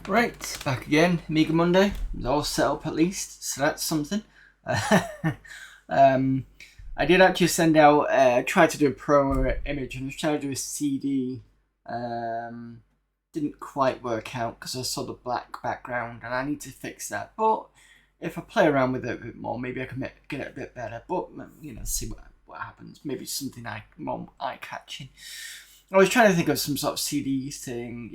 Right, back again. Amiga Monday. It's all set up at least, so that's something. um, I did actually send out, try to do a pro image and I was trying to do a CD. Didn't quite work out because I saw the black background and I need to fix that. But if I play around with it a bit more, maybe I can get it a bit better. But, see what happens. Maybe something more eye-catching. I was trying to think of some sort of CD thing,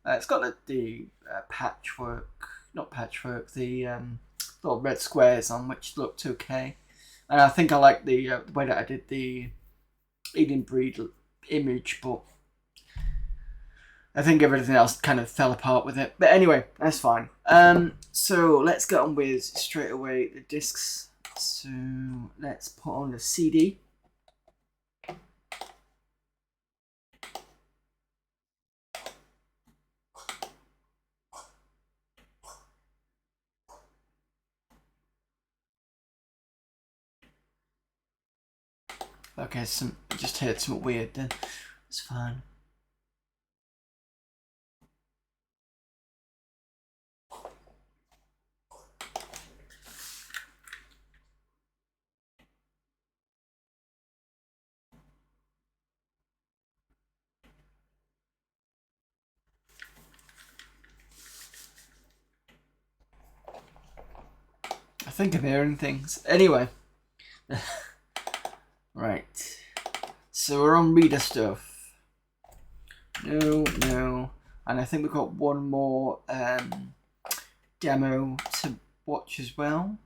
it's got the patchwork, not patchwork, the little red squares on, which looked okay. And I think I like the way that I did the Alien Breed image, but I think everything else kind of fell apart with it. But anyway, that's fine. So let's get on with straight away the discs. So let's put on the CD. Okay, I just heard something weird then. It's fine. I think I'm hearing things. Anyway. Right. So we're on reader stuff. No. And I think we've got one more demo to watch as well.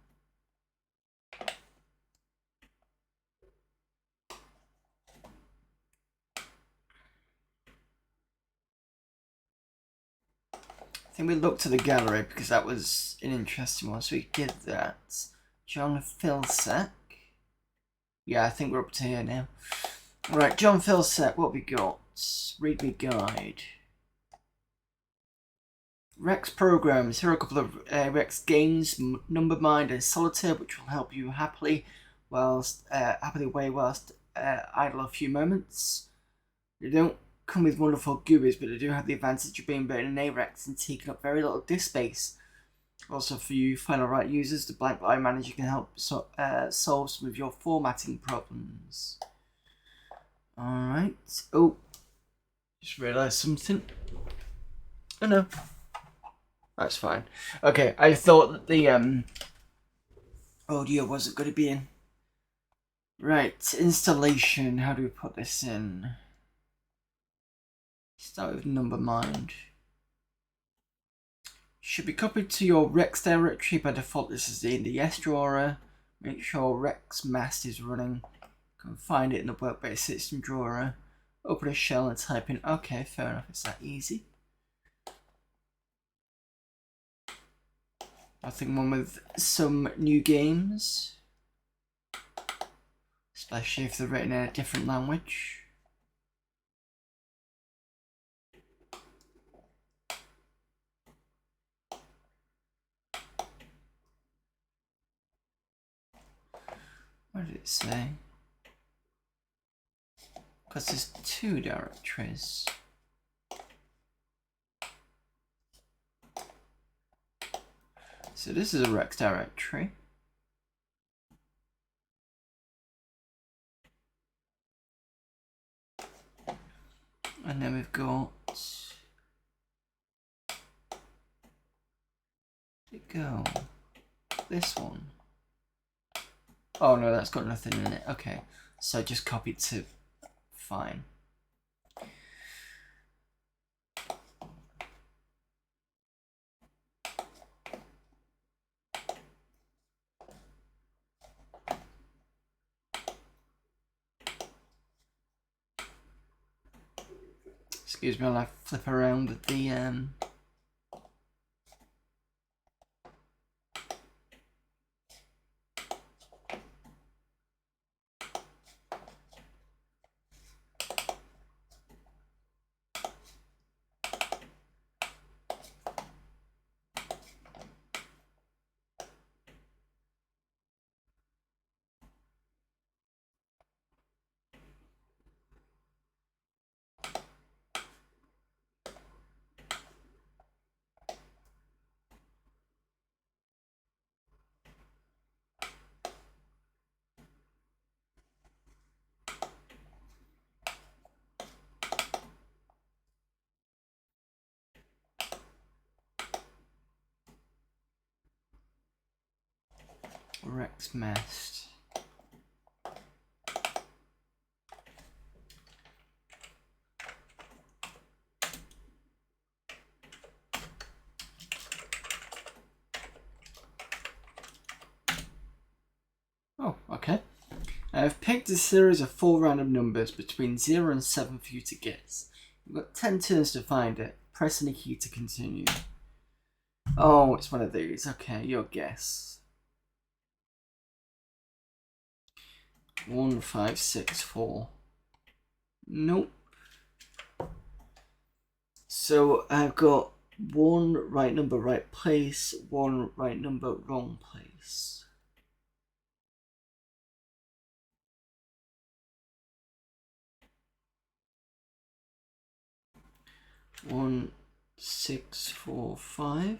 I think we looked to the gallery because that was an interesting one, so we did that. John Filsack. Yeah, I think we're up to here now. Right, John Filsack, what we got? Read me guide. Rex programs. Here are a couple of Rex games: Number Mind and Solitaire, which will help you happily away whilst idle a few moments. They don't come with wonderful GUIs, but they do have the advantage of being better than AREX and taking up very little disk space. Also, for you final write users, the Blank Line Manager can help solve some of your formatting problems. Alright. Oh, just realised something. Oh no. That's fine. Okay, I thought that the audio wasn't going to be in. Right, installation. How do we put this in? Start with Number Mind. Should be copied to your Rex directory. By default, this is in the S drawer. Make sure Rex Mast is running. You can find it in the Workspace System drawer. Open a shell and type in. Okay, fair enough. It's that easy. I think one with some new games, especially if they're written in a different language. What did it say? Because there's two directories. So this is a Rex directory. And then we've got this one. Oh no, that's got nothing in it. Okay, so just copy it to fine. Excuse me while I flip around with the correct messed. Oh, okay. I've picked a series of 4 random numbers between 0 and 7 for you to guess. You've got 10 turns to find it. Press any key to continue. Oh, it's one of these. Okay, your guess. 1, 5, 6, 4. Nope. So I've got 1 right number, right place, 1 right number, wrong place. One, 6, 4, 5.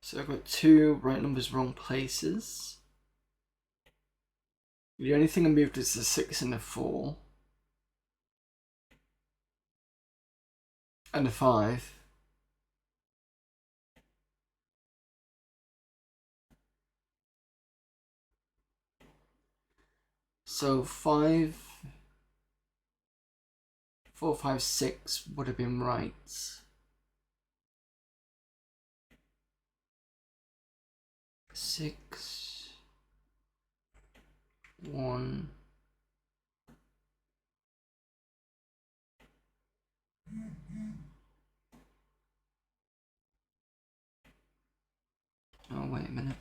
So I've got 2 right numbers, wrong places. The only thing I moved is the 6 and the 4. And the 5. So 5, 4, 5, 6 would have been right. 6, 1. Oh, wait a minute.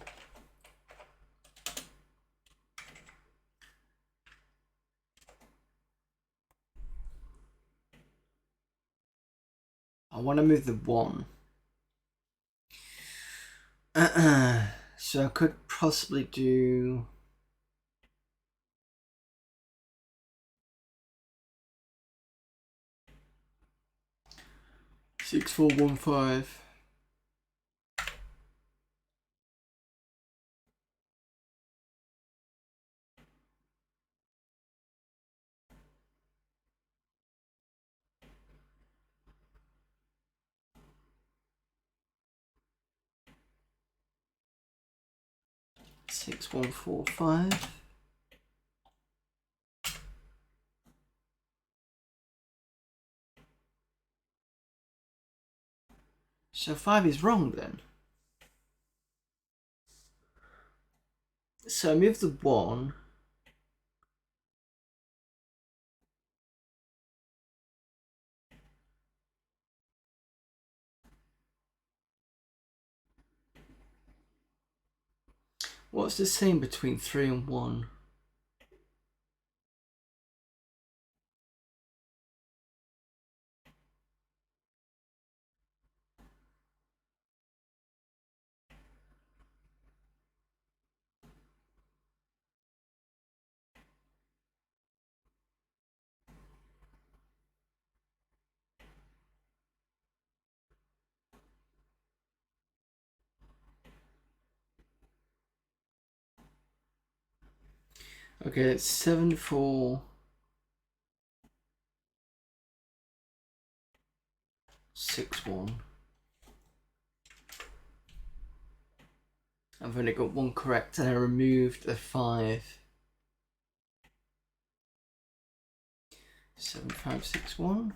I want to move the 1. So I could possibly do... Six, 4, 1, 5. Six, 1, 4, 5. So 5 is wrong then. So I move the 1. What's the same between 3 and 1? Okay, it's 7, 4, 6, 1. I've only got 1 correct and I removed the 5. 7, 5, 6, 1.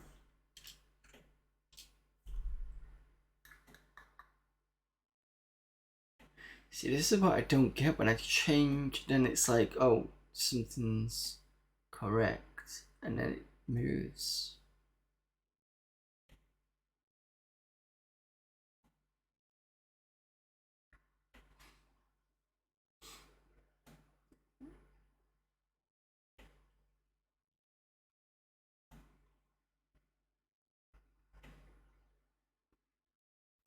See, this is what I don't get when I change, then it's like, oh, something's correct, and then it moves.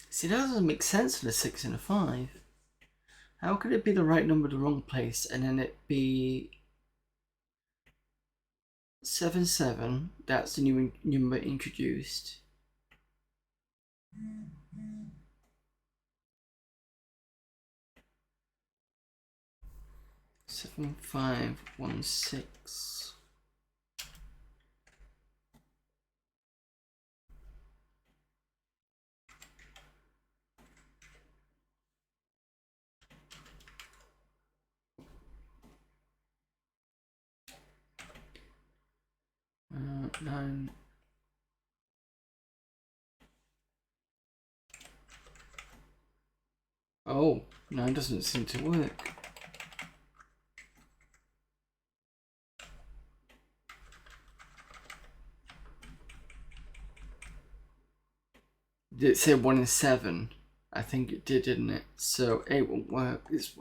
See, that doesn't make sense for the 6 and a 5. How could it be the right number, the wrong place, and then it be 7, 7? That's the new number introduced. 7, 5, 1, 6. 9. Oh, 9 doesn't seem to work. Did it say 1 and 7? I think it did, didn't it? So 8 won't work. This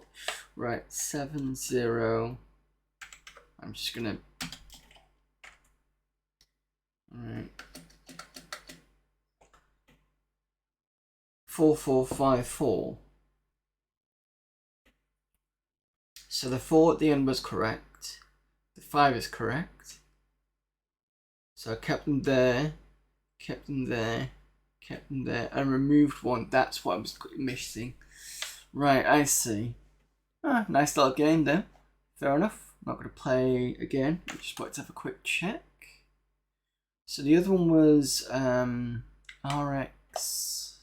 right, 7 0. I'm just gonna. Alright. 4 4 5 4. So the 4 at the end was correct. The 5 is correct. So I kept them there, kept them there, kept them there, and removed 1. That's what I was missing. Right, I see. Ah, nice little game though. Fair enough. I'm not going to play again. I just wanted to have a quick check. So the other one was RX.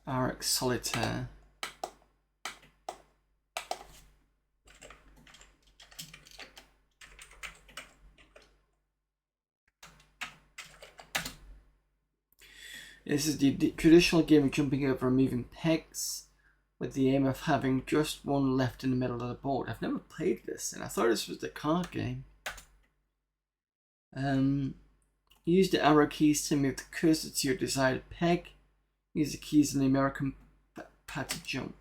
RX Solitaire. This is the traditional game of jumping over and moving pegs with the aim of having just one left in the middle of the board. I've never played this, and I thought this was the card game. Use the arrow keys to move the cursor to your desired peg. Use the keys on the American pad to jump.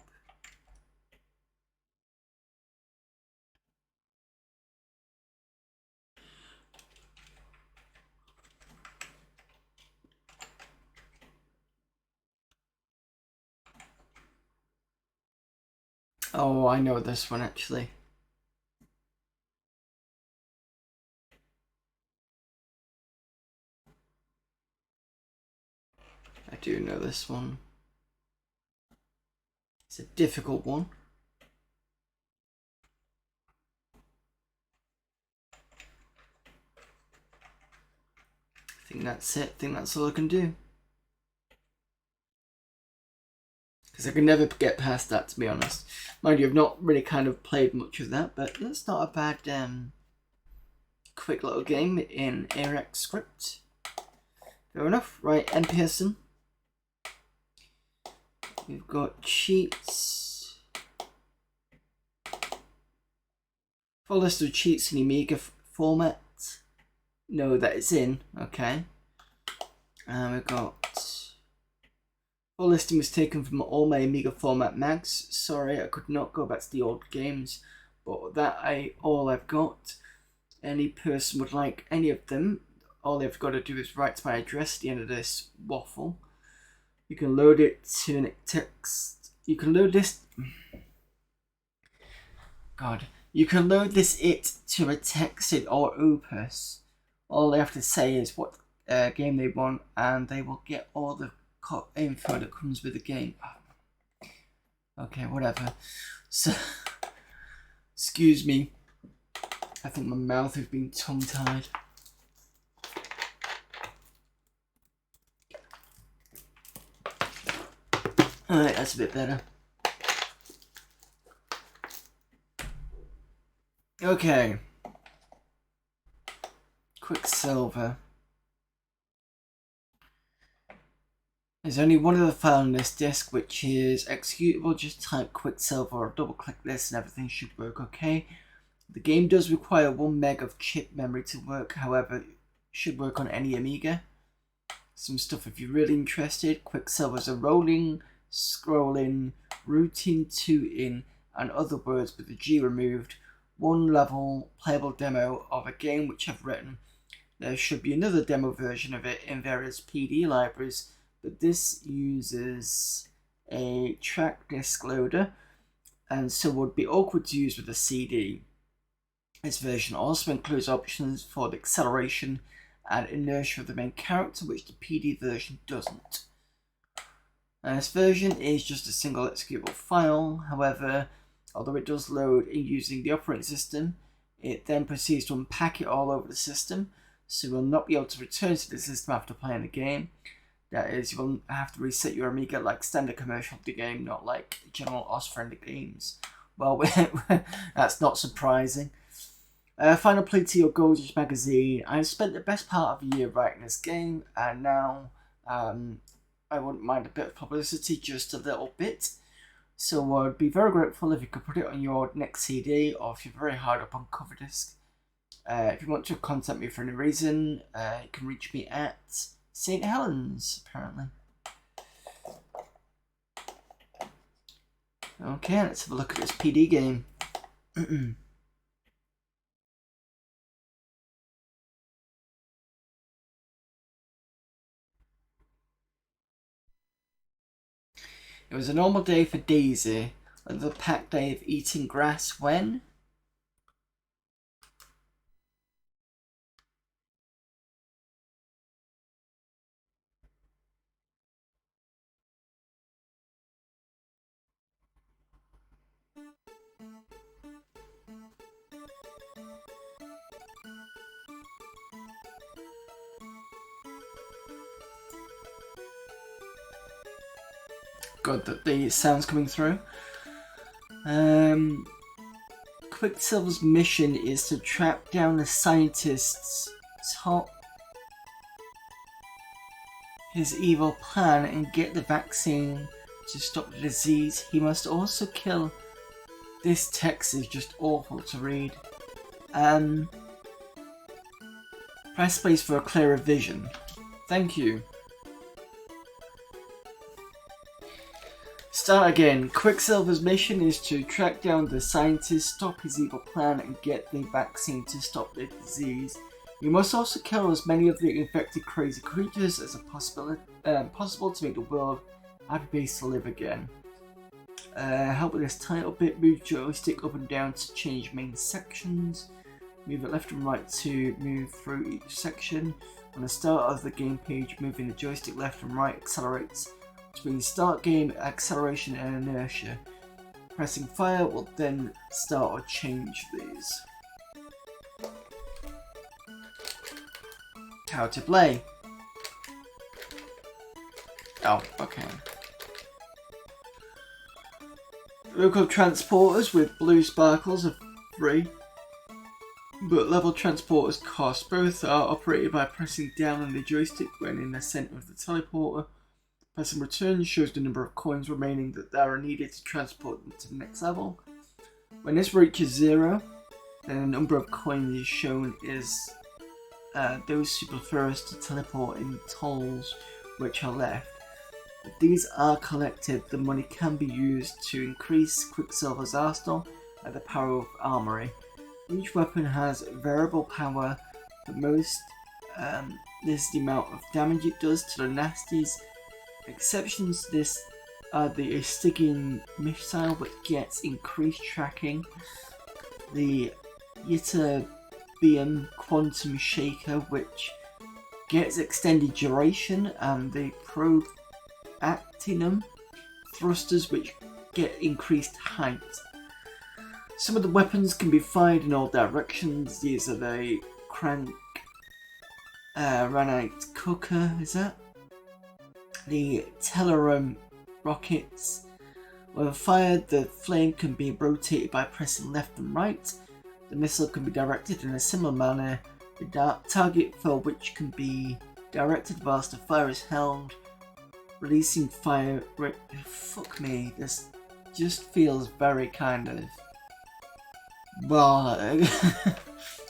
Oh, I know this one actually. I do know this one. It's a difficult one. I think that's it. I think that's all I can do. Because I can never get past that, to be honest. Mind you, I've not really kind of played much of that, but that's not a bad quick little game in ARX script. Fair enough. Right, M. Pearson. We've got cheats. Full list of cheats in Amiga format. No, that is in. Okay. And we've got full listing was taken from all my Amiga format mags. Sorry, I could not go back to the old games, but all I've got. Any person would like any of them, all they've got to do is write to my address at the end of this waffle. You can load it to a text. You can load this. God. You can load this to a Texit or Opus. All they have to say is what game they want, and they will get all the info that comes with the game. Okay, whatever. So, excuse me. I think my mouth has been tongue-tied. Alright, that's a bit better. Okay. Quicksilver. There's only one other file on this disk which is executable. Just type Quicksilver or double click this and everything should work okay. The game does require 1 meg of chip memory to work, however, it should work on any Amiga. Some stuff if you're really interested. Quicksilver is a rolling, scrolling, routine 2-in, and other words with the G removed, 1 level playable demo of a game which I've written. There should be another demo version of it in various PD libraries, but this uses a track disk loader and so would be awkward to use with a CD. This version also includes options for the acceleration and inertia of the main character, which the PD version doesn't. Now, this version is just a single executable file. However, although it does load in using the operating system, it then proceeds to unpack it all over the system, so we'll not be able to return to the system after playing the game. That is, you will have to reset your Amiga like standard commercial of the game, not like general OS-friendly games. Well, that's not surprising. Final plea to your gorgeous magazine. I've spent the best part of a year writing this game, and now I wouldn't mind a bit of publicity, just a little bit. So I'd be very grateful if you could put it on your next CD, or if you're very hard up on cover disc. If you want to contact me for any reason, you can reach me at St. Helens, apparently. Okay, let's have a look at this PD game. It was a normal day for Daisy, another packed day of eating grass when... Good that the sound's coming through. Quicksilver's mission is to track down the scientist's top his evil plan and get the vaccine to stop the disease. He must also kill... This text is just awful to read. Press space for a clearer vision. Thank you. Start again. Quicksilver's mission is to track down the scientist, stop his evil plan, and get the vaccine to stop the disease. You must also kill as many of the infected crazy creatures as possible to make the world a happy place to live again. Help with this title bit. Move joystick up and down to change main sections. Move it left and right to move through each section. On the start of the game page, moving the joystick left and right accelerates between start game, acceleration and inertia. Pressing fire will then start or change these. How to play. Oh, okay. Local transporters with blue sparkles are free, but level transporters cost. Both are operated by pressing down on the joystick when in the center of the teleporter. Pressing return shows the number of coins remaining that are needed to transport them to the next level. When this reaches 0, then the number of coins shown is those who prefer us to teleport in tolls which are left. If these are collected, the money can be used to increase Quicksilver's arsenal and the power of armory. Each weapon has variable power. The most, this is the amount of damage it does to the nasties. Exceptions to this are the Stygian missile, which gets increased tracking, the Ytterbium quantum shaker, which gets extended duration, and the Proactinum thrusters, which get increased height. Some of the weapons can be fired in all directions. These are the Crank Ranite Cooker, is that? The Telerum rockets. When fired, the flame can be rotated by pressing left and right. The missile can be directed in a similar manner. The target for which can be directed whilst the fire is held. Releasing fire... Fuck me, this just feels very kind of... Well,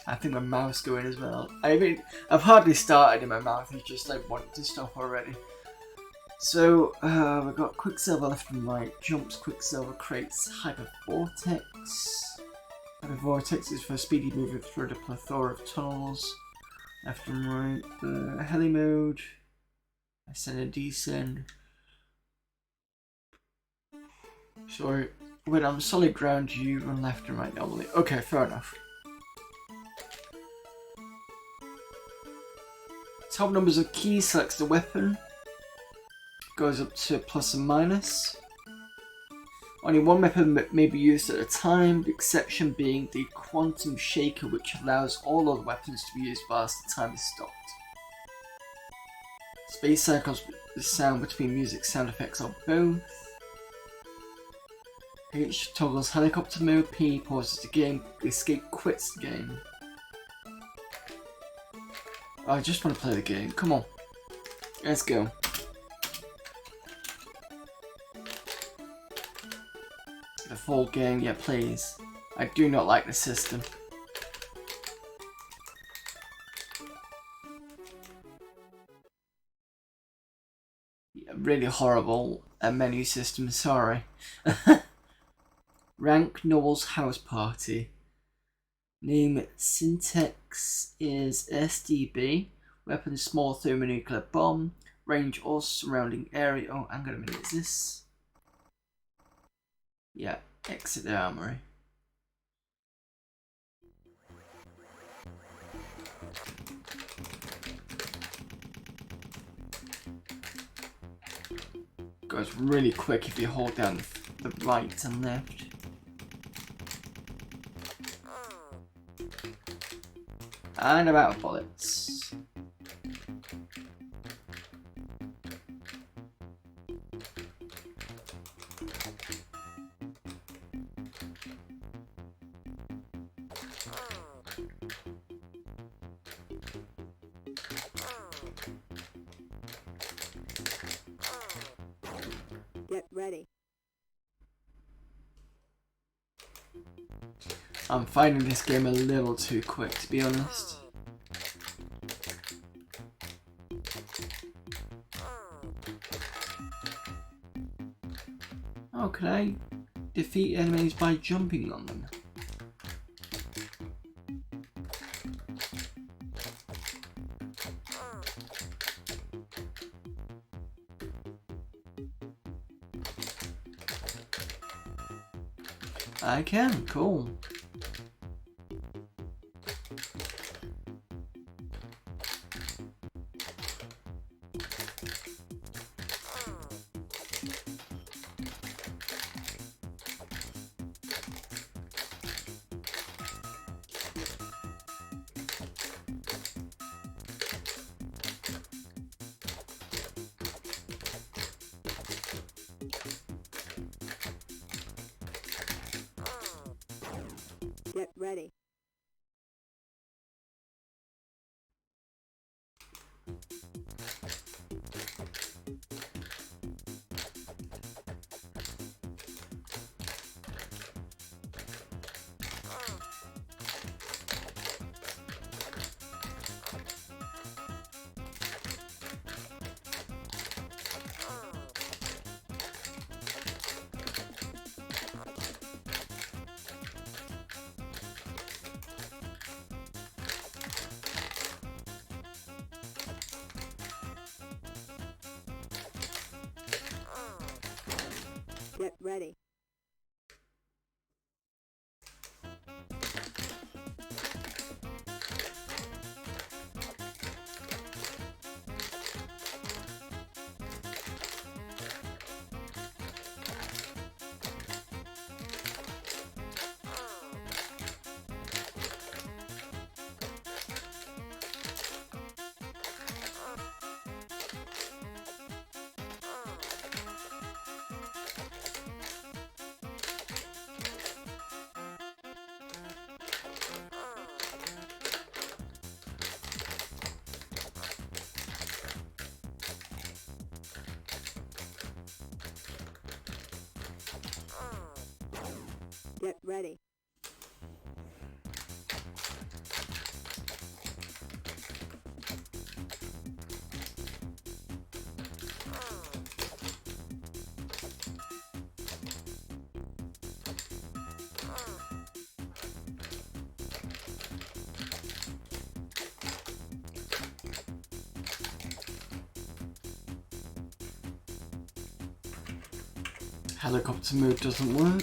I think my mouth's going as well. I mean, I've hardly started and my mouth is just like wanting to stop already. So, we've got Quicksilver left and right, jumps, Quicksilver creates Hyper Vortex. Hyper Vortex is for speedy movement through the plethora of tunnels. Left and right, heli mode, ascend and descend. Sorry, when on solid ground you run left and right normally. Okay, fair enough. Top numbers of keys selects the weapon. Goes up to plus and minus. Only one weapon may be used at a time, the exception being the Quantum Shaker, which allows all other weapons to be used whilst the time is stopped. Space circles the sound between music sound effects or both. H toggles helicopter mode, P pauses the game, escape quits the game. Oh, I just want to play the game, come on. Let's go. The full game, yeah please. I do not like the system. Yeah, really horrible menu system, sorry. Rank Noel's House Party. Name syntax is SDB. Weapon small thermonuclear bomb. Range or surrounding area. Oh, hang on a minute, is this? Yeah, exit the armory. Goes really quick if you hold down the right and left. And I'm out of bullets. Get ready. I'm finding this game a little too quick, to be honest. Oh, can I defeat enemies by jumping on them? I can, cool. Get ready. Get ready. Get ready. Helicopter move doesn't work.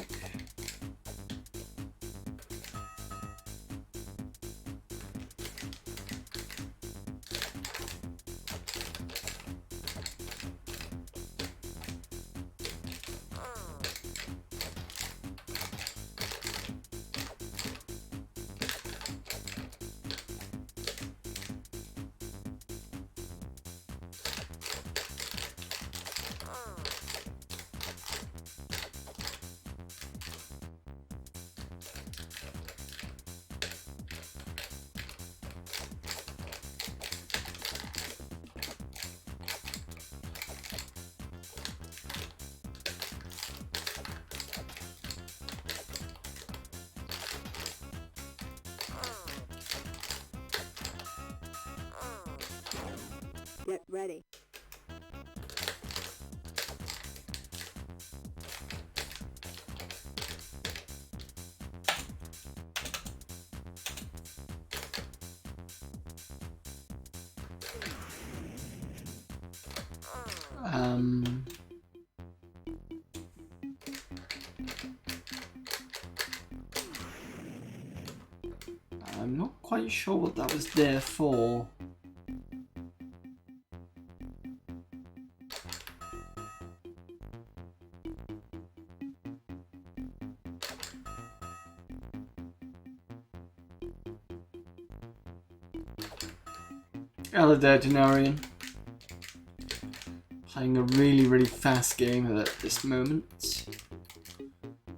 Get ready. I'm not quite sure what that was there for. Hello there, Denarian. Playing a really fast game at this moment.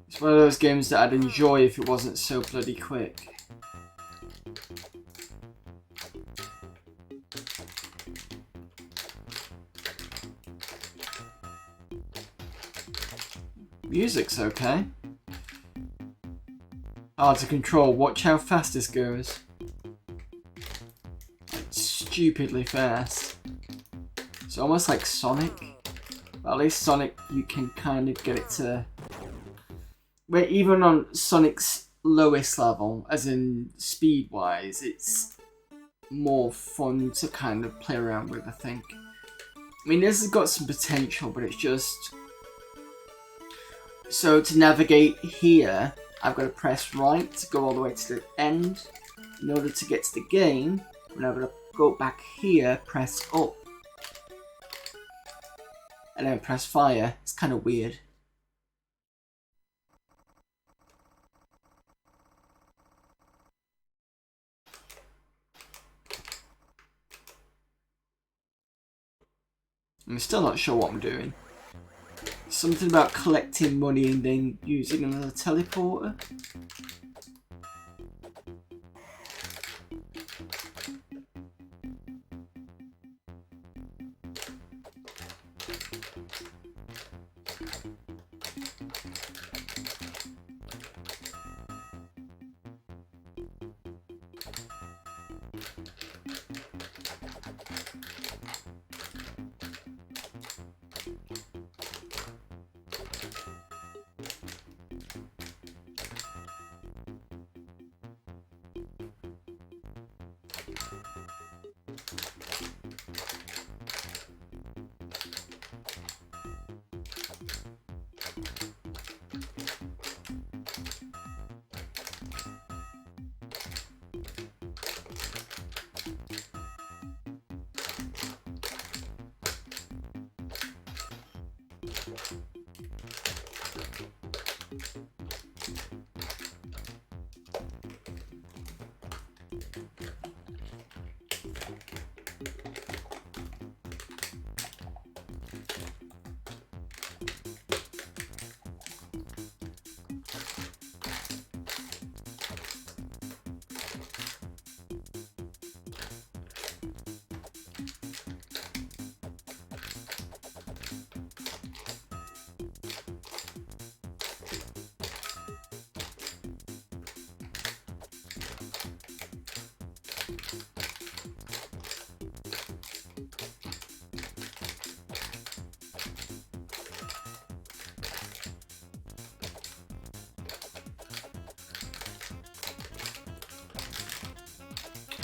It's one of those games that I'd enjoy if it wasn't so bloody quick. Music's okay. Hard to control. Watch how fast this goes. Stupidly fast. It's almost like Sonic. But at least Sonic, you can kind of get it to where even on Sonic's lowest level, as in speed wise, it's more fun to kind of play around with, I think. I mean, this has got some potential, but it's just... So to navigate here, I've got to press right to go all the way to the end. In order to get to the game, I'm now going to go back here, press up. And then press fire. It's kind of weird. I'm still not sure what I'm doing. Something about collecting money and then using another teleporter.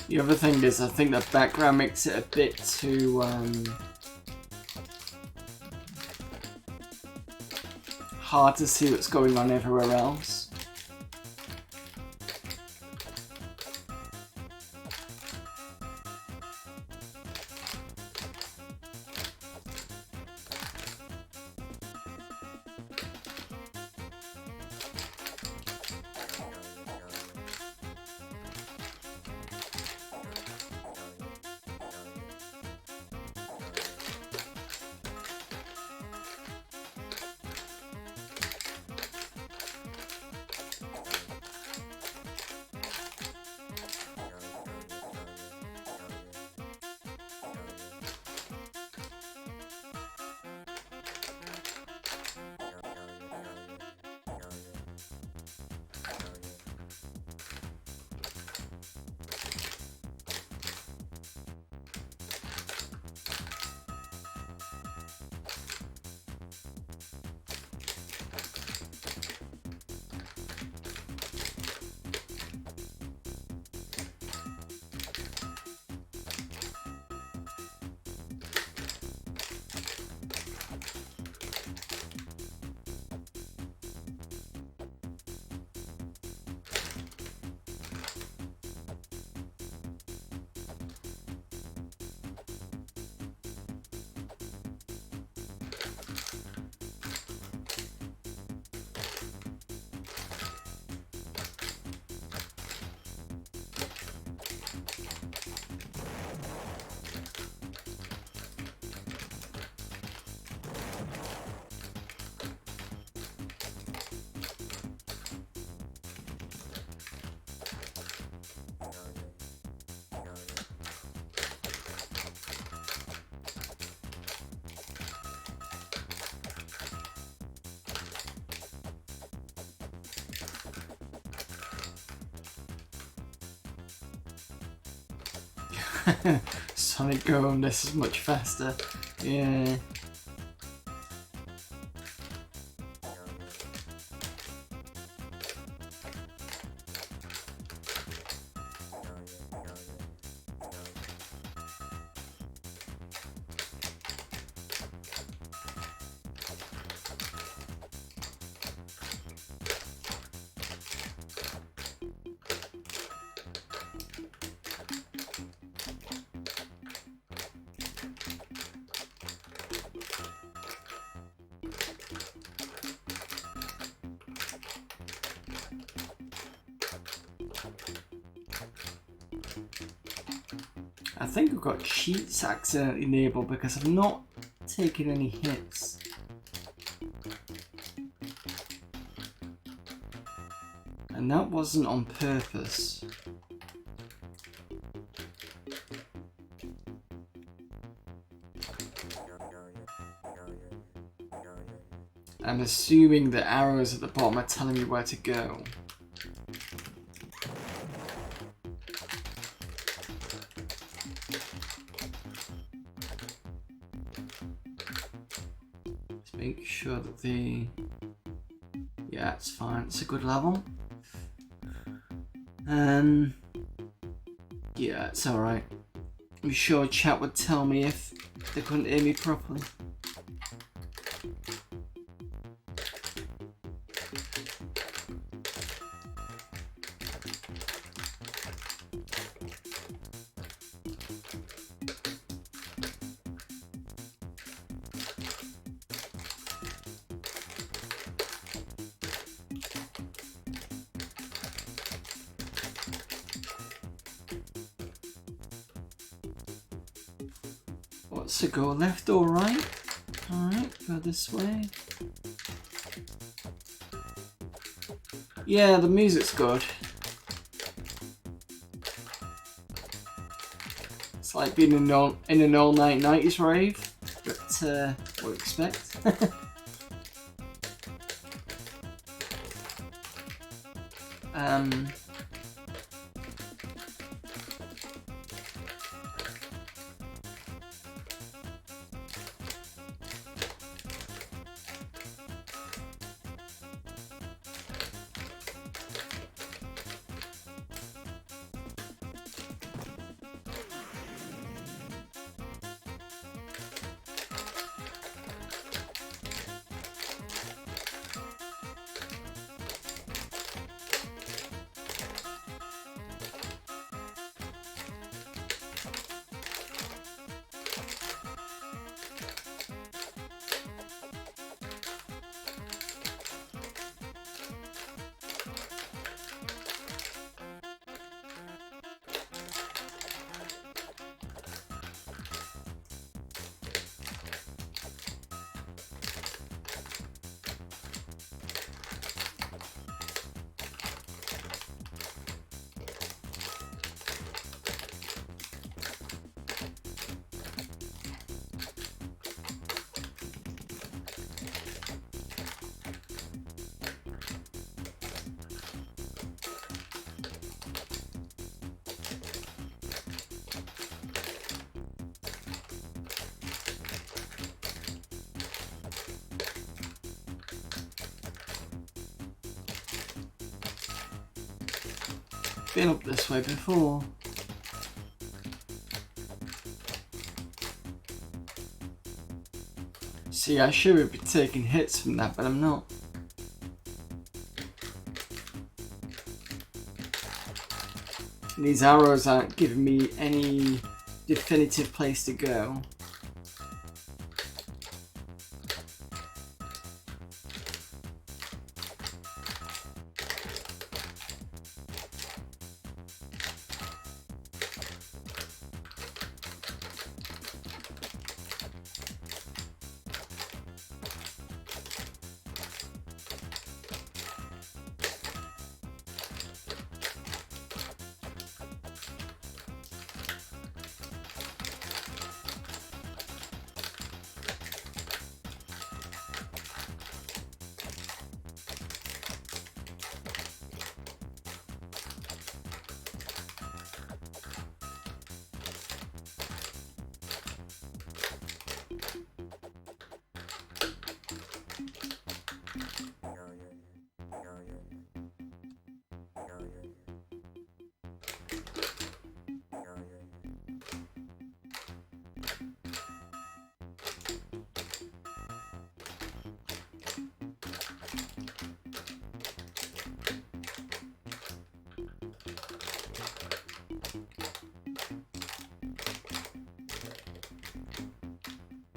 The other thing is, I think the background makes it a bit too hard to see what's going on everywhere else. Sonic going, this is much faster. Yeah. I think I've got cheats accidentally enabled because I've not taken any hits. And that wasn't on purpose. I'm assuming the arrows at the bottom are telling me where to go. Just make sure that the... Yeah, it's fine. It's a good level. Yeah, it's alright. I'm sure chat would tell me if they couldn't hear me properly. What's to go, left or right? Alright, go this way. Yeah, the music's good. It's like being in an all-night 90s rave, but what we expect. Been up this way before. See, I should be taking hits from that, but I'm not. These arrows aren't giving me any definitive place to go.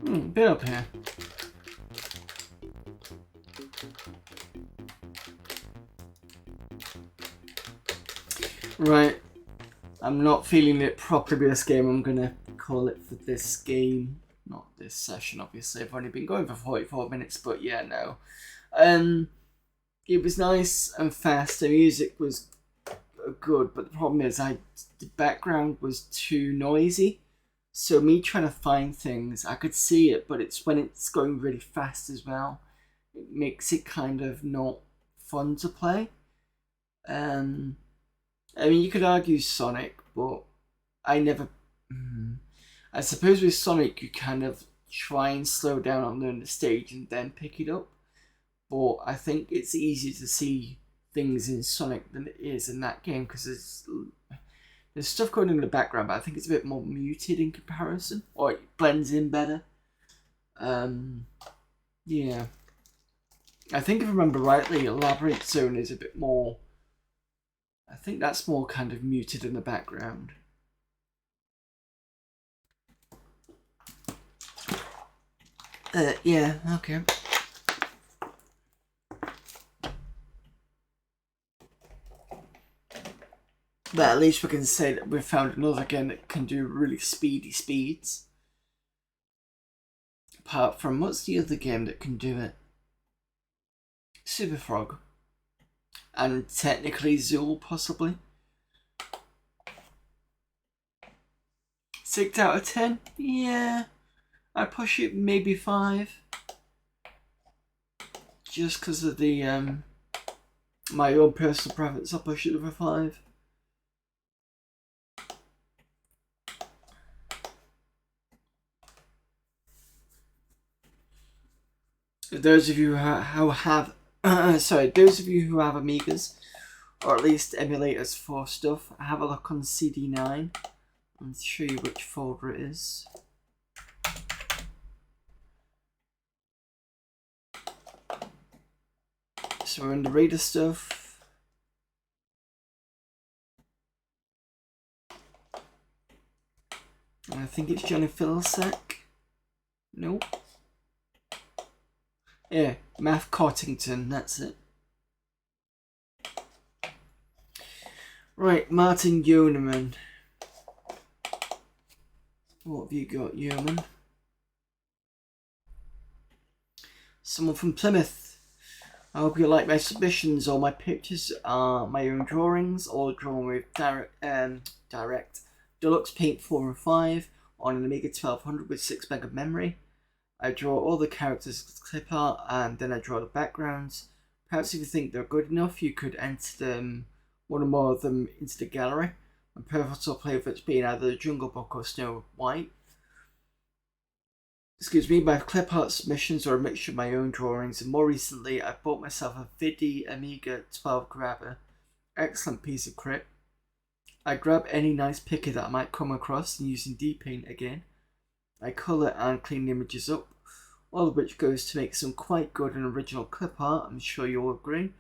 Been up here. Right. I'm not feeling it properly with this game. I'm gonna call it for this game. Not this session, obviously. I've only been going for 44 minutes, but yeah, no. It was nice and fast. The music was good, but the problem is the background was too noisy. So me trying to find things, I could see it, but it's when it's going really fast as well. It makes it kind of not fun to play. I mean, you could argue Sonic, but I never. I suppose with Sonic, you kind of try and slow down and learn the stage and then pick it up. But I think it's easier to see things in Sonic than it is in that game because there's stuff going on in the background, but I think it's a bit more muted in comparison, or it blends in better. Yeah. I think if I remember rightly, Labyrinth Zone is a bit more. I think that's more kind of muted in the background. Yeah, okay. But at least we can say that we've found another game that can do really speedy speeds. Apart from, what's the other game that can do it? Super Frog. And technically Zool, possibly. 6 out of 10? Yeah. I'd push it maybe 5. Just because of the my own personal preference, I'll push it over 5. Those of you who have those of you who have Amigas, or at least emulators for stuff, have a look on CD9 and show you which folder it is. So we're in the Raider stuff. And I think it's Johnny Fiddlesec. Nope. Yeah, Math Cottington, that's it. Right, Martin Yoneman. What have you got, Yeoman? Someone from Plymouth. I hope you like my submissions. All my pictures are my own drawings, all drawn with direct Deluxe Paint 4 and 5 on an Amiga 1200 with 6 meg of memory. I draw all the characters with clip art and then I draw the backgrounds. Perhaps if you think they're good enough, you could enter them, one or more of them, into the gallery. I'm perfect to play for it's being either the Jungle Book or Snow White. Excuse me, my clip art submissions are a mixture of my own drawings, and more recently I bought myself a Vidi Amiga 12 grabber. Excellent piece of kit. I grab any nice picker that I might come across and using D-Paint again. I colour and clean the images up, all of which goes to make some quite good and original clip art, I'm sure you'll agree.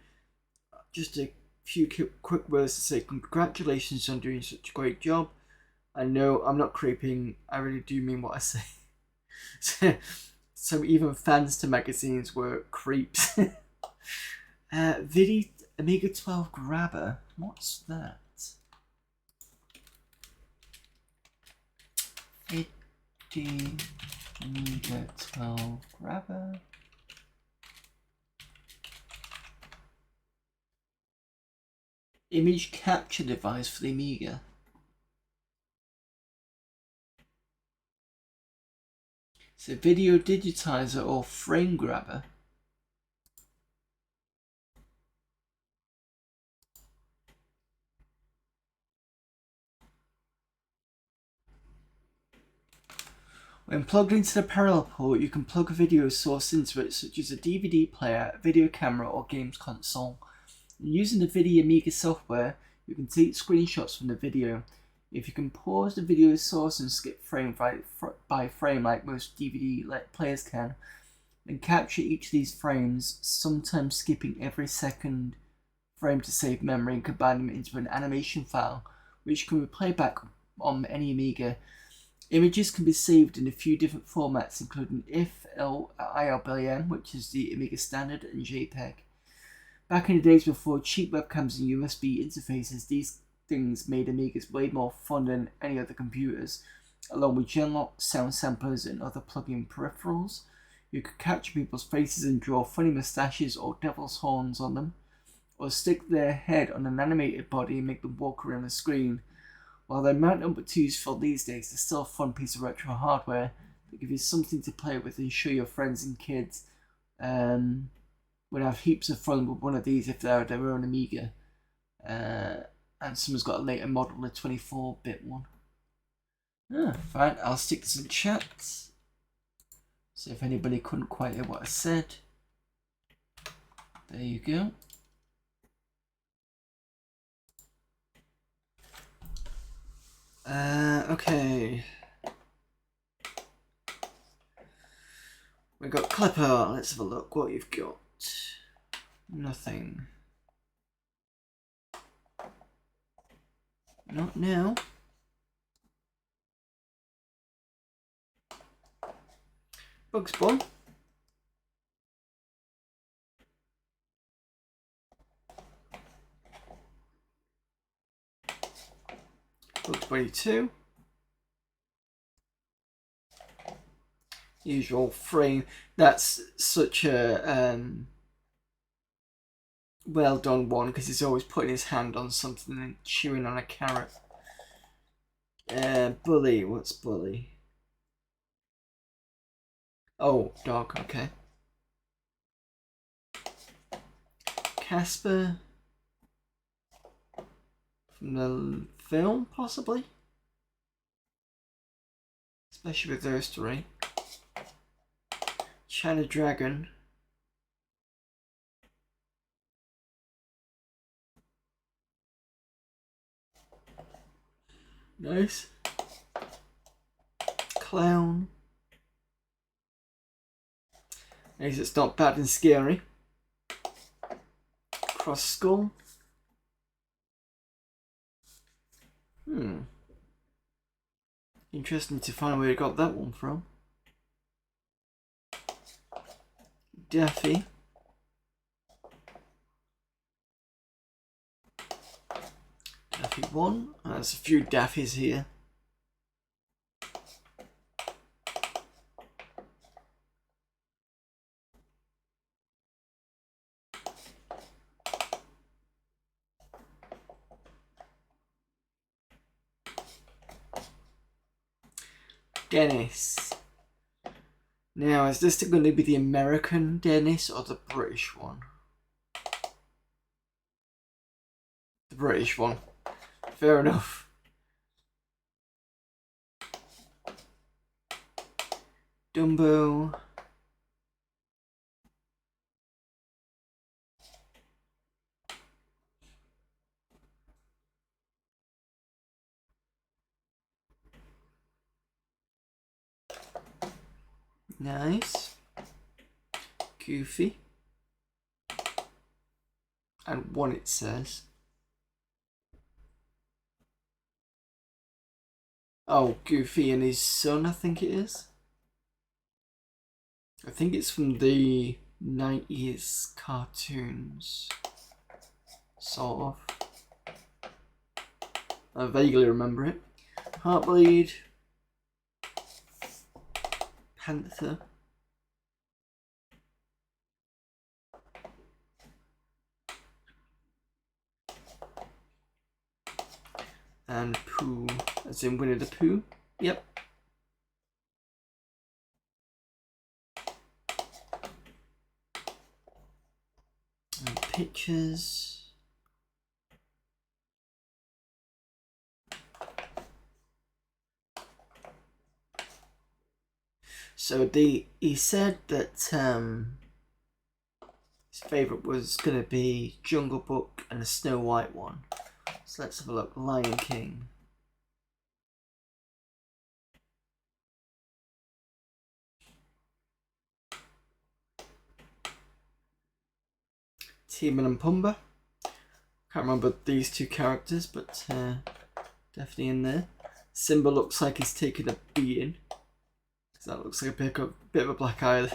Just a few quick words to say congratulations on doing such a great job. I know I'm not creeping, I really do mean what I say. So even fans to magazines were creeps. Vidi Amiga 12 grabber, what's that? Vidi Amiga 12 grabber. Image capture device for the Amiga. So video digitizer or frame grabber. When plugged into the parallel port, you can plug a video source into it, such as a DVD player, video camera, or games console. Using the Vidi Amiga software, you can take screenshots from the video. If you can pause the video source and skip frame by frame like most DVD players can, then capture each of these frames, sometimes skipping every second frame to save memory and combine them into an animation file, which can be played back on any Amiga. Images can be saved in a few different formats, including ILBM, which is the Amiga standard, and JPEG. Back in the days before cheap webcams and USB interfaces, these things made Amigas way more fun than any other computers. Along with Genlock, sound samplers, and other plug-in peripherals, you could capture people's faces and draw funny moustaches or devil's horns on them, or stick their head on an animated body and make them walk around the screen. While they're not number too useful these days, they're still a fun piece of retro hardware that give you something to play with and show your friends and kids. Would have heaps of fun with one of these if they're their own Amiga. And someone's got a later model, a 24-bit one. Fine, I'll stick this in chat. See if anybody couldn't quite hear what I said. There you go. Okay. We got Clipper. Let's have a look what you've got. Nothing. Not now. Bugs Boy. Bugs Bunny 2. Usual frame. That's such a well done one because he's always putting his hand on something and chewing on a carrot. Bully. What's Bully? Oh, dog. Okay. Casper. From the film, possibly? Especially with those three. China Dragon. Nice. Clown. At least it's not bad and scary. Cross Skull. Interesting to find where you got that one from. Daffy. Daffy 1. There's a few Daffies here. Dennis. Now, is this going to be the American Dennis or the British one? The British one. Fair enough. Dumbo. Nice. Goofy. And one it says. Oh, Goofy and his son, I think it is. I think it's from the 90s cartoons. Sort of. I vaguely remember it. Heartbleed. Panther. And Pooh, as in Winnie the Pooh. Yep. And pictures. So he said that his favourite was going to be Jungle Book and a Snow White one. So let's have a look. Lion King. Timon and Pumbaa. Can't remember these two characters, but definitely in there. Simba looks like he's taking a beating. That looks like a bit of a black eye.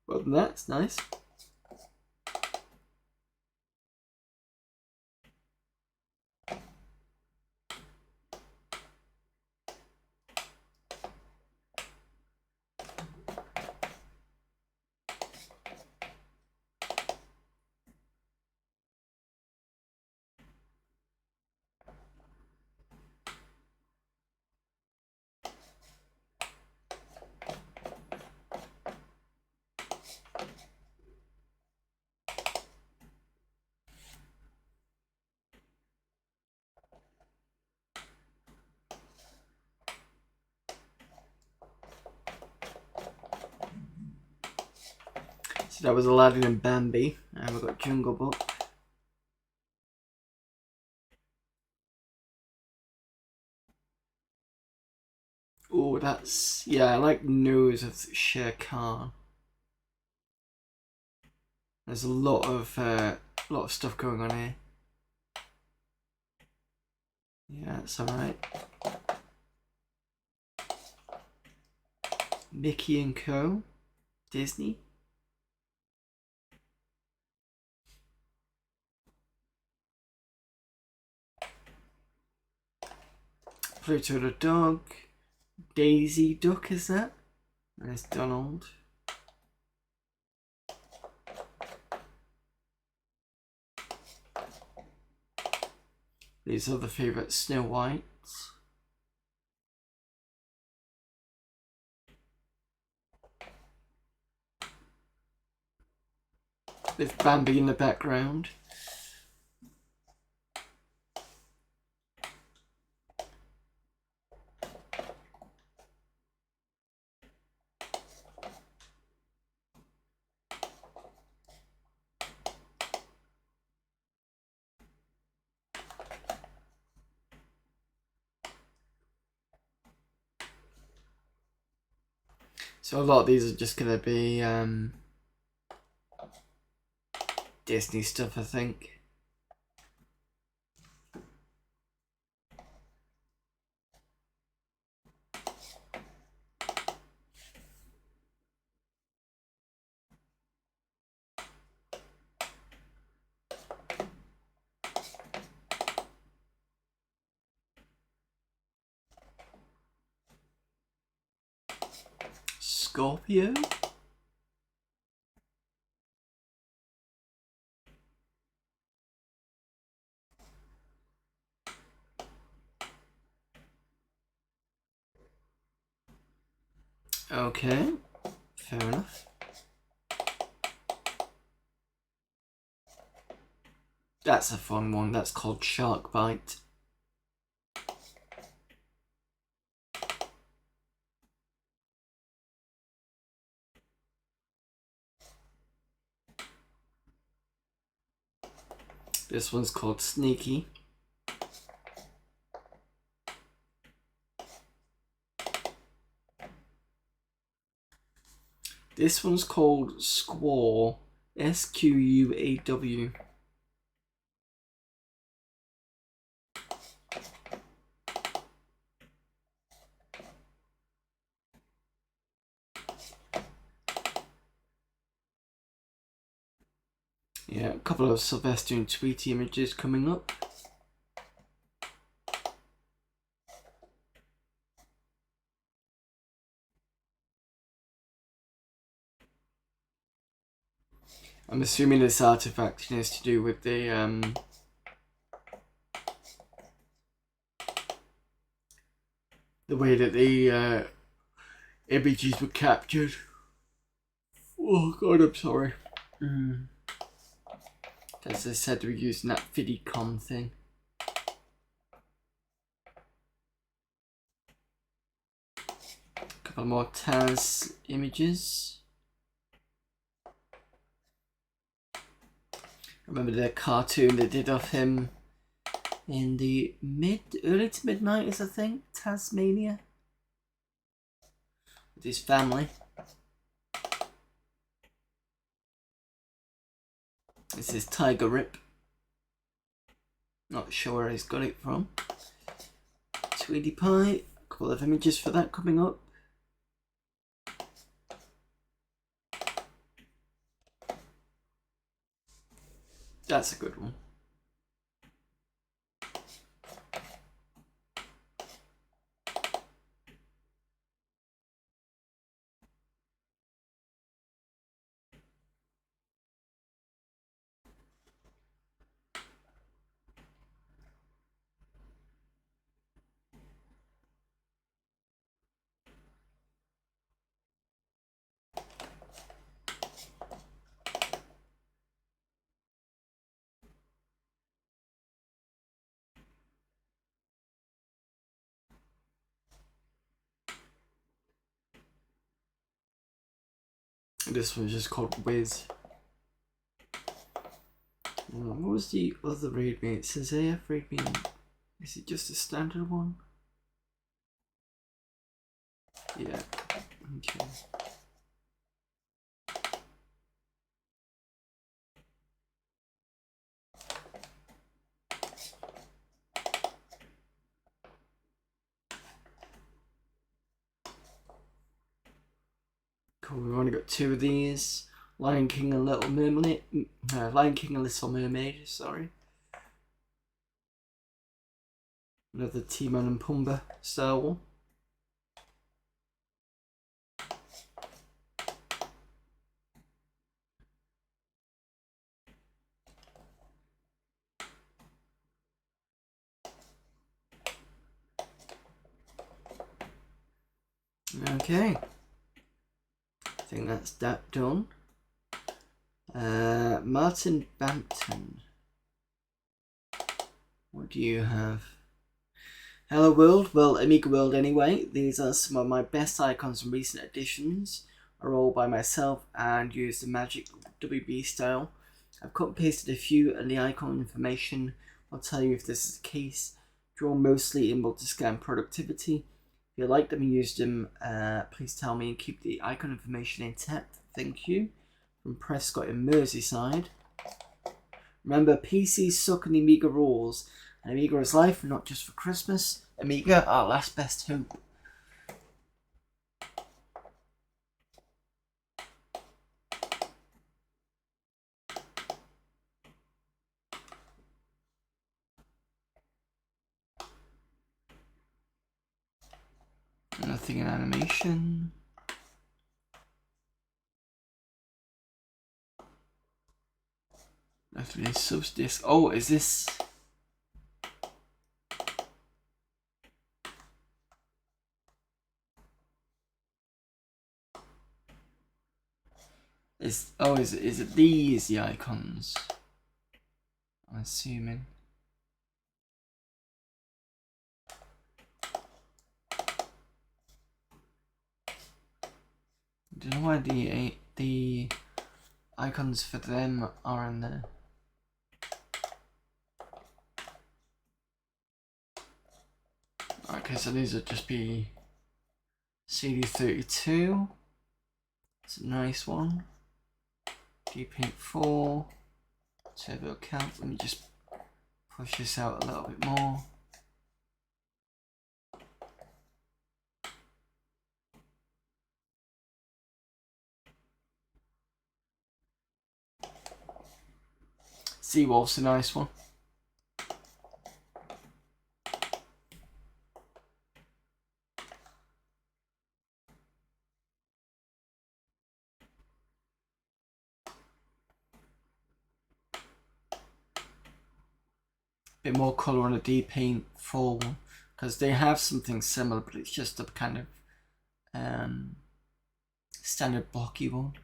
Other than that, it's nice. So that was Aladdin and Bambi, and we've got Jungle Book. Oh, that's, yeah, I like Nose of Shere Khan. There's a lot of stuff going on here. Yeah, that's alright. Mickey and Co. Disney. Pluto the dog. Daisy Duck, is that? There's Donald. These are the favourite Snow Whites. With Bambi in the background. So a lot of these are just going to be Disney stuff, I think. Scorpio? Okay, fair enough. That's a fun one, that's called Shark Bite. This one's called Sneaky. This one's called Squaw. Squaw. Yeah, a couple of Sylvester and Tweety images coming up. I'm assuming this artifact is to do with the way that the images were captured. Oh god, I'm sorry. As I said, we're using that Vidicom thing. A couple more Taz images. I remember the cartoon they did of him in the early to mid 90s, I think. Tasmania. With his family. This is Tiger Rip. Not sure where he's got it from. Tweety Pie, a couple of images for that coming up. That's a good one. This one's just called Wiz. What was the other readme? It says AF readme. Is it just a standard one? Yeah. Okay. Cool, we've only got 2 of these. Lion King and Little Mermaid. Lion King and Little Mermaid, sorry. Another Timon and Pumbaa style one. Okay. I think that's that done. Martin Bampton. What do you have? Hello world, well Amiga world anyway. These are some of my best icons from recent editions. Are all by myself and use the magic WB style. I've cut and pasted a few and the icon information will tell you if this is the case. Draw mostly in multi-scan productivity. If you like them and use them, please tell me and keep the icon information intact. Thank you. From Prescott in Merseyside. Remember, PCs suck and Amiga rules. And Amiga is life, not just for Christmas. Amiga, our last best hope. Nothing in animation. Nothing in subdisk. Oh, is this? Is it these the icons? I'm assuming. I don't know why the icons for them are in there. Okay, so these would just be CD32. It's a nice one. G-Paint 4. Turbo Count. Let me just push this out a little bit more. Seawolf's a nice one. Bit more colour on a D-Paint 4 one, because they have something similar, but it's just a kind of standard blocky one.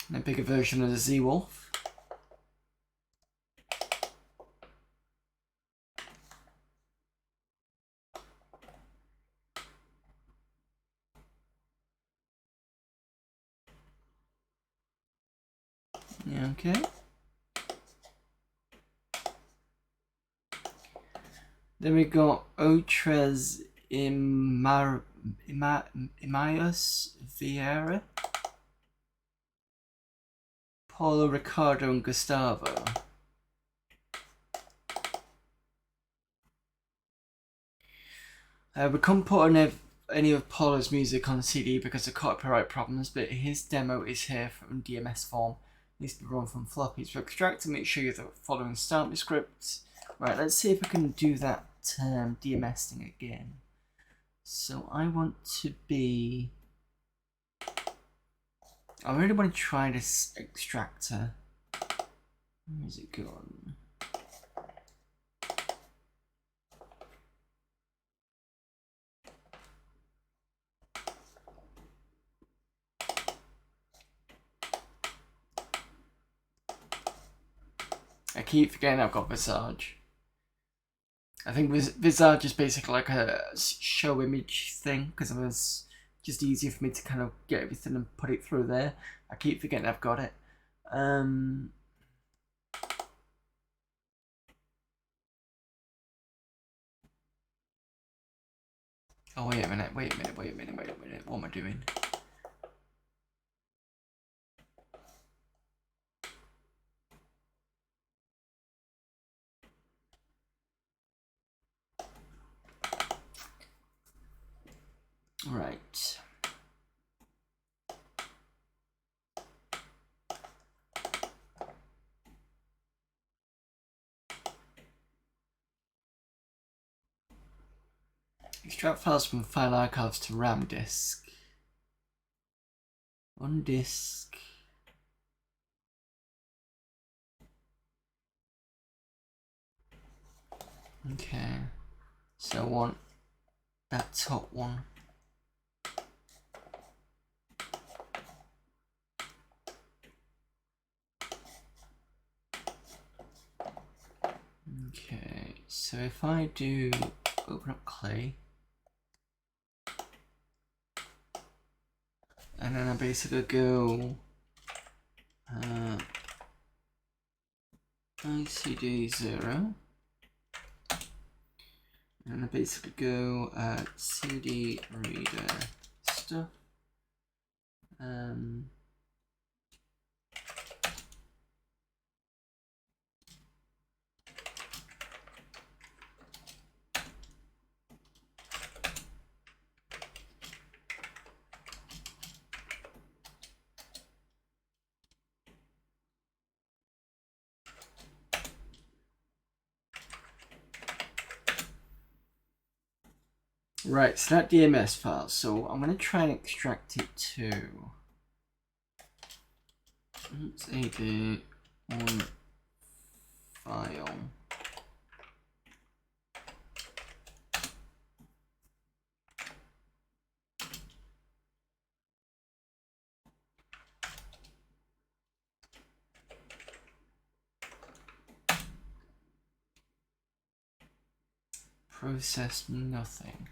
And a bigger version of the Z-Wolf. Yeah, okay. Then we got Otres Imaias Vieira, Paulo Ricardo and Gustavo. We couldn't put any of Paula's music on CD because of copyright problems, but his demo is here from DMS form. It needs to be run from floppy. So extract and make sure you're following start the script. Right, let's see if I can do that DMS thing again. So I want to be... I really want to try this extractor. Where is it gone? I keep forgetting I've got Visage. I think Visage is basically like a show image thing because it was just easier for me to kind of get everything and put it through there. I keep forgetting I've got it. Oh, wait a minute. What am I doing? Right. Extract files from file archives to RAM disk. On disk. Okay. So I want that top one. Okay, so if I do open up Clay, and then I basically go ICD 0, and I basically go CD reader stuff. Right, so that DMS file, so I'm going to try and extract it to AD1 file. Process nothing.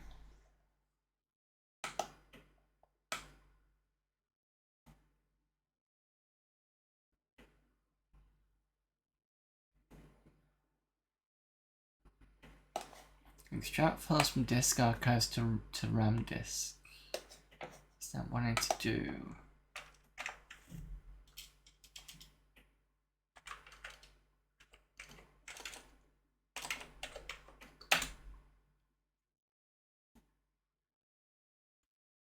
Extract files from disk archives to RAM disk. Is that what I need to do?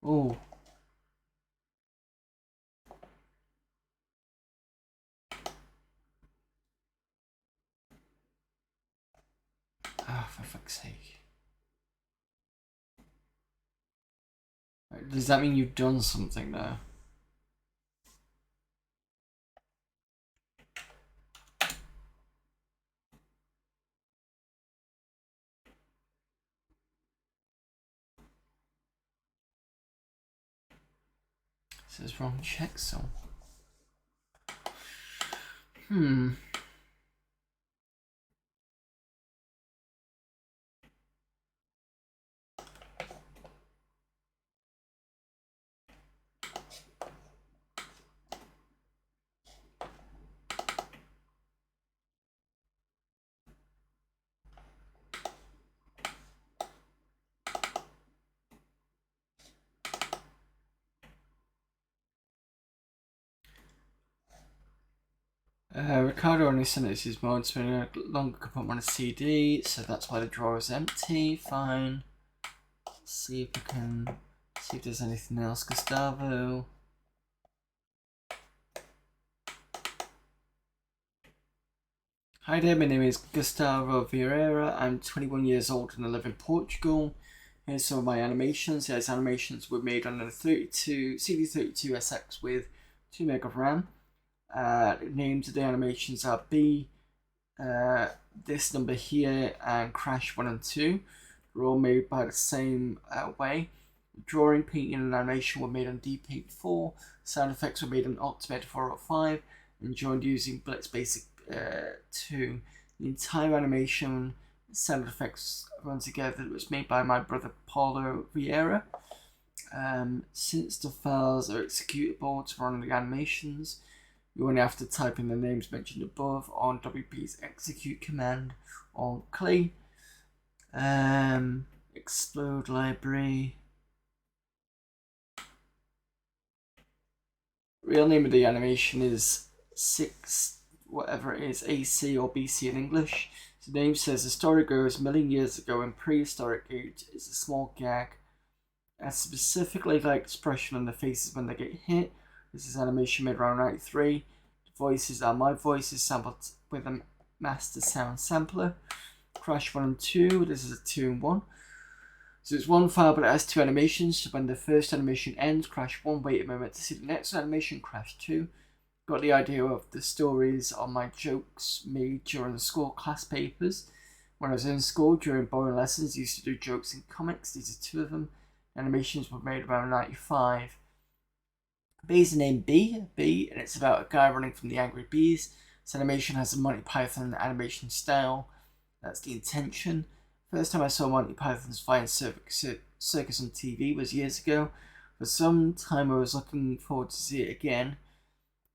Oh. Ah, for fuck's sake. Does that mean you've done something there? It says wrong checksum. Ricardo only sent us his mod, so no longer can put him on a CD, so that's why the drawer is empty. Fine. see if I can see if there's anything else. Gustavo. Hi there, my name is Gustavo Vieira. I'm 21 years old and I live in Portugal. Here's some of my animations. These animations were made on a CD32SX with 2 meg of RAM. The names of the animations are B, this number here, and Crash 1 and 2. They're all made by the same way. Drawing, painting, and animation were made on DPaint 4. Sound effects were made on Ultimate 405 and joined using Blitz Basic 2. The entire animation sound effects run together. It was made by my brother Paulo Vieira. Since the files are executable to run the animations, you only have to type in the names mentioned above on WP's execute command on Clay. Explode library. Real name of the animation is 6 whatever it is, AC or BC in English. The name says the story goes a million years ago in prehistoric age. It's a small gag. A specifically like expression on the faces when they get hit. This is animation made around 93. The voices are my voices sampled with a master sound sampler. Crash 1 and 2. This is a 2 and 1. So it's one file but it has 2 animations. So when the first animation ends, Crash 1, wait a moment to see the next animation, Crash 2. Got the idea of the stories on my jokes made during the school class papers. When I was in school during boring lessons, I used to do jokes in comics. These are 2 of them. Animations were made around 95. B's the name B, and it's about a guy running from the angry bees. This animation has a Monty Python animation style. That's the intention. First time I saw Monty Python's Flying Circus on TV was years ago. For some time I was looking forward to see it again.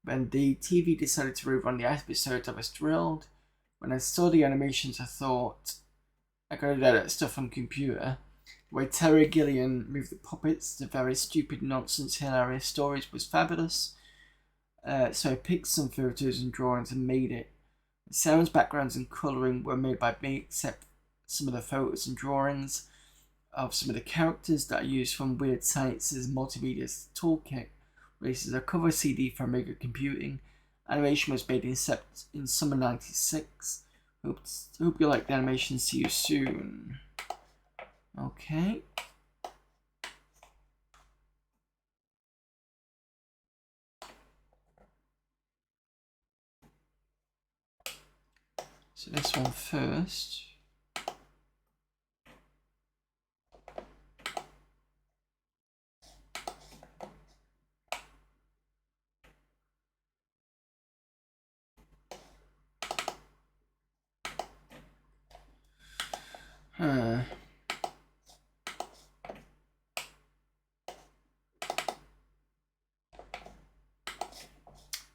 When the TV decided to rerun the episode, I was thrilled. When I saw the animations, I thought, I gotta edit stuff on computer. The way Terry Gilliam moved the puppets, the very stupid, nonsense, hilarious stories was fabulous. So I picked some photos and drawings and made it. The sounds, backgrounds, and colouring were made by me, except some of the photos and drawings of some of the characters that I used from Weird Science's Multimedia Toolkit. Releases a cover CD for Amiga computing. Animation was made in summer 96. Hope you like the animation. See you soon. Okay. So this one first.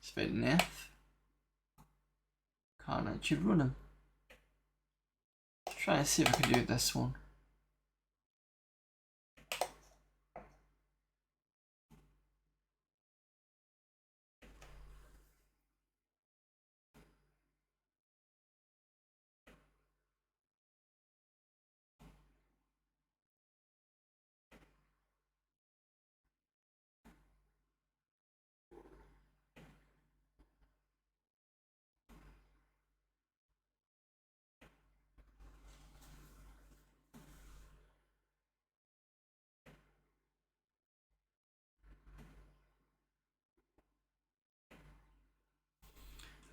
It's a bit naff. Can't actually run them. Try and see if I can do this one.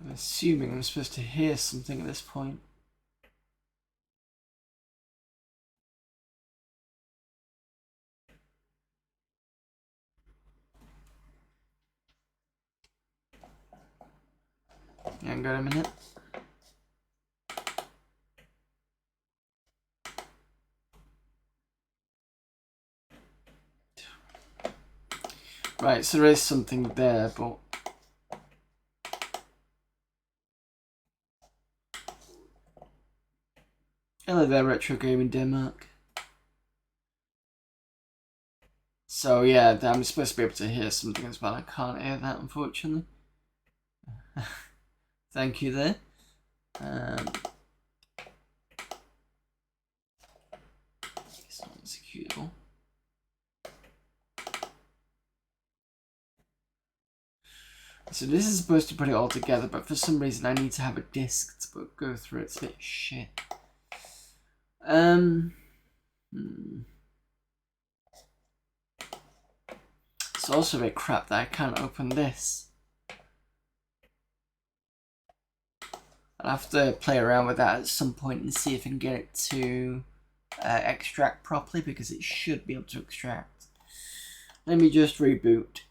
I'm assuming I'm supposed to hear something at this point. Hang on a minute. Right, so there is something there, but hello there, Retro Gaming Denmark. So yeah, I'm supposed to be able to hear something as well. I can't hear that, unfortunately. Thank you there. It's not executable. So this is supposed to put it all together, but for some reason I need to have a disc to go through it. It's a bit shit. It's also a bit crap that I can't open this. I'll have to play around with that at some point and see if I can get it to extract properly, because it should be able to extract. Let me just reboot.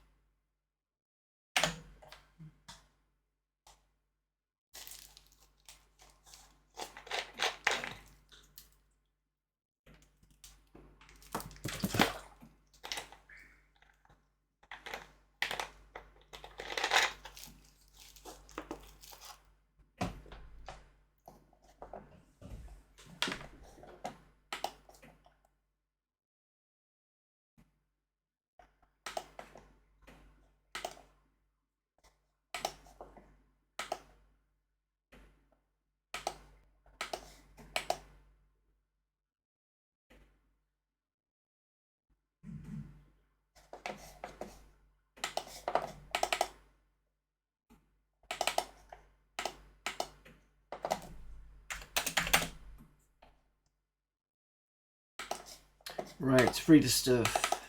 Right, it's free to stuff.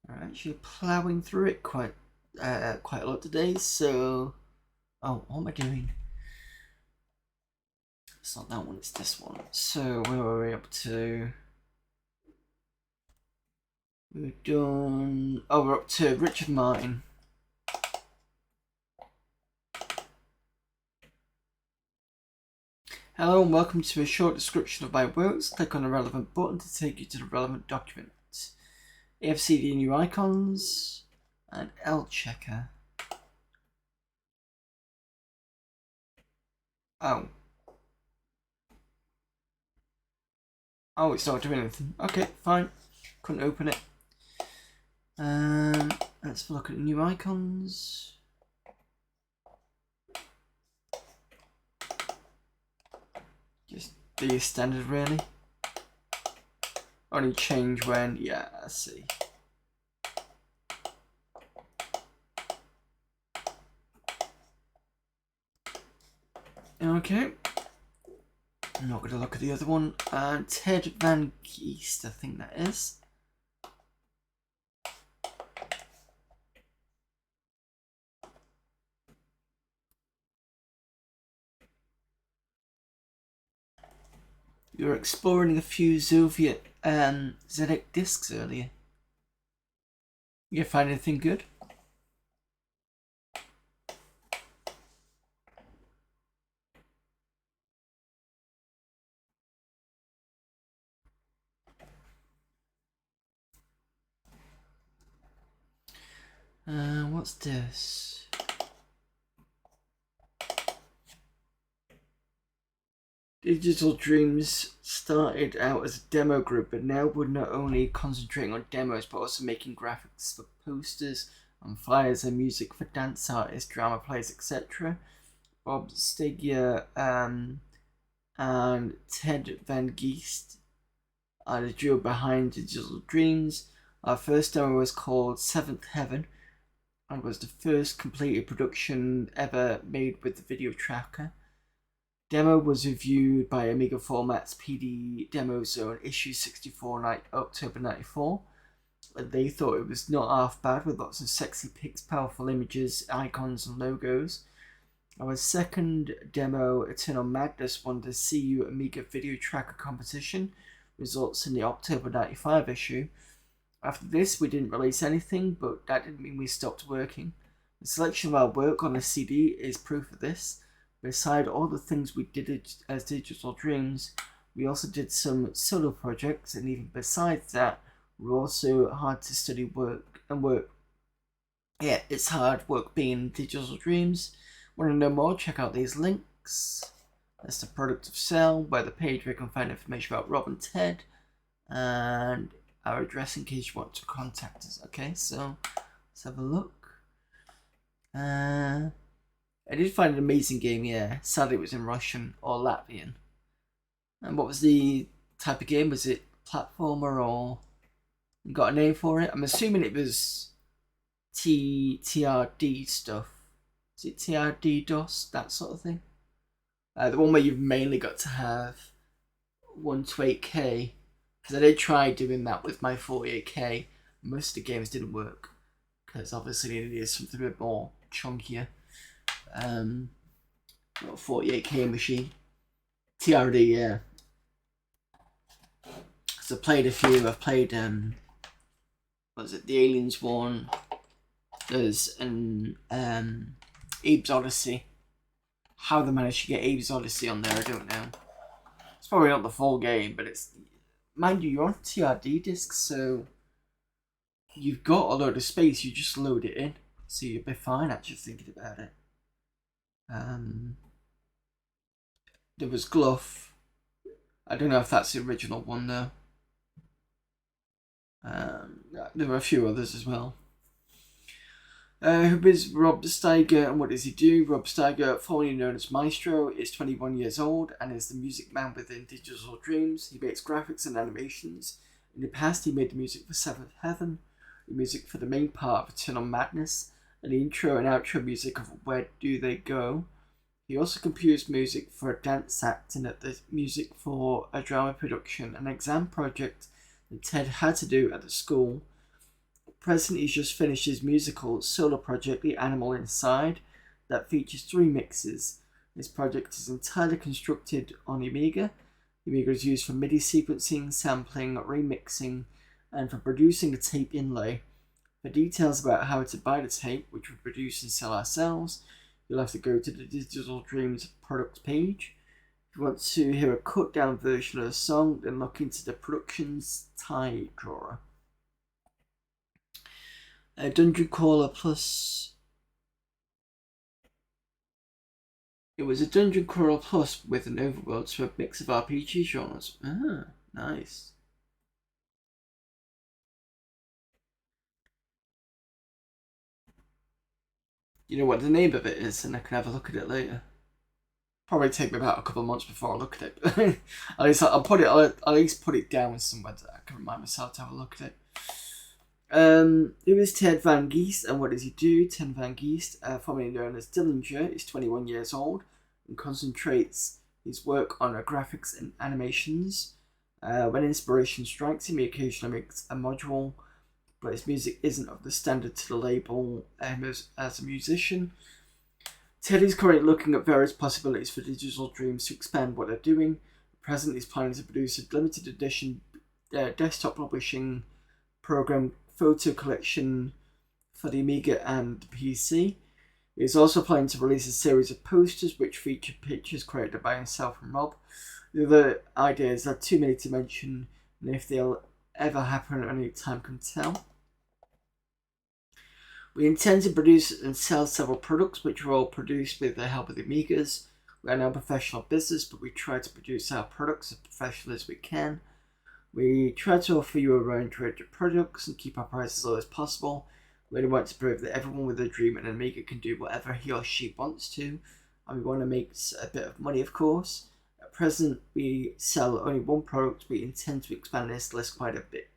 I'm actually ploughing through it quite a lot today, so... Oh, what am I doing? It's not that one, it's this one. So, where were we up to? We're done... Oh, we're up to Richard Martin. Hello and welcome to a short description of my works. Click on the relevant button to take you to the relevant document. AFCD new icons and L checker. Oh. Oh, it's not doing anything. Okay, fine. Couldn't open it. Let's have a look at the new icons. Just the standard, really. Only change when, yeah, I see. Okay. I'm not going to look at the other one. Ted Van Geest, I think that is. You were exploring a few Soviet ZX discs earlier. You find anything good? What's this? Digital Dreams started out as a demo group, but now we're not only concentrating on demos, but also making graphics for posters and flyers and music for dance artists, drama players, etc. Bob Stegia and Ted Van Geest are the duo behind Digital Dreams. Our first demo was called Seventh Heaven and was the first completed production ever made with the video tracker. Demo was reviewed by Amiga Formats PD Demo Zone issue 64 October 94. They thought it was not half bad, with lots of sexy pics, powerful images, icons and logos. Our second demo, Eternal Madness, won the CU Amiga Video Tracker competition, results in the October 95 issue. After this, we didn't release anything, but that didn't mean we stopped working. The selection of our work on the CD is proof of this. Beside all the things we did as Digital Dreams, we also did some solo projects, and even besides that, we're also hard to study work. Yeah, it's hard work being Digital Dreams. Want to know more? Check out these links. That's the product of sale, where the page where you can find information about Rob and Ted, and our address in case you want to contact us. Okay, so let's have a look. I did find an amazing game, yeah. Sadly it was in Russian or Latvian. And what was the type of game? Was it platformer or... You got a name for it? I'm assuming it was TRD stuff. Is it TRD DOS, that sort of thing? The one where you've mainly got to have 128K. Because I did try doing that with my 48K. Most of the games didn't work. Because obviously it needed something a bit more chunkier. 48K machine. TRD, yeah. So I played a few. I've played, what was it, the Aliens one. There's an Abe's Odyssey. How they managed to get Abe's Odyssey on there, I don't know. It's probably not the full game, but it's, mind you, you're on TRD discs, so you've got a load of space. You just load it in, so you'll be fine. Actually, thinking about it. There was Gluff. I don't know if that's the original one though. There were a few others as well. Who is Rob Steiger and what does he do? Rob Steiger, formerly known as Maestro, is 21 years old and is the music man within Digital Dreams. He makes graphics and animations. In the past, he made the music for Seventh Heaven, the music for the main part of Eternal Madness, and the intro and outro music of Where Do They Go. He also composed music for a dance act and the music for a drama production, an exam project that Ted had to do at the school. Present, he's just finished his musical solo project, The Animal Inside, that features 3 mixes. This project is entirely constructed on Amiga. The Amiga is used for MIDI sequencing, sampling, remixing, and for producing a tape inlay. For details about how to buy the tape, which we produce and sell ourselves, you'll have to go to the Digital Dreams product page. If you want to hear a cut down version of the song, then look into the production's tie drawer. Dungeon Crawler Plus. It was a Dungeon Crawler Plus with an overworld, so a mix of RPG genres. Ah, nice. You know what the name of it is, and I can have a look at it later. Probably take me about a couple of months before I look at it. At least I'll at least put it down somewhere that I can remind myself to have a look at it. Who is Ted Van Geest and what does he do? Ted Van Geest, formerly known as Dillinger, is 21 years old and concentrates his work on graphics and animations. When inspiration strikes him, he occasionally makes a module, but his music isn't of the standard to the label as a musician. Ted is currently looking at various possibilities for Digital Dreams to expand what they're doing. At present, he's planning to produce a limited edition desktop publishing program photo collection for the Amiga and the PC. He is also planning to release a series of posters which feature pictures created by himself and Rob. The other ideas are too many to mention, and if they'll ever happen, only time can tell. We intend to produce and sell several products which are all produced with the help of the Amigas. We are now a professional business, but we try to produce our products as professional as we can. We try to offer you a range of products and keep our prices as low as possible. We only want to prove that everyone with a dream and an Amiga can do whatever he or she wants to, and we want to make a bit of money, of course. At present, we sell only one product. We intend to expand this list quite a bit.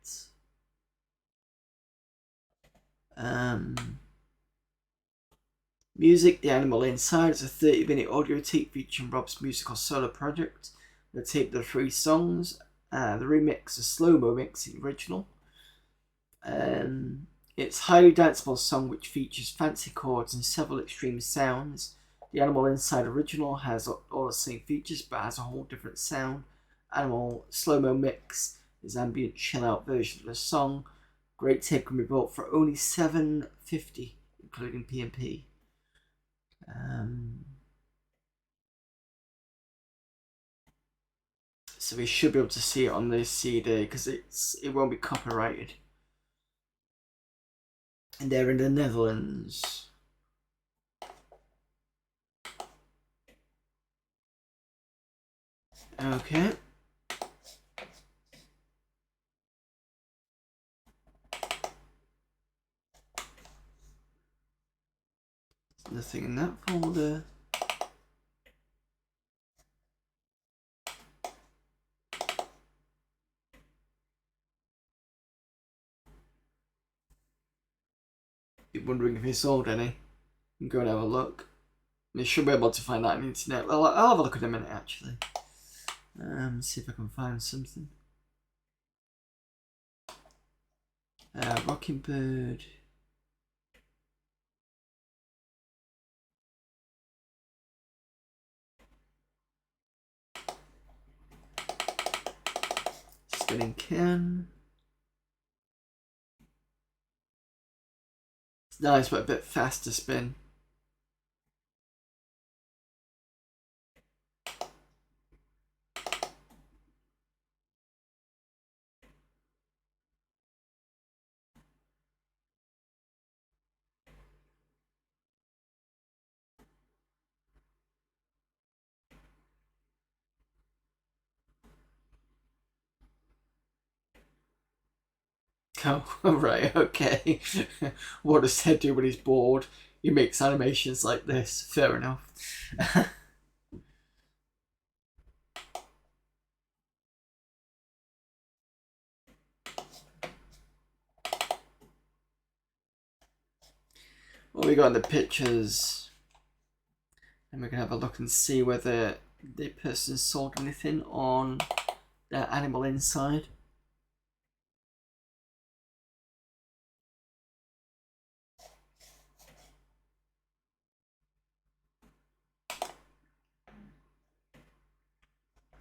Music, The Animal Inside is a 30-minute audio tape featuring Rob's musical solo project. The tape, there are 3 songs. The remix, a slow-mo mix, the original. It's a highly danceable song which features fancy chords and several extreme sounds. The Animal Inside original has all the same features but has a whole different sound. Animal slow-mo mix is ambient chill-out version of the song. Great tape can be bought for only $7.50, including P&P. So we should be able to see it on this CD because it won't be copyrighted. And they're in the Netherlands. Okay. Nothing in that folder. you're wondering if he sold any, and go and have a look. And you should be able to find that on the internet. Well, I'll have a look in a minute actually. See if I can find something. Rocking Bird. Spinning can. It's nice, but a bit fast to spin. Oh, right, okay. What does Ted do when he's bored? He makes animations like this. Fair enough. What we got in the pictures, and we can have a look and see whether the person sold anything on their animal inside.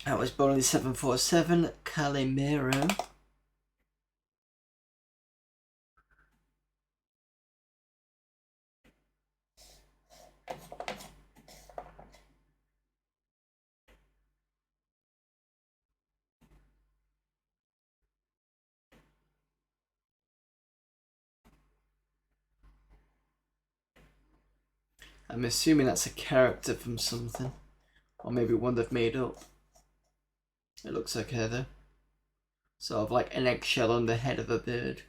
That was Bowling 747, Calimero. I'm assuming that's a character from something, or maybe one they've made up. It looks like her though. Sort of like an eggshell on the head of a bird.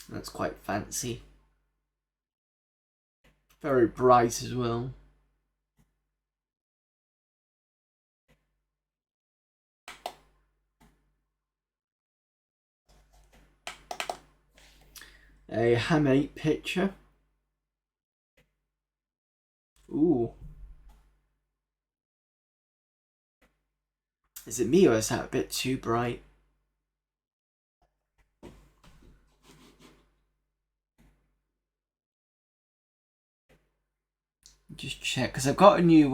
That's quite fancy. Very bright as well. A Ham8 picture. Ooh. Is it me or is that a bit too bright? Just check, because I've got a new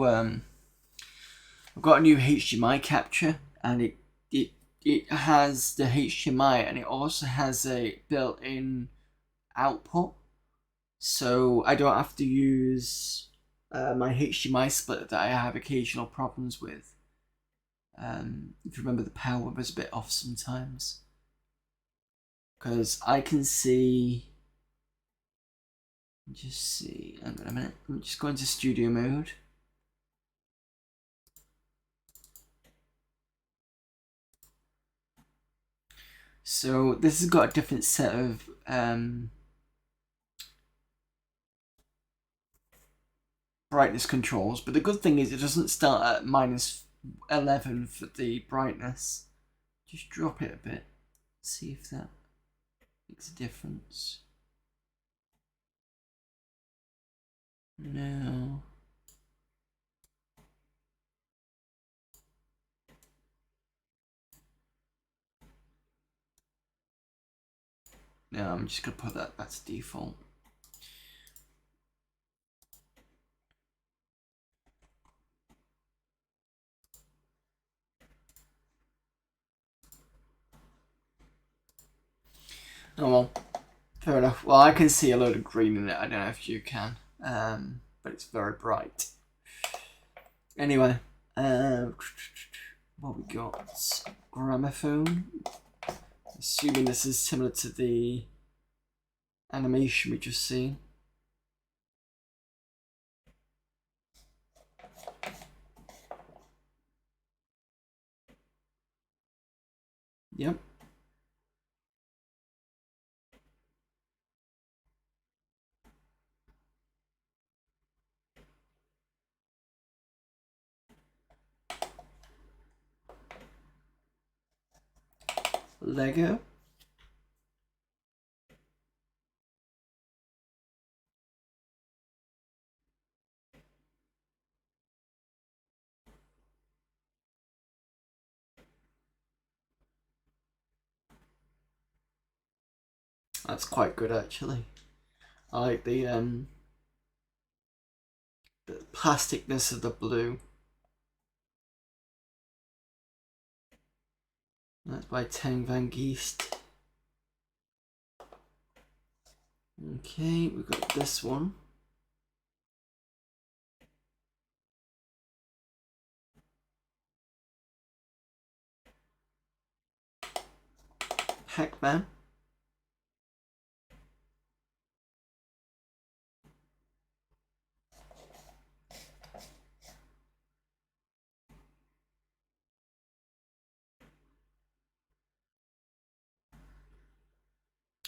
HDMI capture, and it has the HDMI, and it also has a built-in output, so I don't have to use my HDMI splitter that I have occasional problems with. If you remember, the power was a bit off sometimes, because I can see. Just see. Hang on a minute. I'm just going to studio mode. So this has got a different set of brightness controls, but the good thing is it doesn't start at -11 for the brightness. Just drop it a bit. See if that makes a difference. No. No, I'm just gonna put that back to default. Oh well, fair enough. Well, I can see a load of green in it. I don't know if you can, but it's very bright. Anyway, what we got? Gramophone. Assuming this is similar to the animation we just seen. Yep. Lego. That's quite good actually. I like the plasticness of the blue. That's by Tang Van Geest. Okay, we've got this one. Pac-Man.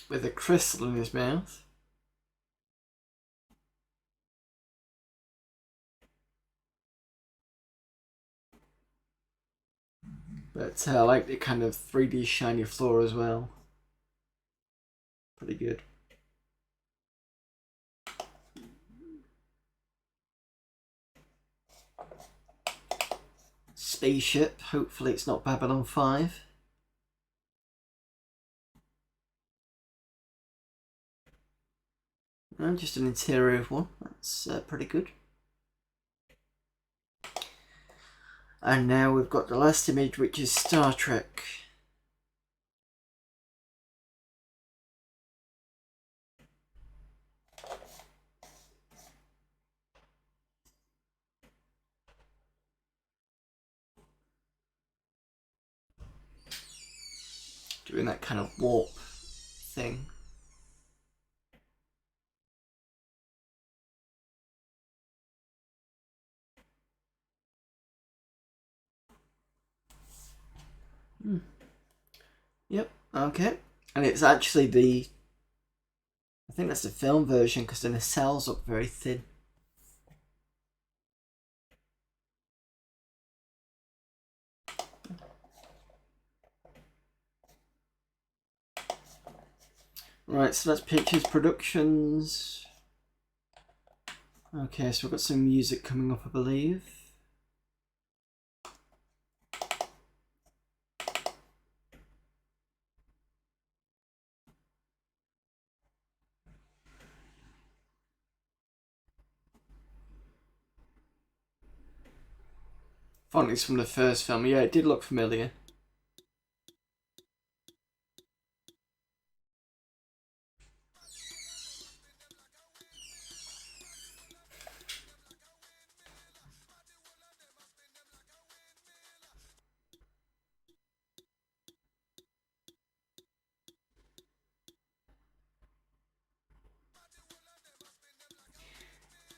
With a crystal in his mouth. But I like the kind of 3D shiny floor as well. Pretty good. Spaceship. Hopefully it's not Babylon 5. And just an interior of one. That's pretty good. And now we've got the last image, which is Star Trek. Doing that kind of warp thing. Yep, okay. And it's actually the... I think that's the film version because then the cells look very thin. Right, so that's Pictures Productions. Okay, so we've got some music coming up, I believe. Font from the first film. Yeah, it did look familiar.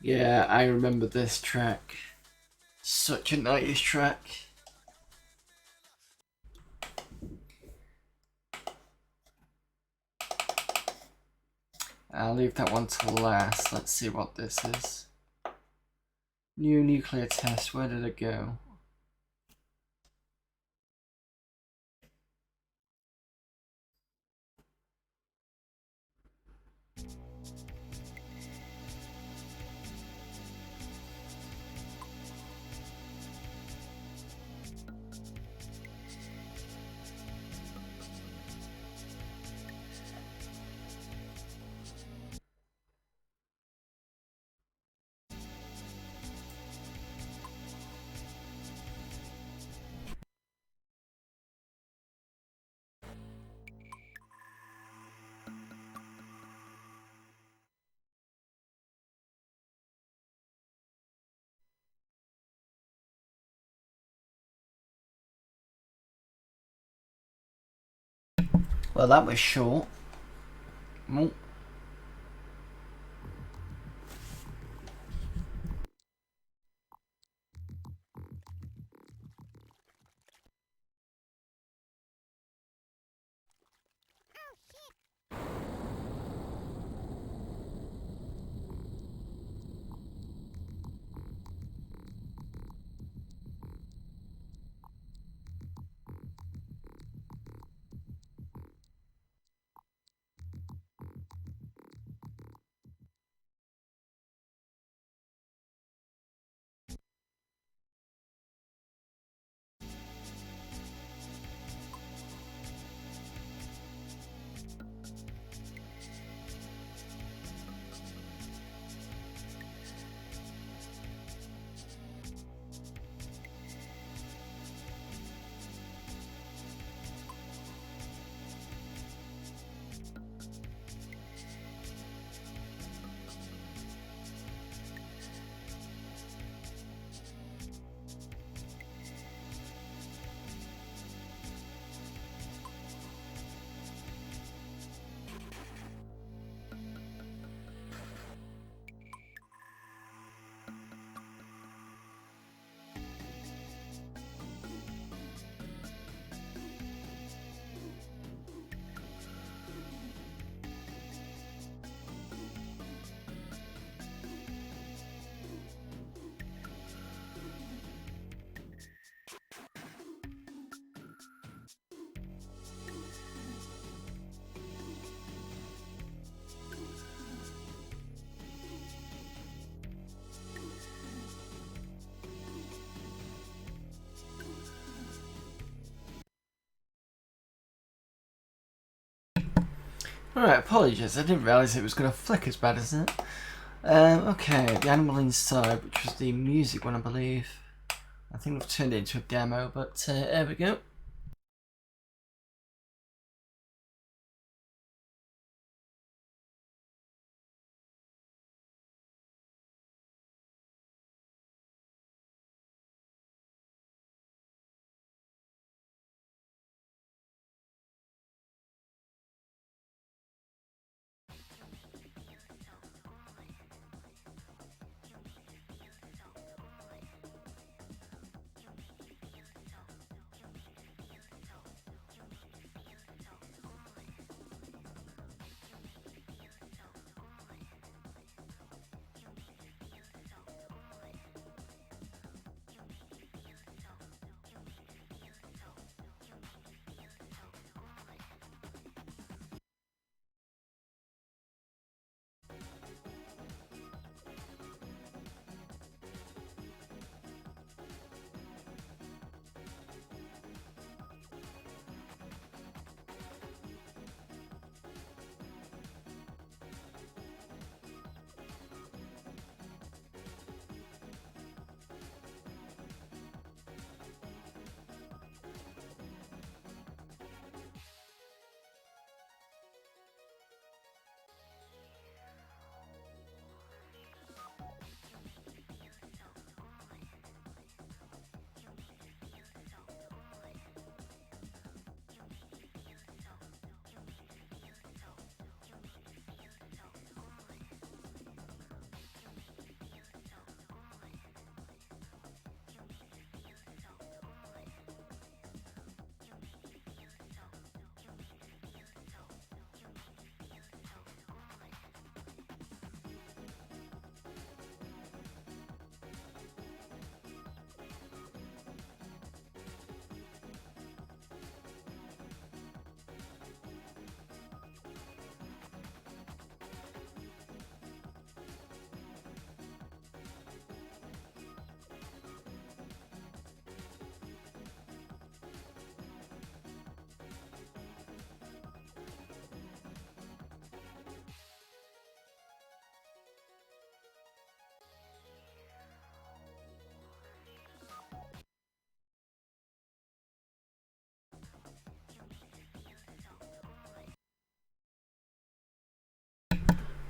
Yeah, I remember this track. Such a nice track. I'll leave that one to last. Let's see what this is. New nuclear test. Where did it go? Well, that was short. Oh. Alright, apologies, I didn't realise it was going to flick as bad as it. Okay, the animal inside, which was the music one, I believe. I think we've turned it into a demo, but there we go.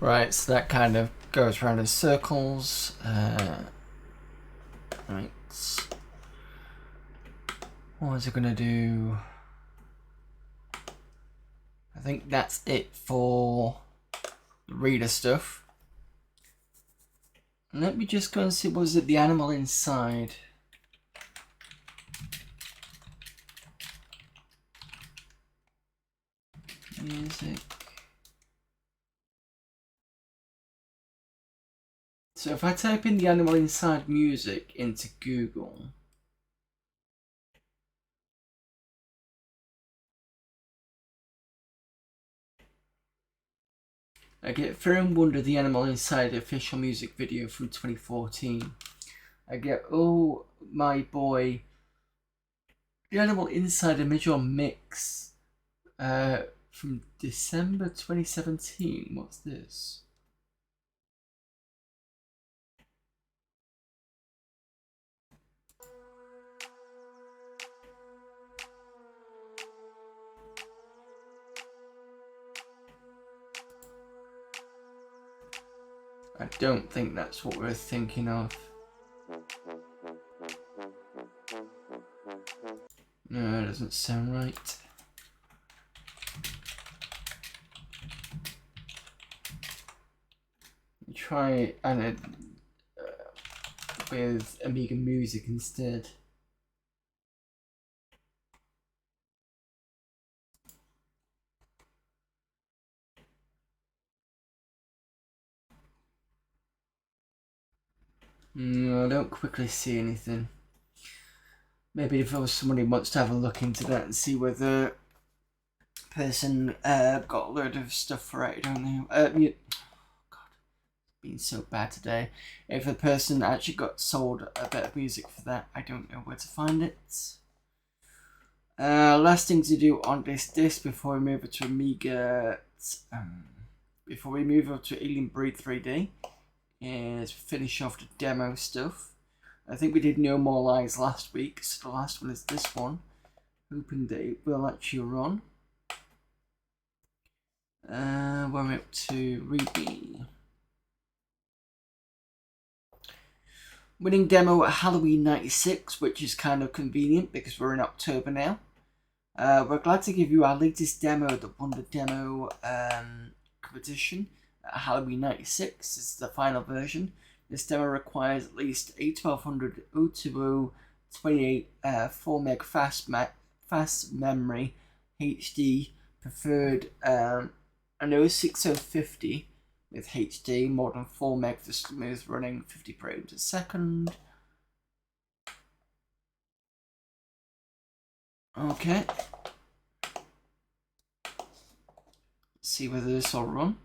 Right, so that kind of goes around in circles. Right. What is it gonna do? I think that's it for the reader stuff. Let me just go and see, was it the animal inside? Music. So if I type in the animal inside music into Google, I get Fear and Wonder, the Animal Inside official music video from 2014. I get Oh My Boy, the Animal Inside original mix from December 2017. What's this? I don't think that's what we're thinking of. No, it doesn't sound right. Try and with Amiga Music instead. No, I don't quickly see anything. Maybe if there was somebody who wants to have a look into that and see whether person got a load of stuff for it, I don't know. Yeah. God, it's been so bad today. If a person actually got sold a bit of music for that, I don't know where to find it. Last thing to do on this disc before we move it to Amiga before we move up to Alien Breed 3D, is finish off the demo stuff. I think we did No More Lies last week, so the last one is this one. Hoping that it will actually run. We're up to Ruby. Winning demo at Halloween 96, which is kind of convenient because we're in October now. We're glad to give you our latest demo that won the demo competition at Halloween 96. This is the final version. This demo requires at least a 1200 020 28 4 meg fast memory HD, preferred an 06050 with HD, more than 4 meg for smooth running, 50 frames a second. Okay. Let's see whether this will run.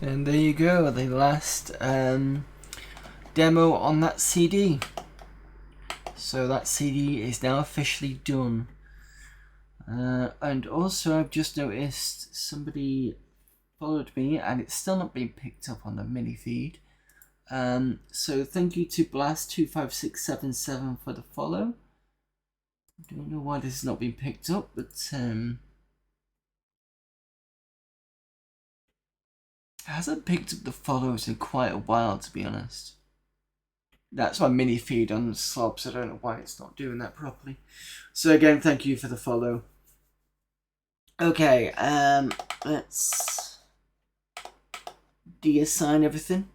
And there you go, the last demo on that CD. So that CD is now officially done. And also I've just noticed somebody followed me and it's still not being picked up on the mini feed. So thank you to Blast25677 for the follow. I don't know why this has not been picked up, but it hasn't picked up the follows in quite a while, to be honest. That's my mini feed on Slobs. I don't know why it's not doing that properly. So again, thank you for the follow. Okay, let's deassign everything.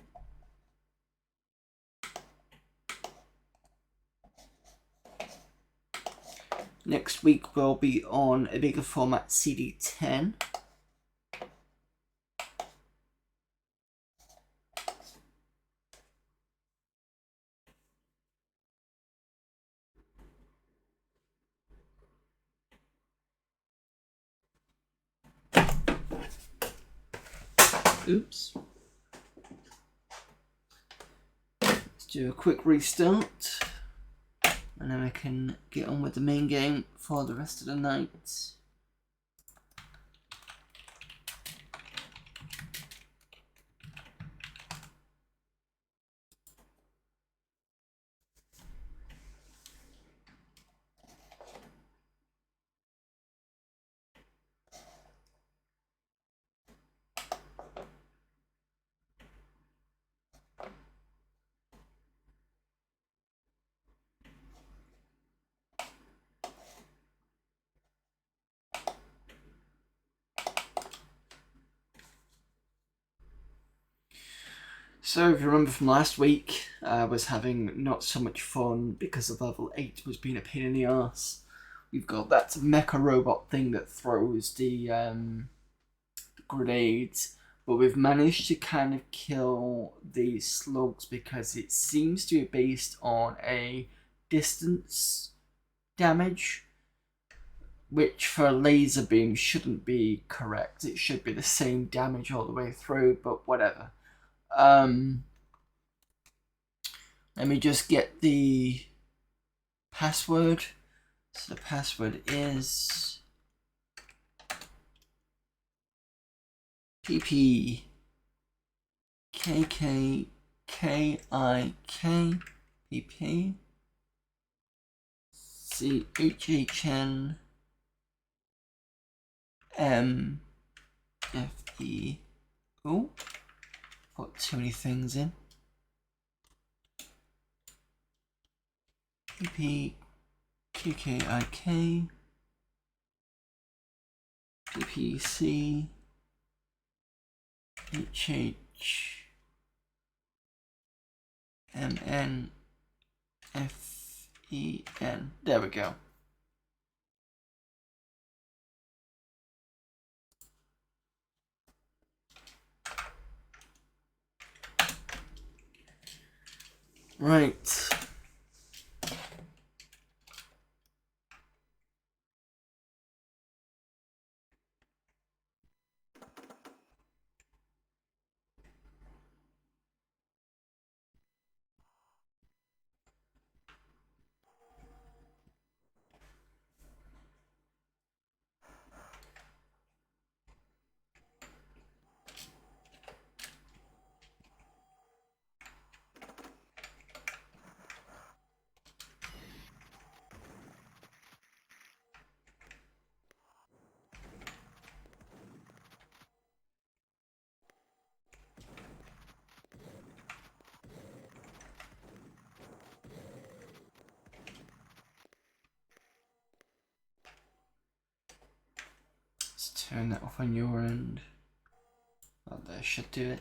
Next week we'll be on a bigger format CD10. Oops. Let's do a quick restart. And then I can get on with the main game for the rest of the night. So if you remember from last week, I was having not so much fun because of level 8 was being a pain in the arse. We've got that mecha robot thing that throws the grenades, but we've managed to kind of kill the slugs because it seems to be based on a distance damage, which for a laser beam shouldn't be correct. It should be the same damage all the way through, but whatever. Let me just get the password. So the password is PP KKKIK PP CHHN MFE. Oh, put too many things in. PP KKIK PPC HH MN FEN. There we go. Right. Let's turn that off on your end. Oh, that should do it.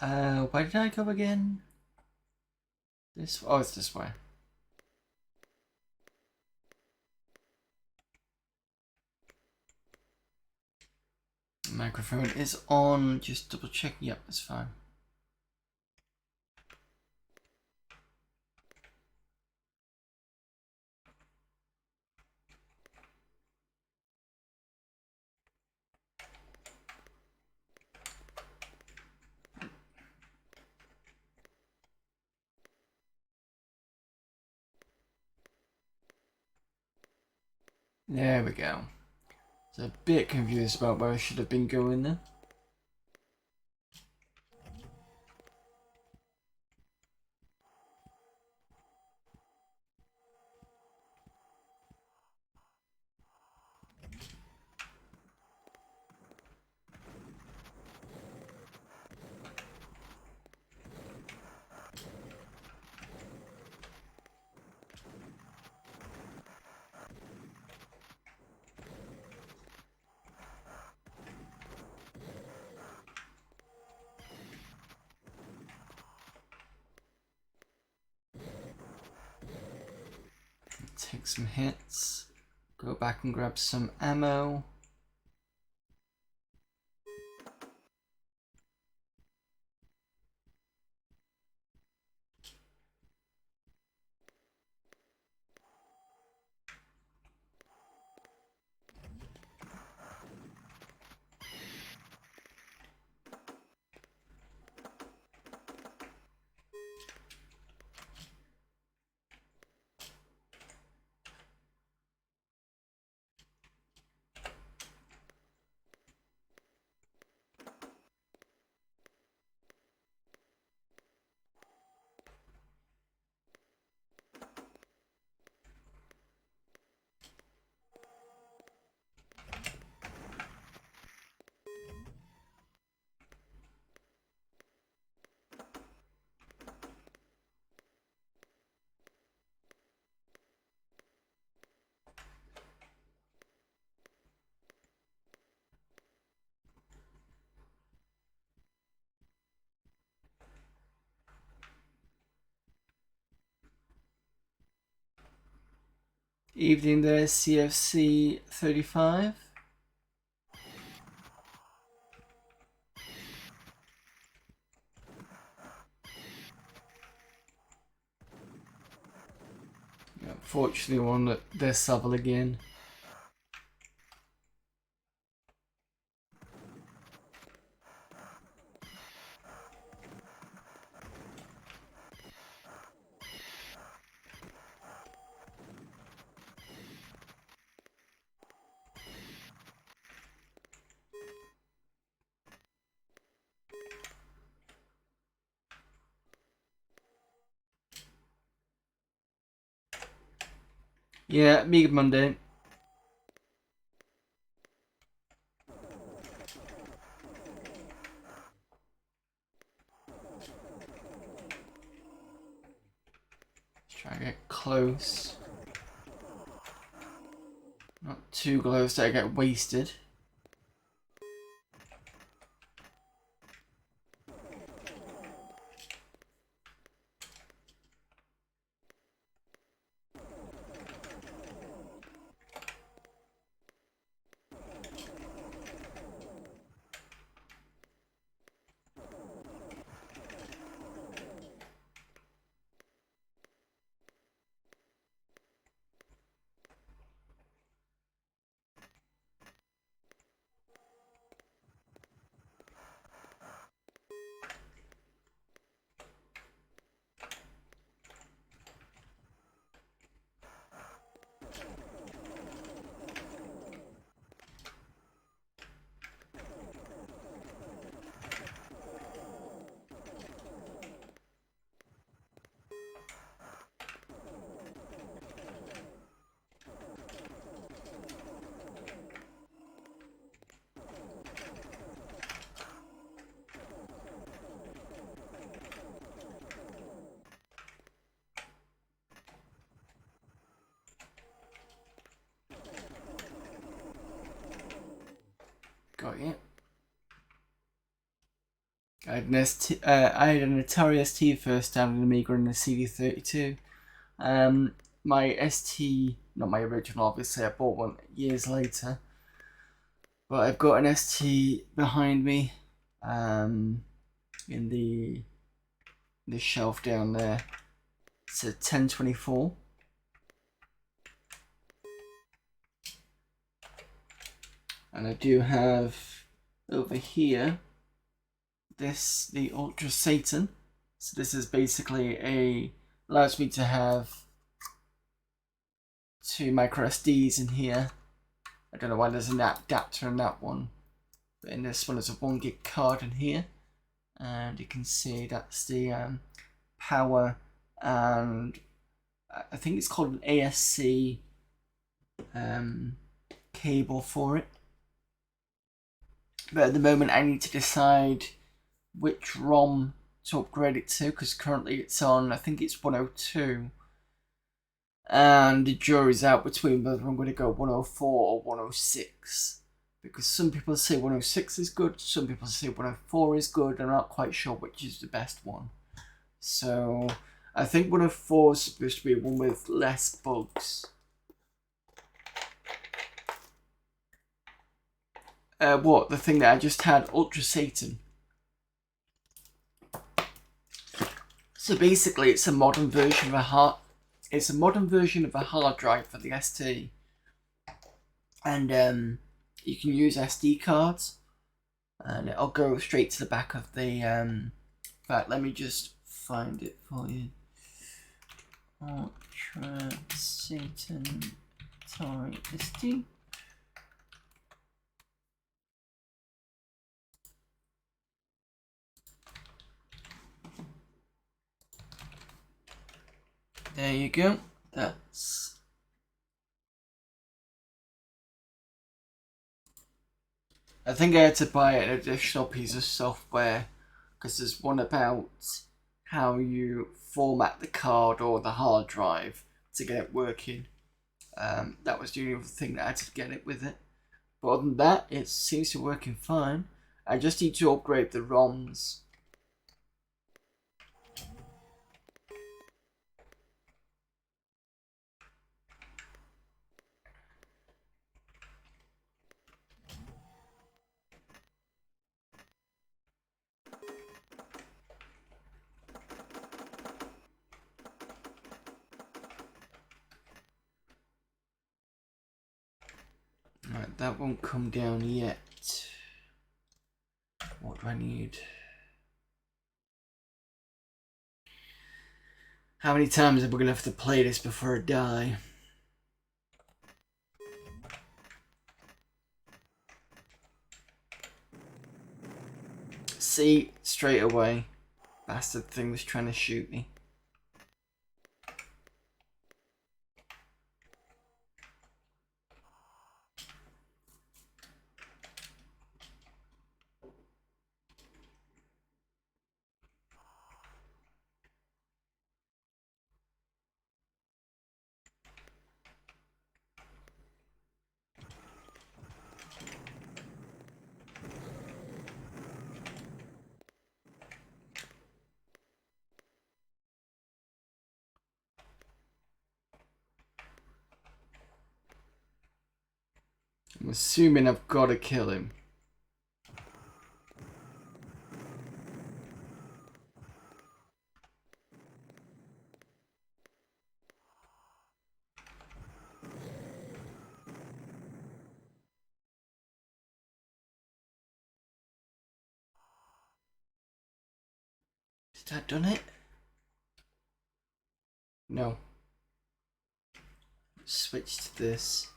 Where did I go again? This. Oh, it's this way. Microphone is on. Just double check. Yep, that's fine. There we go. So a bit confused about where I should have been going there. Take some hits. Go back and grab some ammo. Evening there, CFC 35. Unfortunately, we're on this level again. Yeah, Amiga Monday. Let's try to get close. Not too close that I get wasted. Got it. I had an Atari ST first time, an Amiga and a CD32. My ST, not my original, obviously, I bought one years later. But I've got an ST behind me, in the shelf down there. It's a 1024. And I do have over here the Ultra Satan. So this is basically allows me to have 2 micro SDs in here. I don't know why there's an adapter in that one, but in this one there's a 1 gig card in here, and you can see that's the power, and I think it's called an ASC cable for it. But at the moment I need to decide which ROM to upgrade it to, because currently it's on, I think it's 102, and the jury's out between whether I'm going to go 104 or 106, because some people say 106 is good, some people say 104 is good. I'm not quite sure which is the best one. So I think 104 is supposed to be one with less bugs. What? The thing that I just had, Ultra Satan. So basically, it's a modern version of a hard drive for the ST, and you can use SD cards, and it'll go straight to the back of the. In fact, let me just find it for you. Ultra Satan Atari ST. There you go. That's. I think I had to buy an additional piece of software, because there's one about how you format the card or the hard drive to get it working. That was the only other thing that I had to get it with it. But other than that, it seems to be working fine. I just need to upgrade the ROMs. Right, that won't come down yet. What do I need? How many times are we going to have to play this before I die? See, straight away. Bastard thing was trying to shoot me. I'm assuming I've got to kill him. Has that done it? No. Switch to this.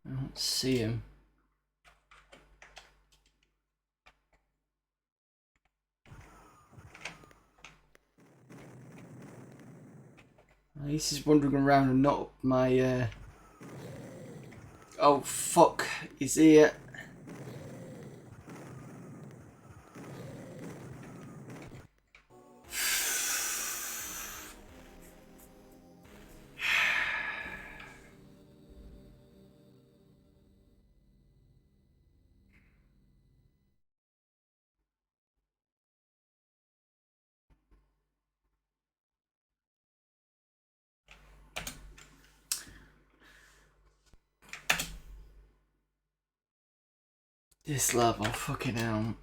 I don't see him. He's just wandering around and not my Oh fuck, he's here. This level, fucking hell.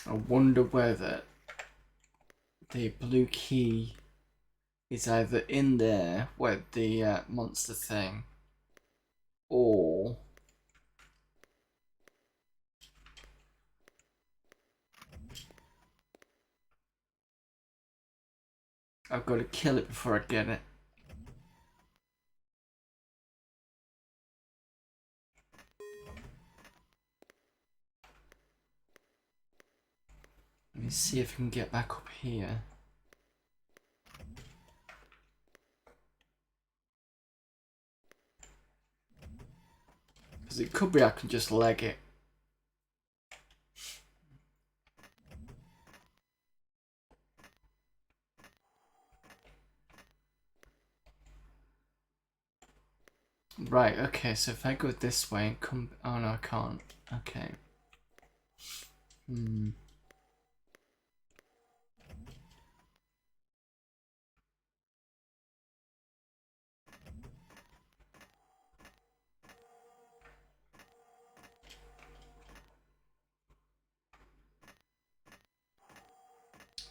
I wonder whether the blue key is either in there with the monster thing, or I've got to kill it before I get it. Let me see if I can get back up here. Because it could be I can just leg it. Right, okay, so if I go this way and come... Oh no, I can't. Okay.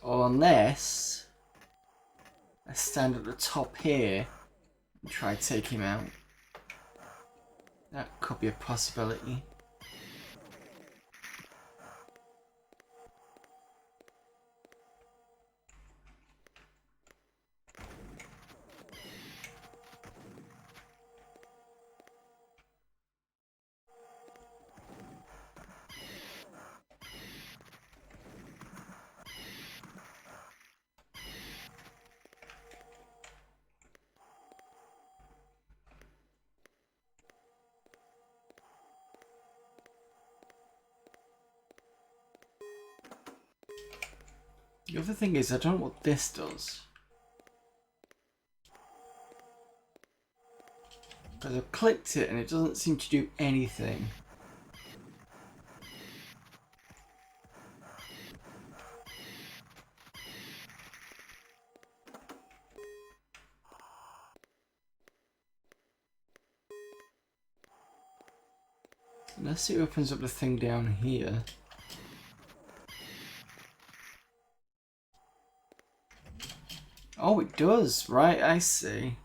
Or unless I stand at the top here and try to take him out. That could be a possibility. The other thing is, I don't know what this does. Because I've clicked it and it doesn't seem to do anything. Unless it opens up the thing down here. Oh, it does. Right, I see.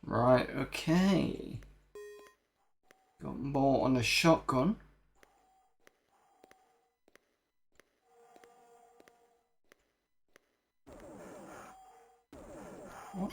Right, okay. Got more on the shotgun. What?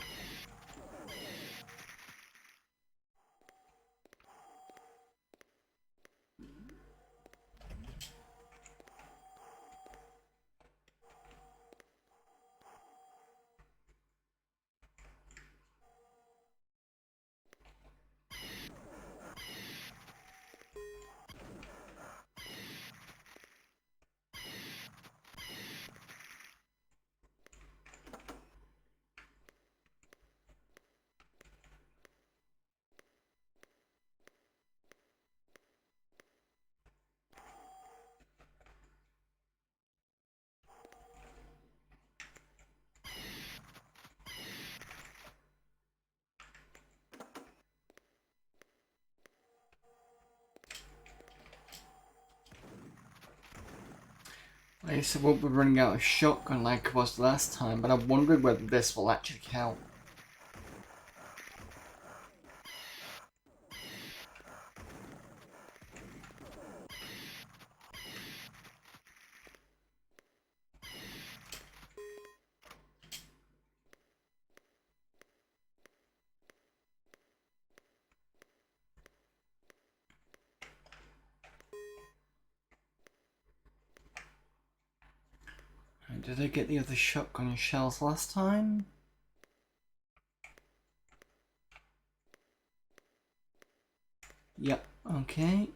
I guess I won't be running out of shotgun like I was last time, but I'm wondering whether this will actually help. Did I get the other shotgun shells last time? Yep, okay.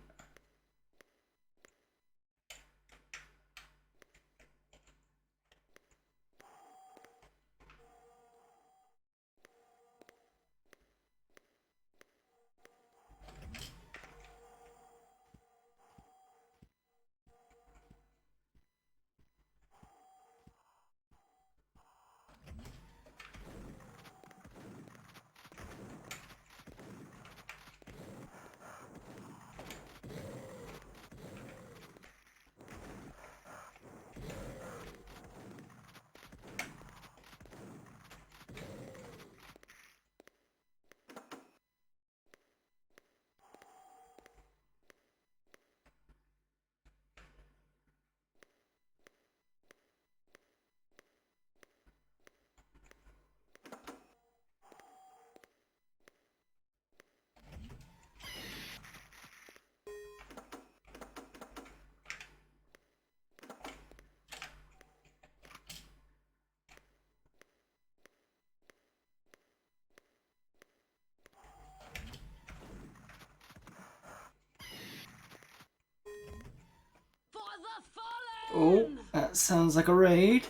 Oh, that sounds like a raid.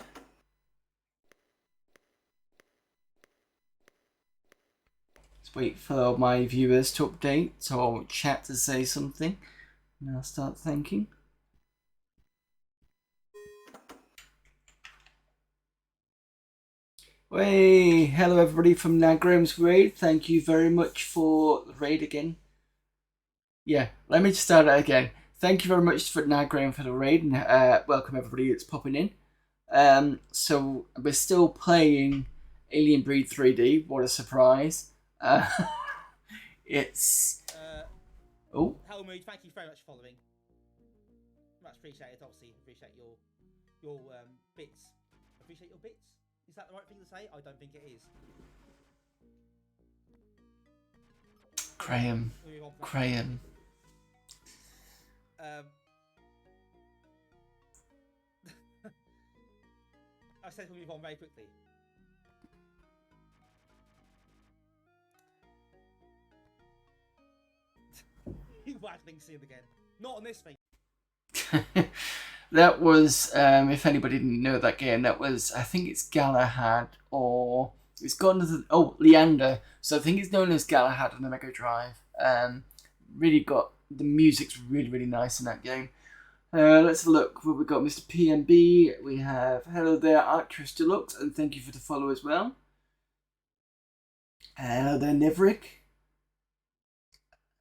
Let's wait for my viewers to update or chat to say something. And I'll start thinking. Hey, hello everybody from Nagram's raid. Thank you very much for the raid again. Yeah, let me just start it again. Thank you very much for Nagram for the raid, and welcome everybody that's popping in. So we're still playing Alien Breed 3D. What a surprise! It's Hello, Mood. Thank you very much for following. Much appreciated. Obviously, appreciate your bits. Appreciate your bits. Is that the right thing to say? I don't think it is. Graham. I said we'll move on very quickly. You waggling scene again. Not on this thing. That was, if anybody didn't know that game, that was, I think it's Galahad, or it's gone to the, Leander. So I think it's known as Galahad on the Mega Drive. Really got, the music's really, really nice in that game. Let's look. We've got Mr. PMB. We have hello there, Actress Deluxe, and thank you for the follow as well. Hello there, Nivrik.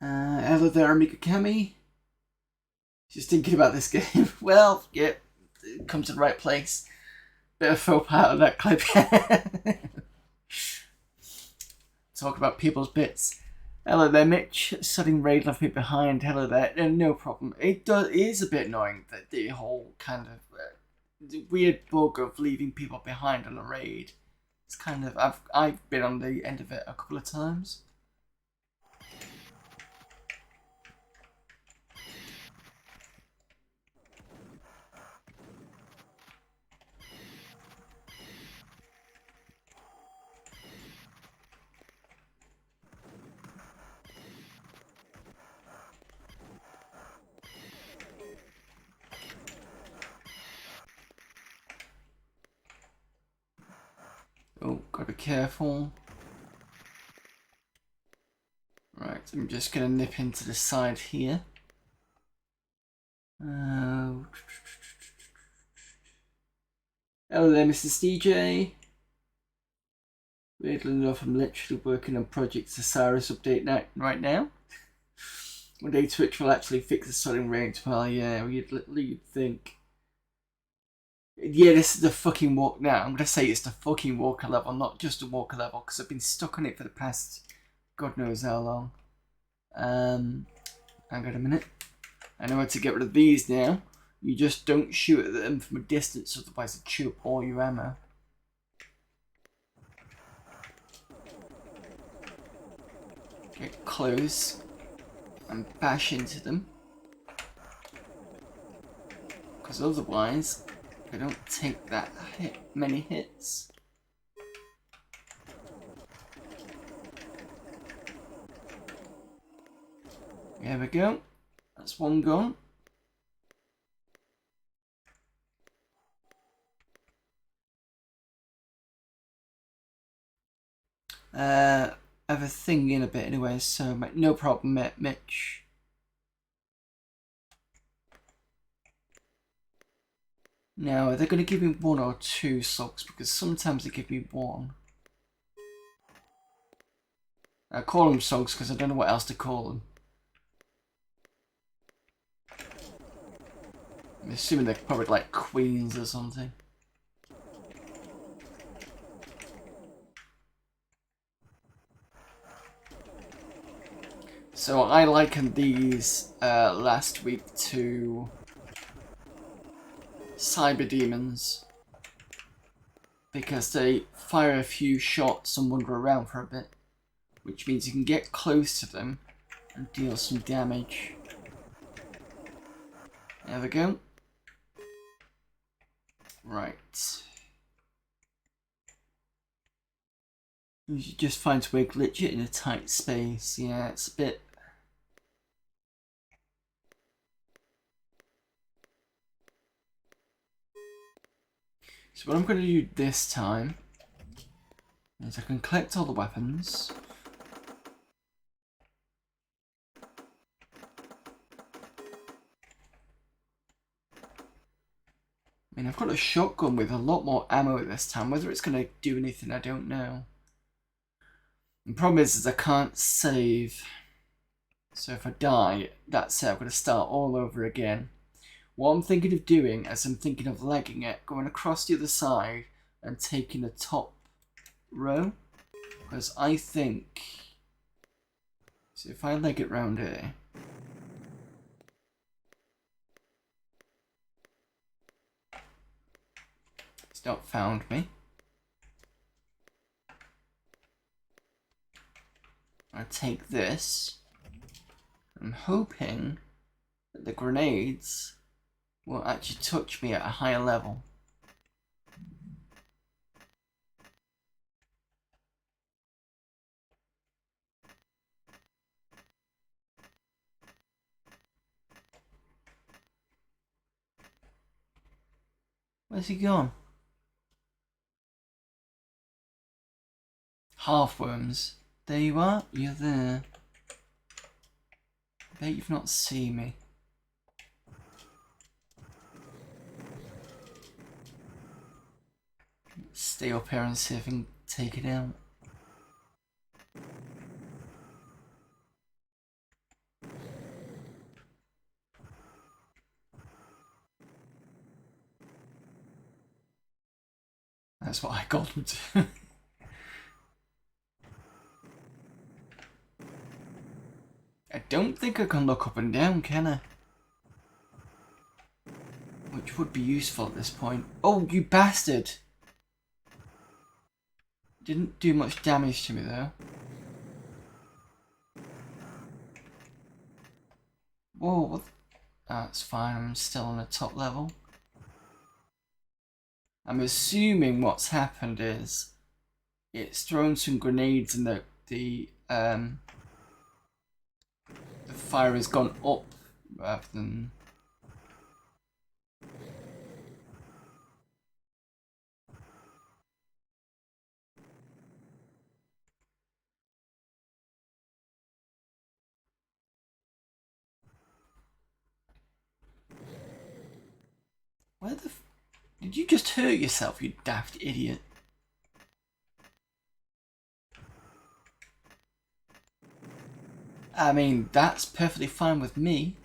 Hello there, Amiga Kami. Just thinking about this game. Well, yeah, it comes to the right place. Bit of faux pas of that clip. Talk about people's bits. Hello there, Mitch. Sudden raid left me behind. Hello there. No problem. It is a bit annoying that the whole kind of weird bug of leaving people behind on a raid. It's kind of I've been on the end of it a couple of times. Oh, gotta be careful. Right, I'm just gonna nip into the side here. Hello there, Mr. DJ. Weirdly enough, I'm literally working on Project Osiris update right now. One day Twitch will actually fix the sodding range. Well, yeah, you'd think. Yeah, this is the fucking walk now. I'm gonna say it's the fucking walker level, not just a walker level, because I've been stuck on it for the past God knows how long. Hang on a minute. I know how to get rid of these now. You just don't shoot at them from a distance, otherwise they chew up all your ammo. Get close and bash into them, because otherwise I don't take that many hits. There we go. That's one gone. I have a thing in a bit anyway, so no problem, Mitch. Now, are they going to give me 1 or 2 slugs? Because sometimes they give me 1. I call them slugs because I don't know what else to call them. I'm assuming they're probably like queens or something. So I likened these last week to cyber demons because they fire a few shots and wander around for a bit, which means you can get close to them and deal some damage. There we go. Right. You should just find a way to glitch it in a tight space. Yeah, it's a bit... So what I'm going to do this time is I can collect all the weapons. I mean, I've got a shotgun with a lot more ammo this time. Whether it's going to do anything, I don't know. The problem is I can't save. So if I die, that's it. I've got to start all over again. What I'm thinking of doing is I'm thinking of legging it, going across the other side and taking the top row. Because I think... So if I leg it round here... It's not found me. I take this. I'm hoping that the grenades will actually touch me at a higher level. Where's he gone? Half-worms. There you are. You're there. I bet you've not seen me. Stay up here and see if I can take it out. That's what I got him to. I don't think I can look up and down, can I? Which would be useful at this point. Oh, you bastard! Didn't do much damage to me though. Whoa, what? That's fine, I'm still on the top level. I'm assuming what's happened is it's thrown some grenades and the fire has gone up rather than... Where the did you just hurt yourself, you daft idiot? I mean, that's perfectly fine with me.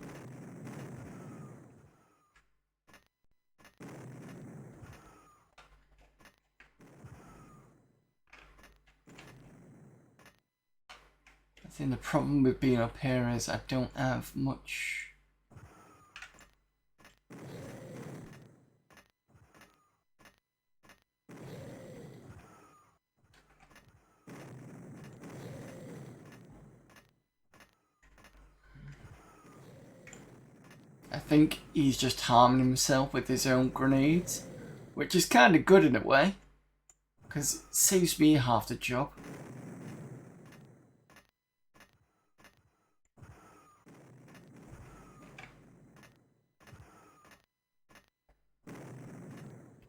I think the problem with being up here is I don't have much... I think he's just harming himself with his own grenades. which is kind of good in a way, because it saves me half the job.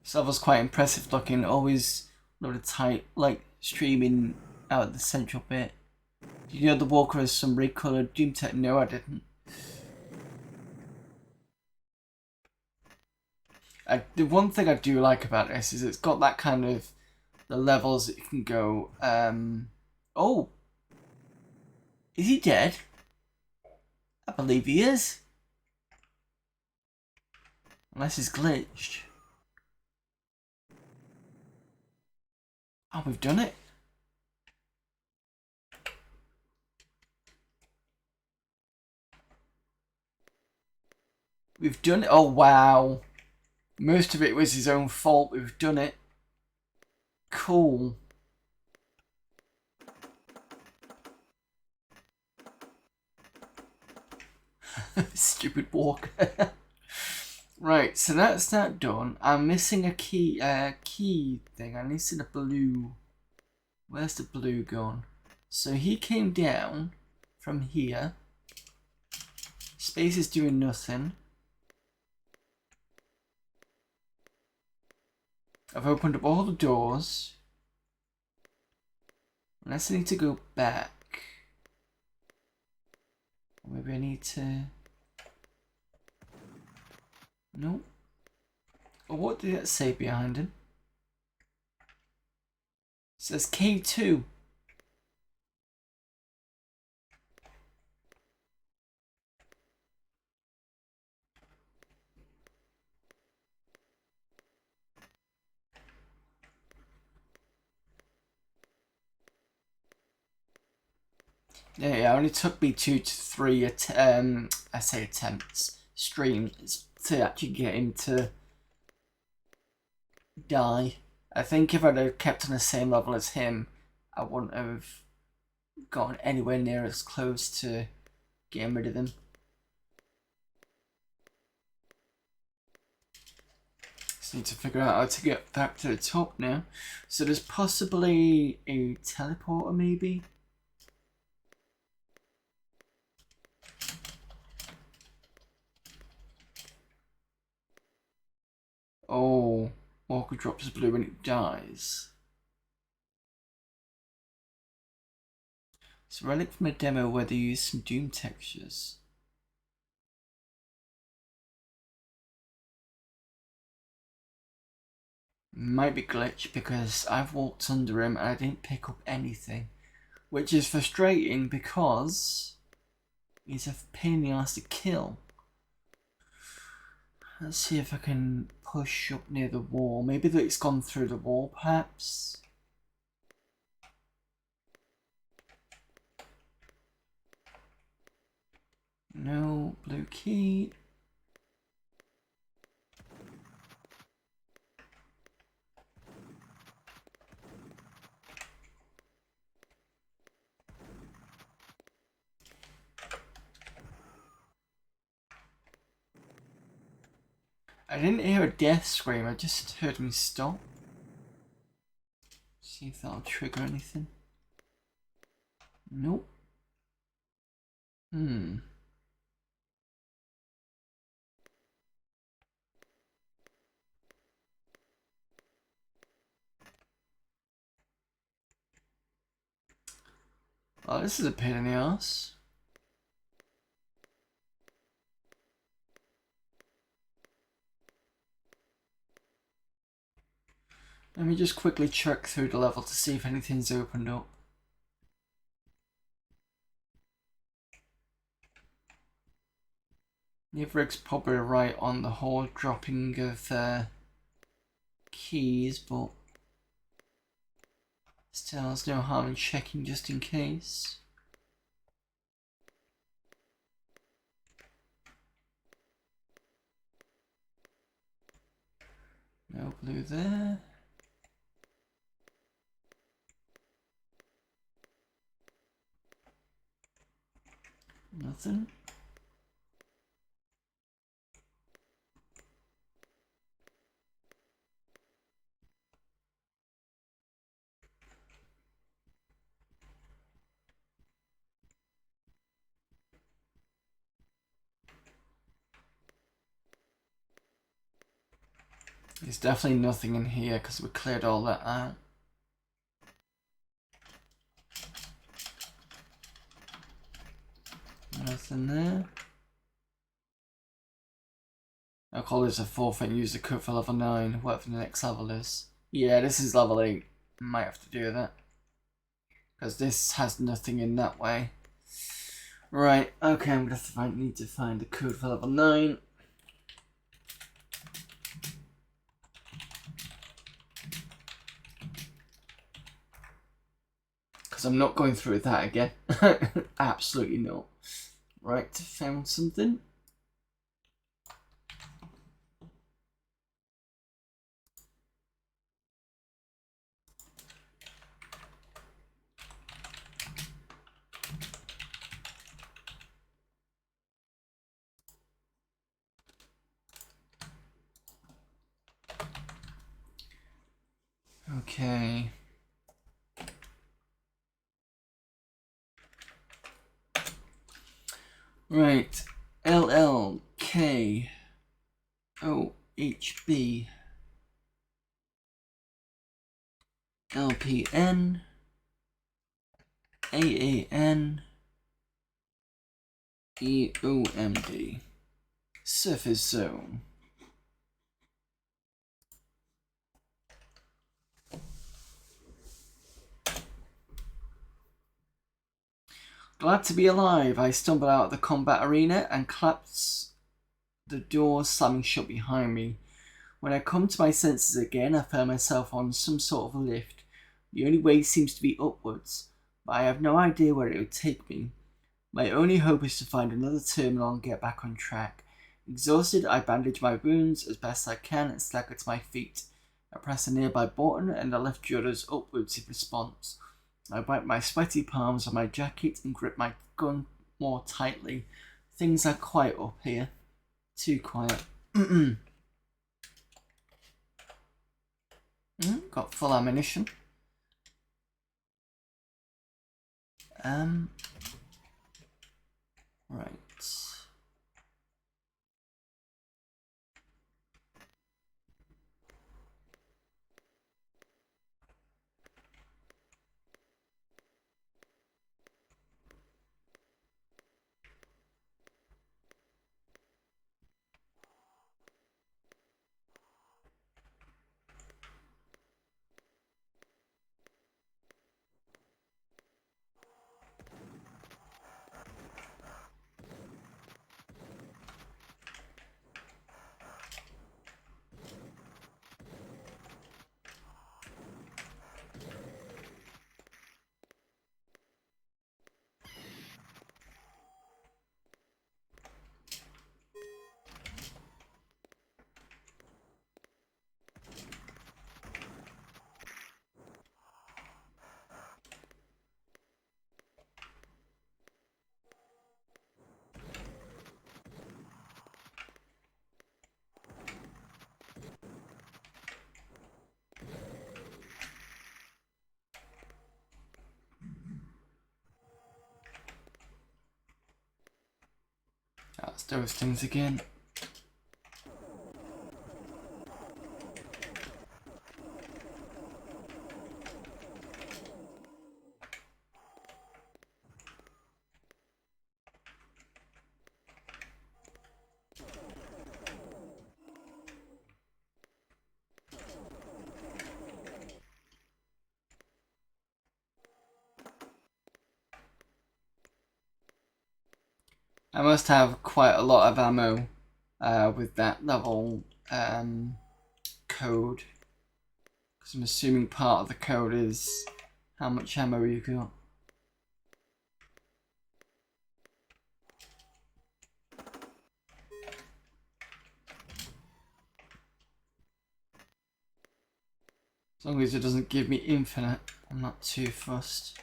This level's quite impressive looking, always a lot of tight, like streaming out the central bit. Did you know the walker has some red-coloured Doom Tech? No, I didn't. The one thing I do like about this is it's got that kind of the levels that you can go. Oh, is he dead? I believe he is, unless he's glitched. Oh, we've done it. We've done it. Oh wow, most of it was his own fault. We've done it. Cool. Stupid walker. Right, so that's that done. I'm missing a key thing. I'm missing a blue. Where's the blue gone? So he came down from here. Space is doing nothing. I've opened up all the doors. Unless I need to go back. Maybe I need to... Nope. Oh, what did that say behind him? It says K2. Yeah, it only took me 2 to 3 attempts, streams, to actually get him to die. I think if I'd have kept on the same level as him, I wouldn't have gotten anywhere near as close to getting rid of him. Just need to figure out how to get back to the top now. So there's possibly a teleporter maybe? Oh, Walker drops blue when it dies. It's a relic from a demo where they use some Doom textures. Might be glitch because I've walked under him and I didn't pick up anything. Which is frustrating because he's a pain in the ass to kill. Let's see if I can push up near the wall. Maybe that it's gone through the wall perhaps. No blue key. I didn't hear a death scream, I just heard him stop. See if that'll trigger anything. Nope. Oh, this is a pain in the ass. Let me just quickly check through the level to see if anything's opened up. Nivrig's probably right on the whole dropping of keys, but still there's no harm in checking just in case. No blue there. Nothing. There's definitely nothing in here because we cleared all that out. Nothing there. I'll call this a 4th and use the code for level 9, whatever the next level is. Yeah, this is level 8. Might have to do that. Because this has nothing in that way. Right, okay, I'm gonna need to find the code for level 9. Because I'm not going through that again. Absolutely not. Right, found something. Okay. Right. LLK OHB LPN AAN EOMD Surface Zone. Glad to be alive. I stumbled out of the combat arena and clapped the door slamming shut behind me. When I come to my senses again, I found myself on some sort of a lift. The only way seems to be upwards, but I have no idea where it would take me. My only hope is to find another terminal and get back on track. Exhausted, I bandage my wounds as best I can and stagger to my feet. I press a nearby button and the lift judders upwards in response. I wipe my sweaty palms on my jacket and grip my gun more tightly. Things are quiet up here. Too quiet. Got full ammunition. Right. That's those things again. I must have quite a lot of ammo with that level code. Because I'm assuming part of the code is how much ammo you got. As long as it doesn't give me infinite, I'm not too fussed.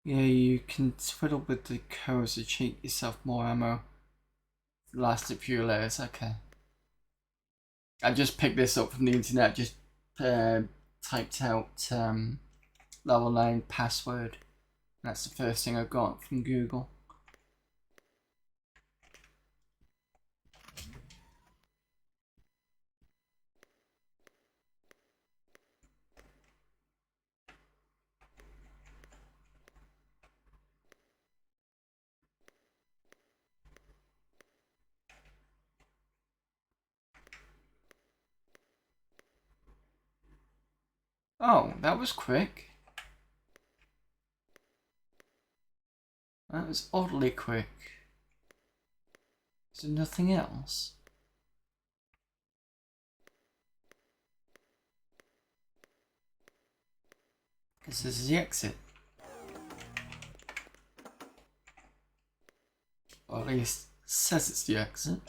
Yeah, you can twiddle with the codes to cheat yourself more ammo. Last a few layers, okay. I just picked this up from the internet, just typed out level 9 password. That's the first thing I got from Google. Oh, that was quick. That was oddly quick. Is there nothing else? Because this is the exit. Or at least says it's the exit.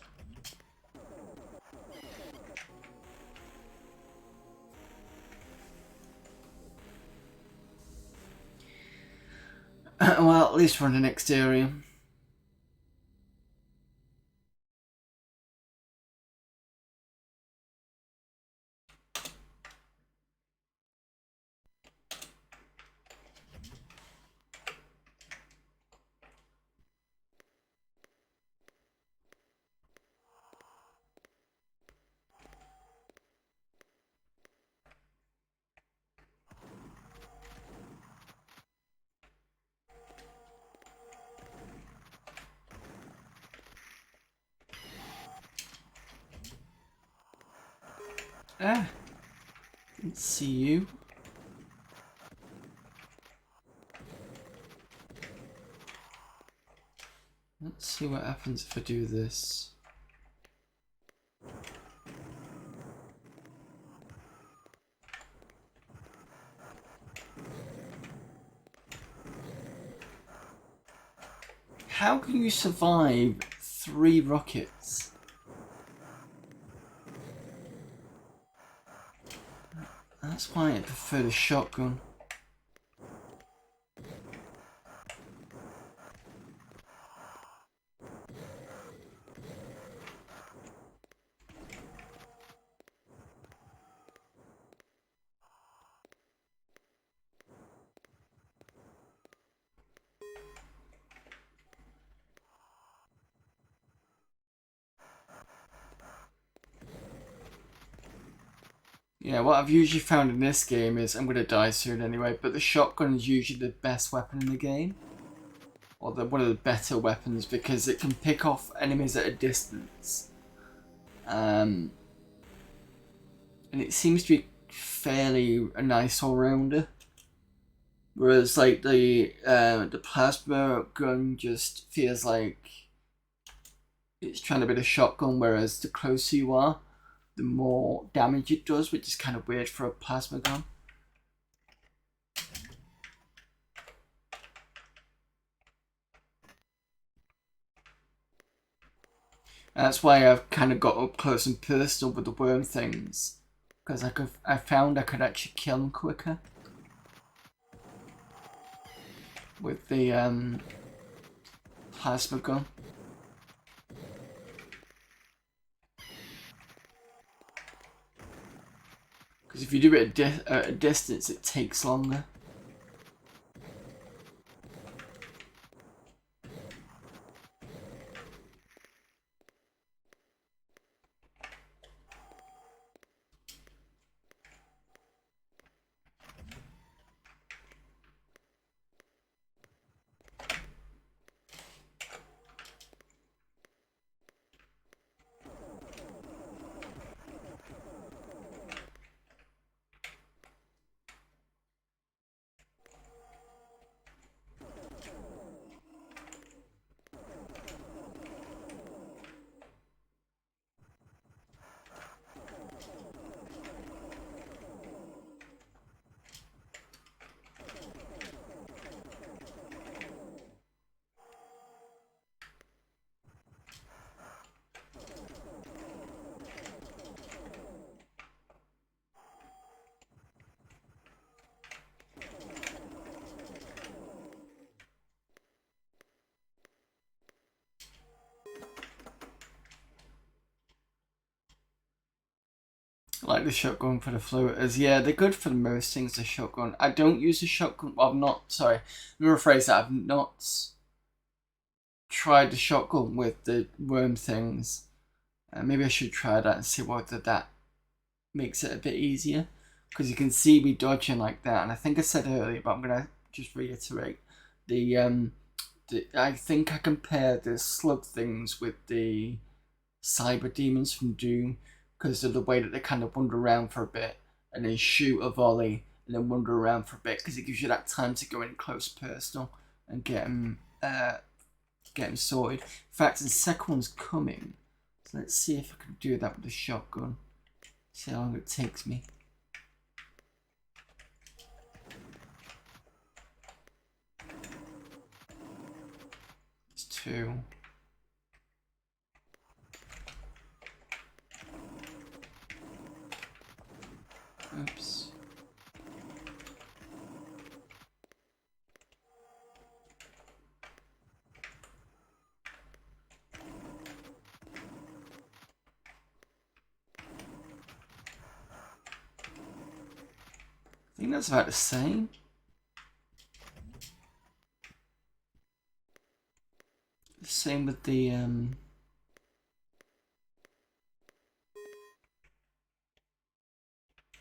Well, at least we're in the next area. Ah, didn't see you. Let's see what happens if I do this. How can you survive 3 rockets? That's why I prefer the shotgun. Yeah, what I've usually found in this game is, I'm going to die soon anyway, but the shotgun is usually the best weapon in the game. Or one of the better weapons, because it can pick off enemies at a distance. And it seems to be fairly a nice all-rounder. Whereas like the plasma gun just feels like it's trying to be a shotgun, whereas the closer you are, the more damage it does, which is kind of weird for a plasma gun. And that's why I've kind of got up close and personal with the worm things, because I found I could actually kill them quicker with the plasma gun. Because if you do it at a distance, it takes longer. I like the shotgun for the floaters. Yeah, they're good for most things, the shotgun. I don't use the shotgun. Well, I'm not, sorry. Let me rephrase that. I've not tried the shotgun with the worm things. Maybe I should try that and see whether that makes it a bit easier. Because you can see me dodging like that. And I think I said earlier, but I'm going to just reiterate. I think I compare the slug things with the cyber demons from Doom because of the way that they kind of wander around for a bit and then shoot a volley and then wander around for a bit because it gives you that time to go in close personal and get them sorted. In fact, the second one's coming, so let's see if I can do that with the shotgun. See how long it takes me. It's 2. Oops. I think that's about the same. Same with the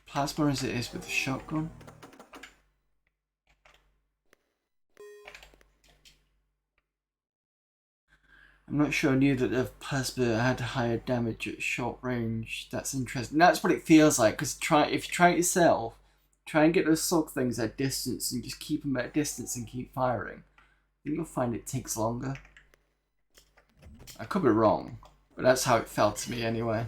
plasma as it is with the shotgun. I'm not sure I knew that the plasma had higher damage at short range. That's interesting. That's what it feels like, because if you try it yourself, try and get those slug things at distance and just keep them at distance and keep firing. I think you'll find it takes longer. I could be wrong, but that's how it felt to me anyway.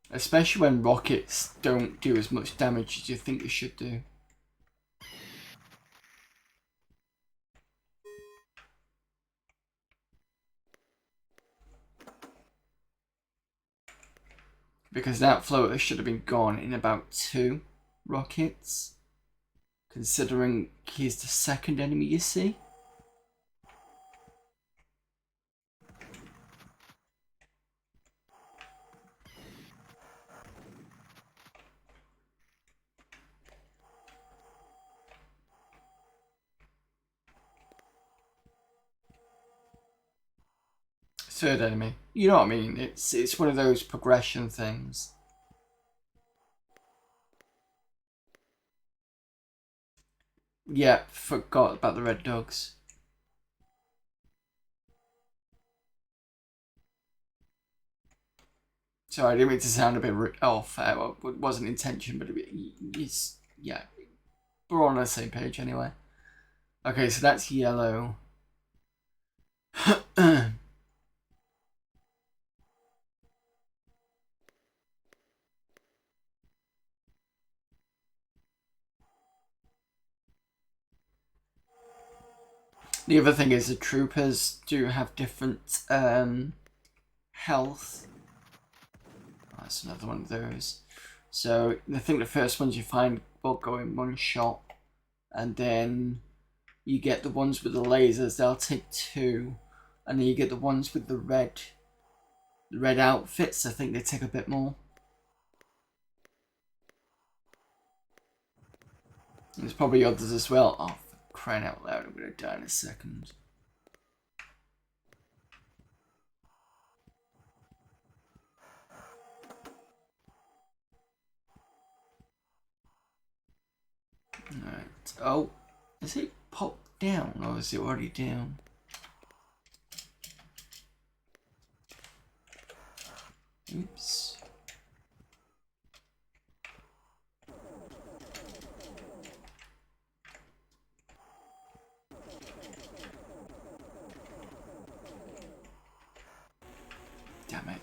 Especially when rockets don't do as much damage as you think they should do. Because that floater should have been gone in about 2 rockets. Considering he's the second enemy you see. Third enemy. You know what I mean? It's one of those progression things. Yeah, forgot about the red dogs. Sorry, I didn't mean to sound a bit off. It wasn't intention, but it's yeah. We're all on the same page anyway. Okay, so that's yellow. The other thing is the troopers do have different health. Oh, that's another one of those. So I think the first ones you find will go in one shot, and then you get the ones with the lasers. They'll take 2, and then you get the ones with the red outfits. I think they take a bit more. There's probably others as well. Oh, for crying out loud, I'm gonna die in a second. Alright. Oh, is it popped down or is it already down? Oops. Damn it.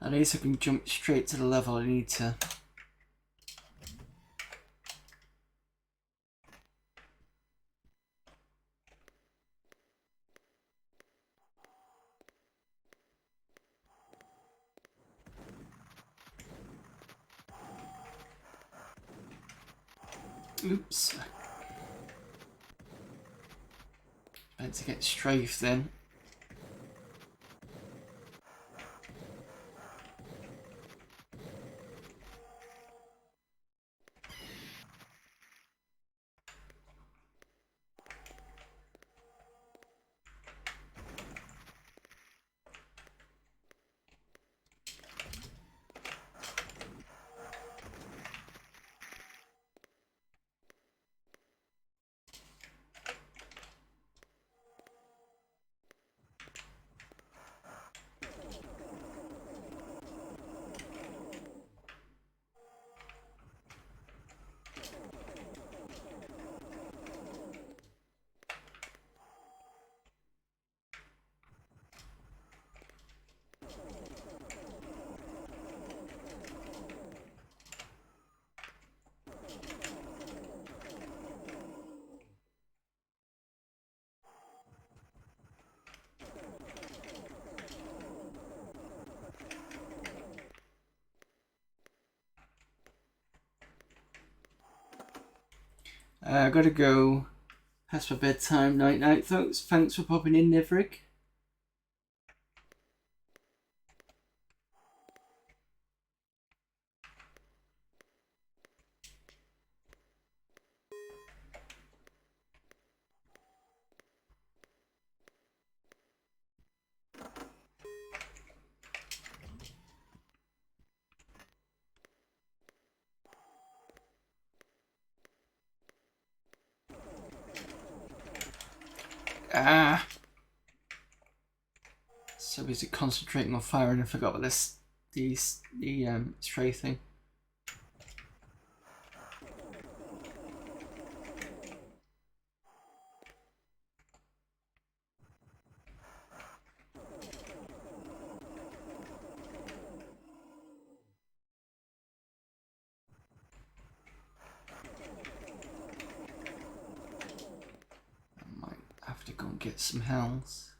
At least I can jump straight to the level I need to. Oops. Better get strafed then. I gotta go. Past my bedtime. Night night, folks. Thanks for popping in, Nivrik. Ah. So busy concentrating on firing, I forgot about this. The stray thing. I might have to go and get some health.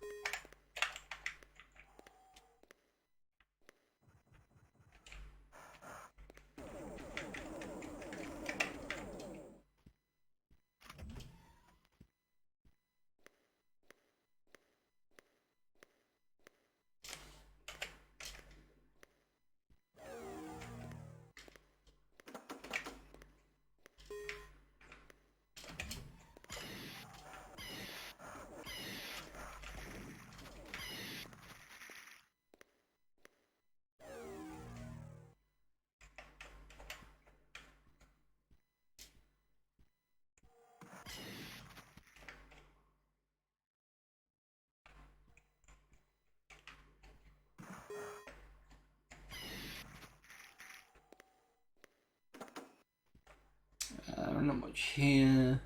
Not much here.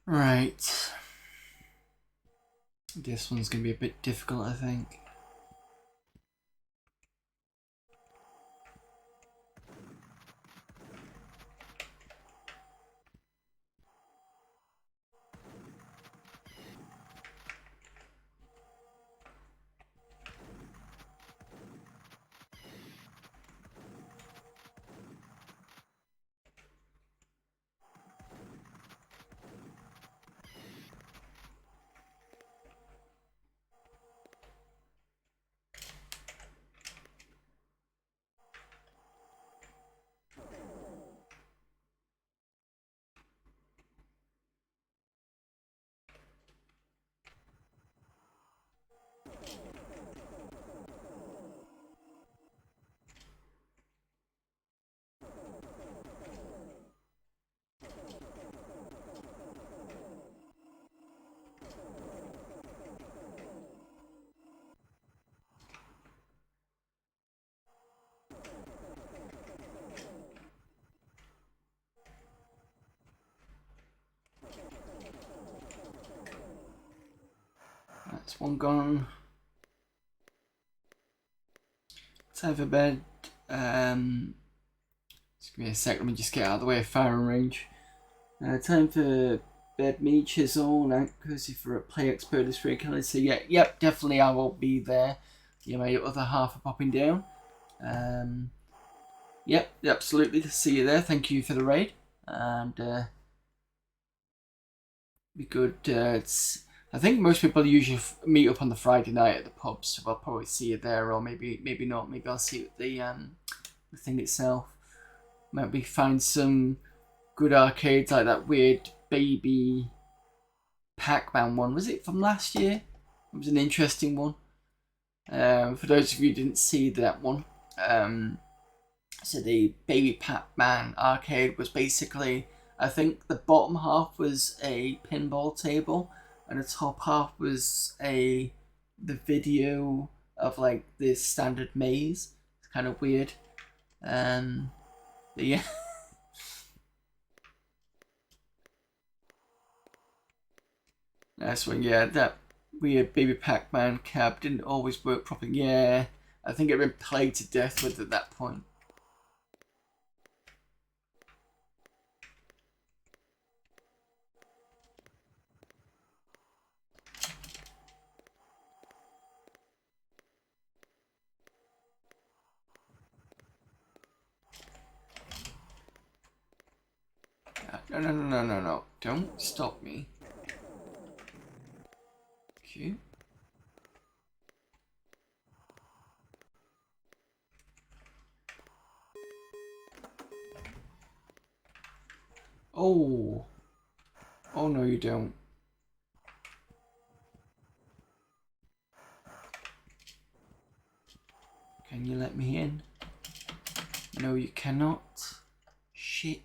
Right. This one's gonna be a bit difficult, I think. That's one gone. Time for bed. Just give me a sec, let me just get out of the way of firing range. Time for bed, mini chisel, and accuracy for a play expert is very kind of say, yeah, yep, definitely I will be there. Yeah, my other half are popping down. Yep, absolutely. See you there. Thank you for the raid. And be good. I think most people usually meet up on the Friday night at the pub, so I'll probably see you there, or maybe not. Maybe I'll see you at the thing itself. Maybe find some good arcades like that weird baby Pac-Man one. Was it from last year? It was an interesting one. For those of you who didn't see that one, so the baby Pac-Man arcade was basically, I think the bottom half was a pinball table, and the top half was the video of like this standard maze. It's kind of weird. But yeah. Nice one. Yeah, that weird baby Pac-Man cab didn't always work properly. Yeah, I think it had been played to death with at that point. No. Don't stop me. Okay. Oh. Oh, no, you don't. Can you let me in? No, you cannot. Shit.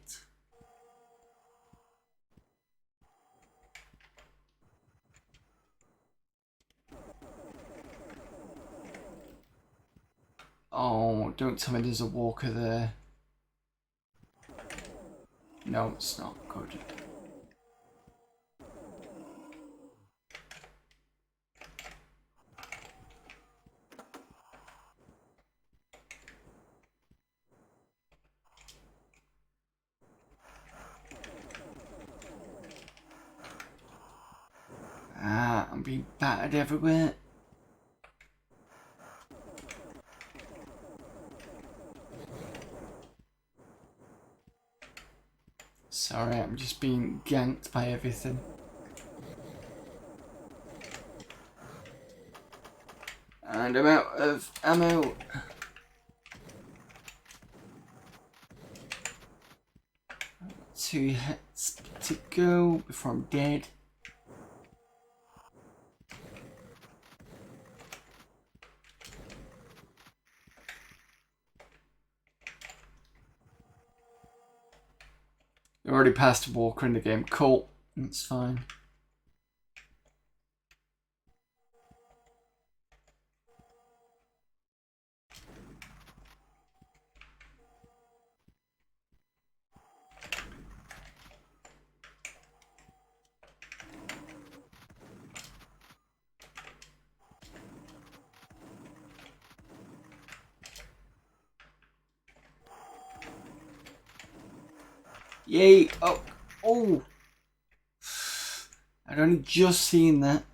Oh, don't tell me there's a walker there. No, it's not good. Ah, I'm being battered everywhere. Sorry, I'm just being ganked by everything. And I'm out of ammo. Two hits to go before I'm dead. You already passed a walker in the game. Cool. That's fine. Yay! Oh! Oh! I'd only just seen that.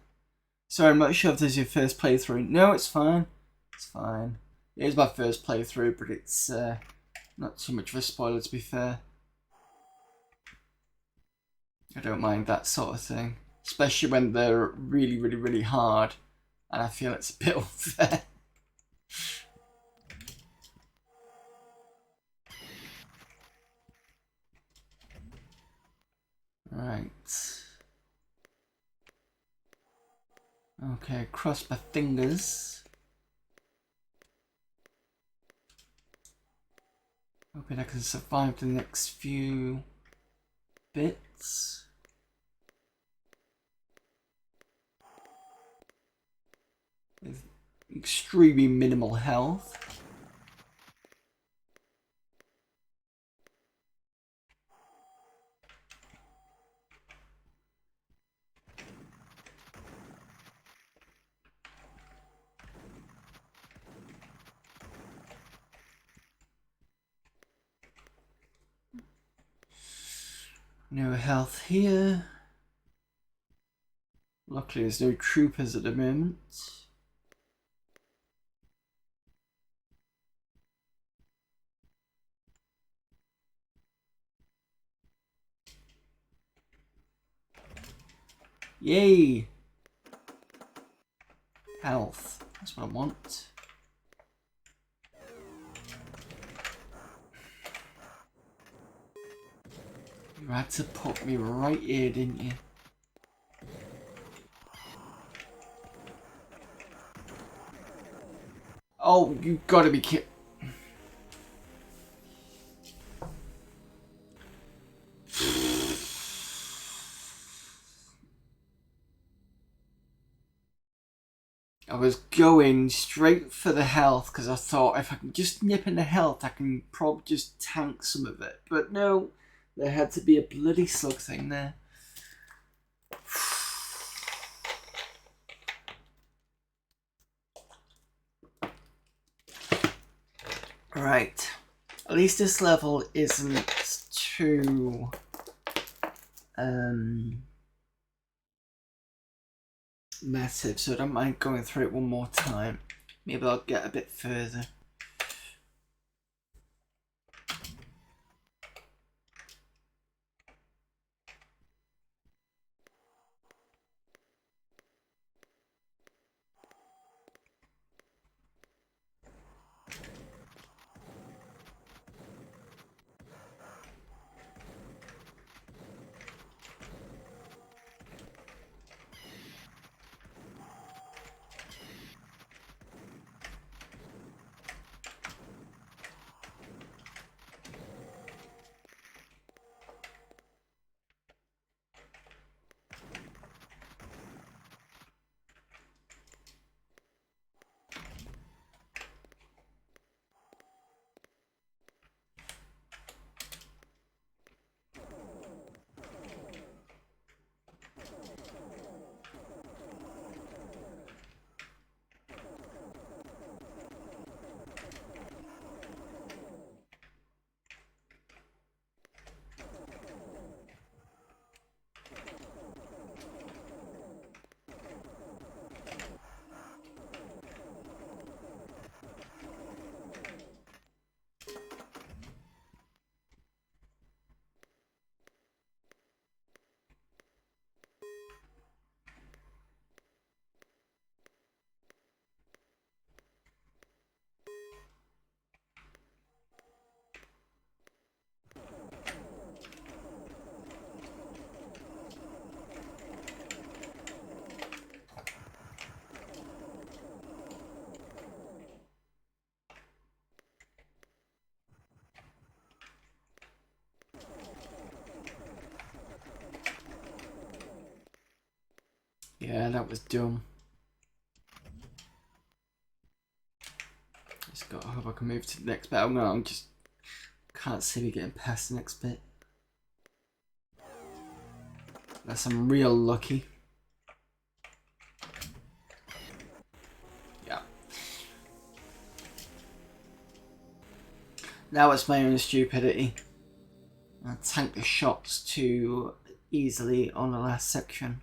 Sorry, I'm not sure if this is your first playthrough. No, it's fine. It's fine. It is my first playthrough, but it's not too much of a spoiler, to be fair. I don't mind that sort of thing. Especially when they're really, really, really hard. And I feel it's a bit unfair. Right. Okay, cross my fingers. Hoping I can survive the next few bits. With extremely minimal health. No health here. Luckily there's no troopers at the moment. Yay! Health. That's what I want. You had to put me right here, didn't you? Oh, you gotta be kidding. I was going straight for the health because I thought if I can just nip in the health, I can probably just tank some of it. But no, there had to be a bloody slug thing there. Right. At least this level isn't too massive, so I don't mind going through it one more time. Maybe I'll get a bit further. Yeah, that was dumb. Just gotta hope I can move to the next bit. I'm just can't see me getting past the next bit. Unless I'm real lucky. Yeah. Now it's my own stupidity. I tanked the shots too easily on the last section.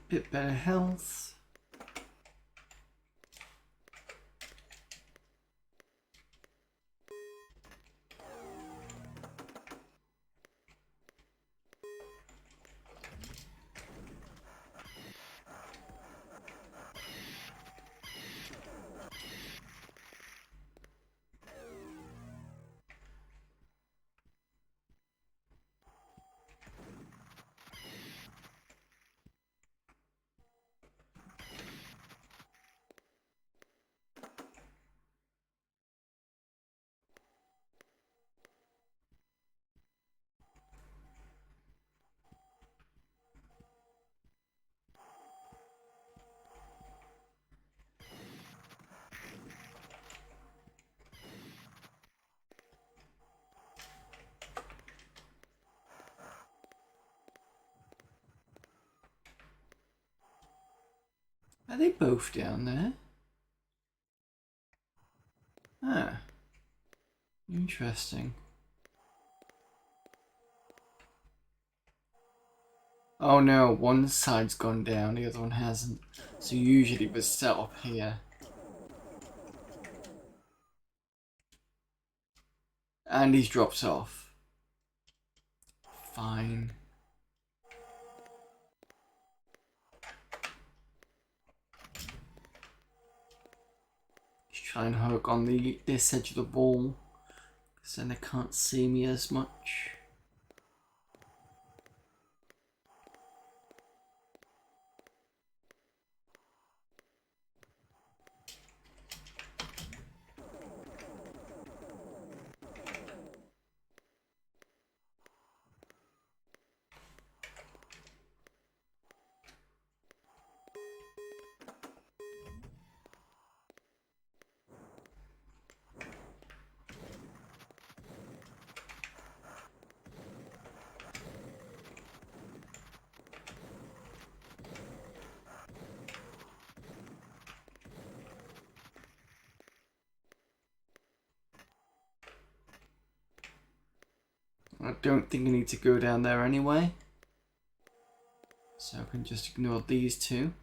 Bit better health. Are they both down there? Ah, interesting. Oh no, one side's gone down, the other one hasn't. So usually we're set up here. And he's dropped off. Fine. Just try and hook on this edge of the wall, because then they can't see me as much. I don't think I need to go down there anyway. So I can just ignore these two.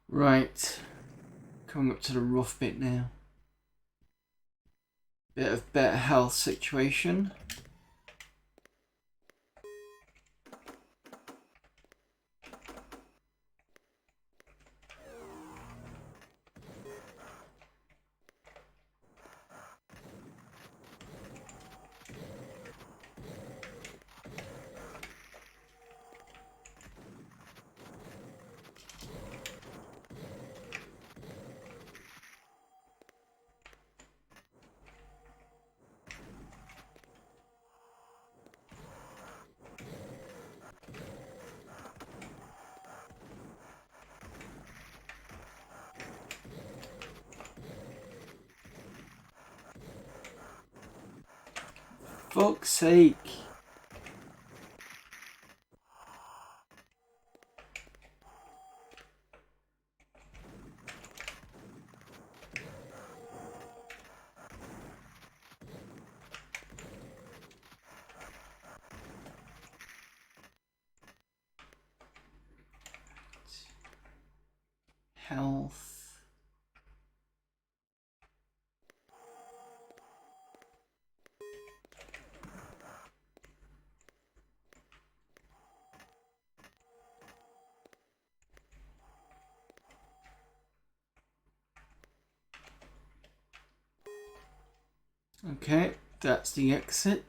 Right, coming up to the rough bit now. Bit of better health situation. Fuck's sake. Health. Okay, that's the exit.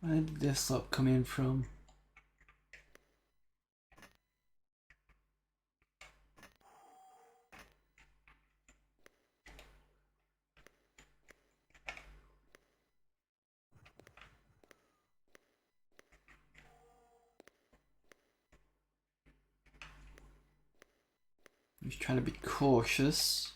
Where did this lot come in from? He's trying to be cautious.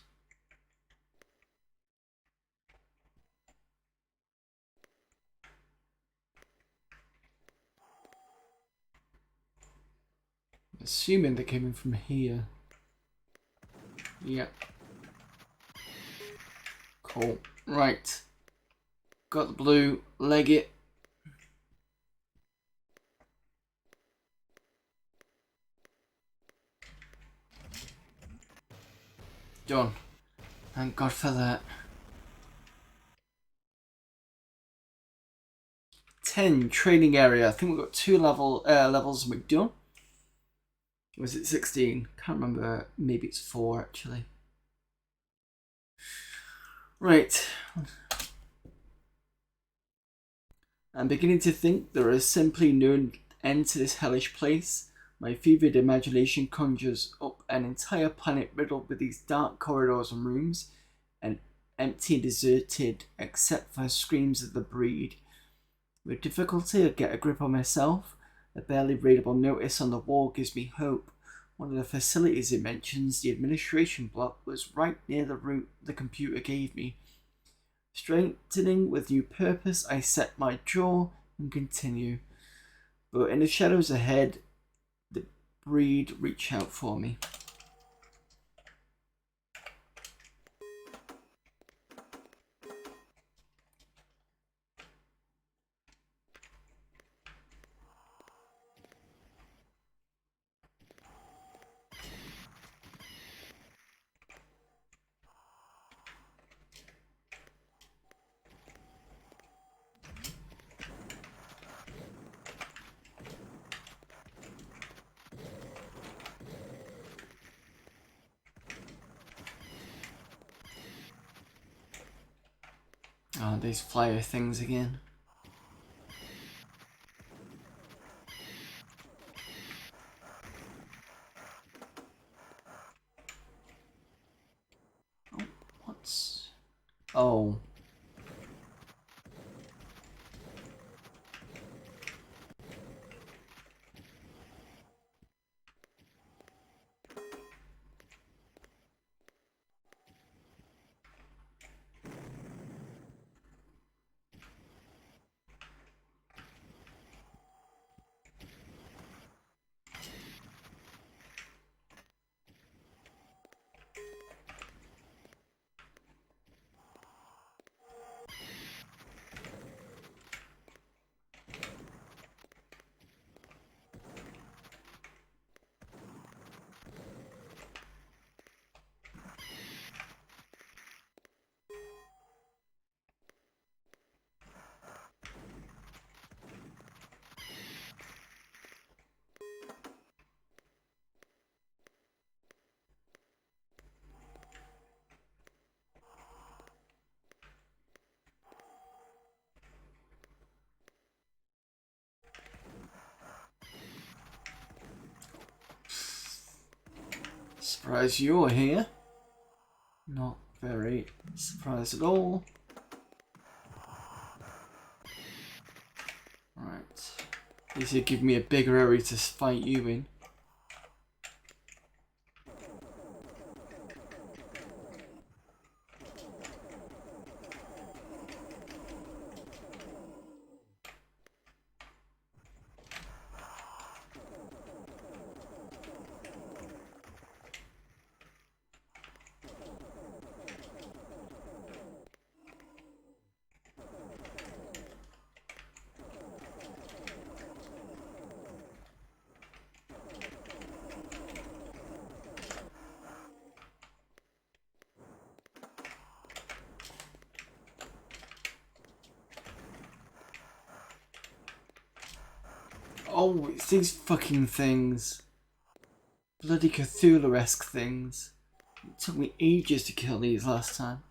Assuming they came in from here. Yep. Cool. Right. Got the blue. Leg it. Done. Thank God for that. 10 training area. I think we've got 2 levels we've done. Was it 16? Can't remember. Maybe it's 4 actually. Right. I'm beginning to think there is simply no end to this hellish place. My fevered imagination conjures up an entire planet riddled with these dark corridors and rooms, and empty and deserted except for screams of the breed. With difficulty I get a grip on myself. A barely readable notice on the wall gives me hope. One of the facilities it mentions, the administration block, was right near the route the computer gave me. Straightening with new purpose, I set my jaw and continue. But in the shadows ahead, the breed reach out for me. Oh, these flyer things again. Oh, what's... Oh. Surprised you're here. Not very surprised at all. Right. These would give me a bigger area to fight you in. Oh, it's these fucking things. Bloody Cthulhu-esque things. It took me ages to kill these last time.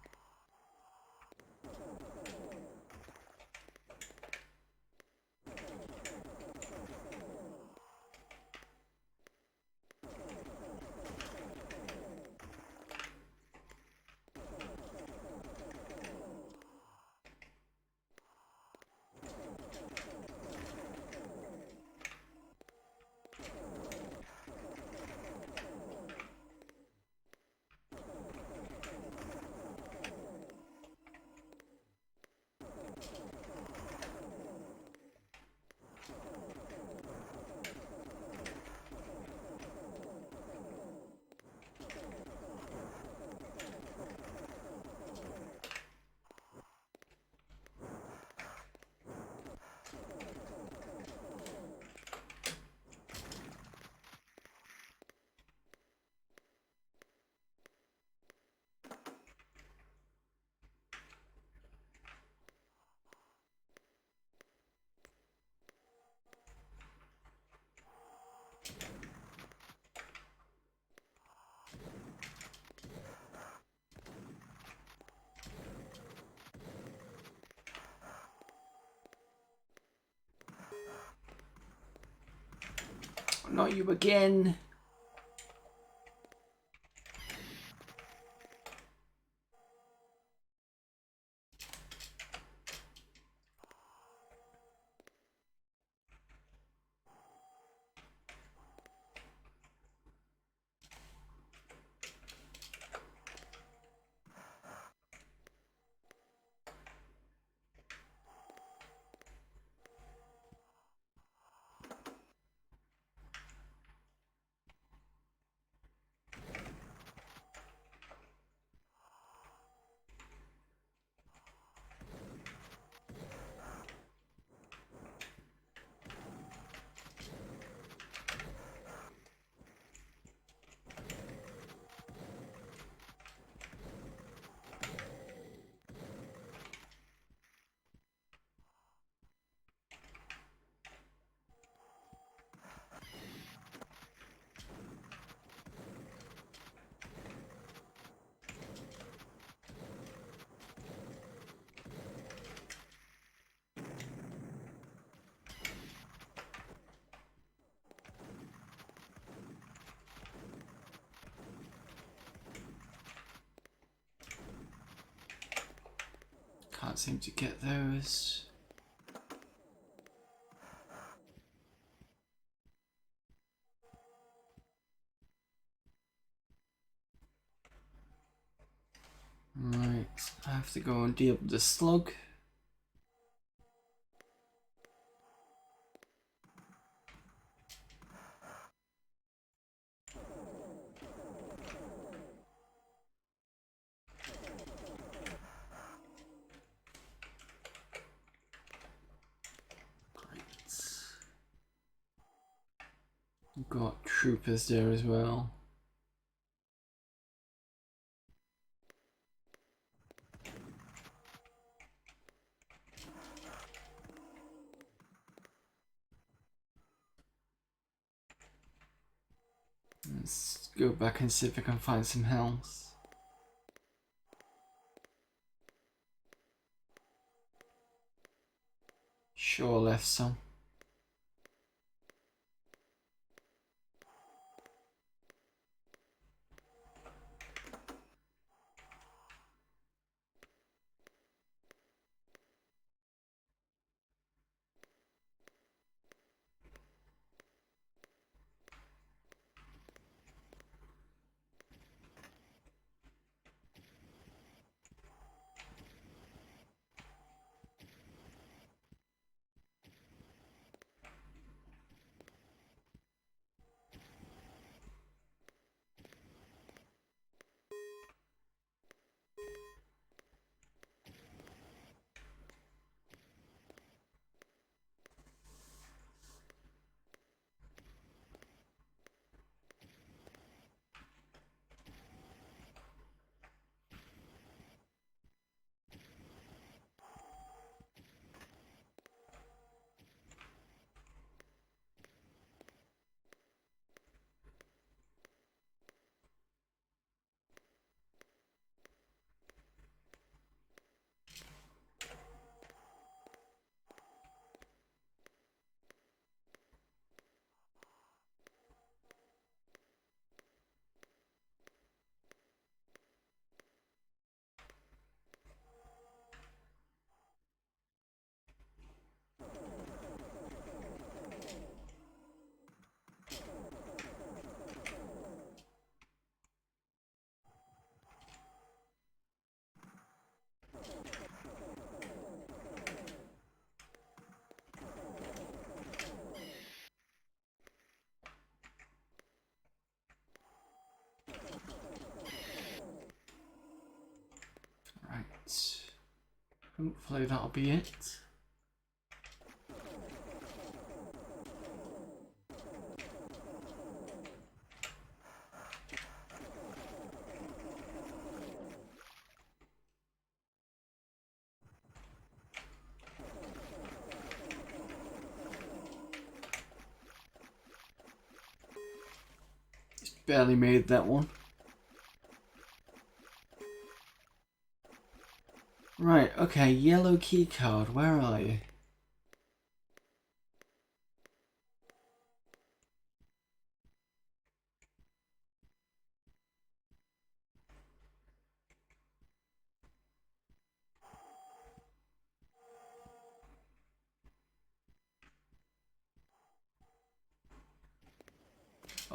not you again. Can't seem to get those. Right, I have to go and deal with the slug. Got troopers there as well. Let's go back and see if I can find some health. Sure left some. Hopefully that'll be it. Just barely made that one. Right, okay, yellow key card, where are you?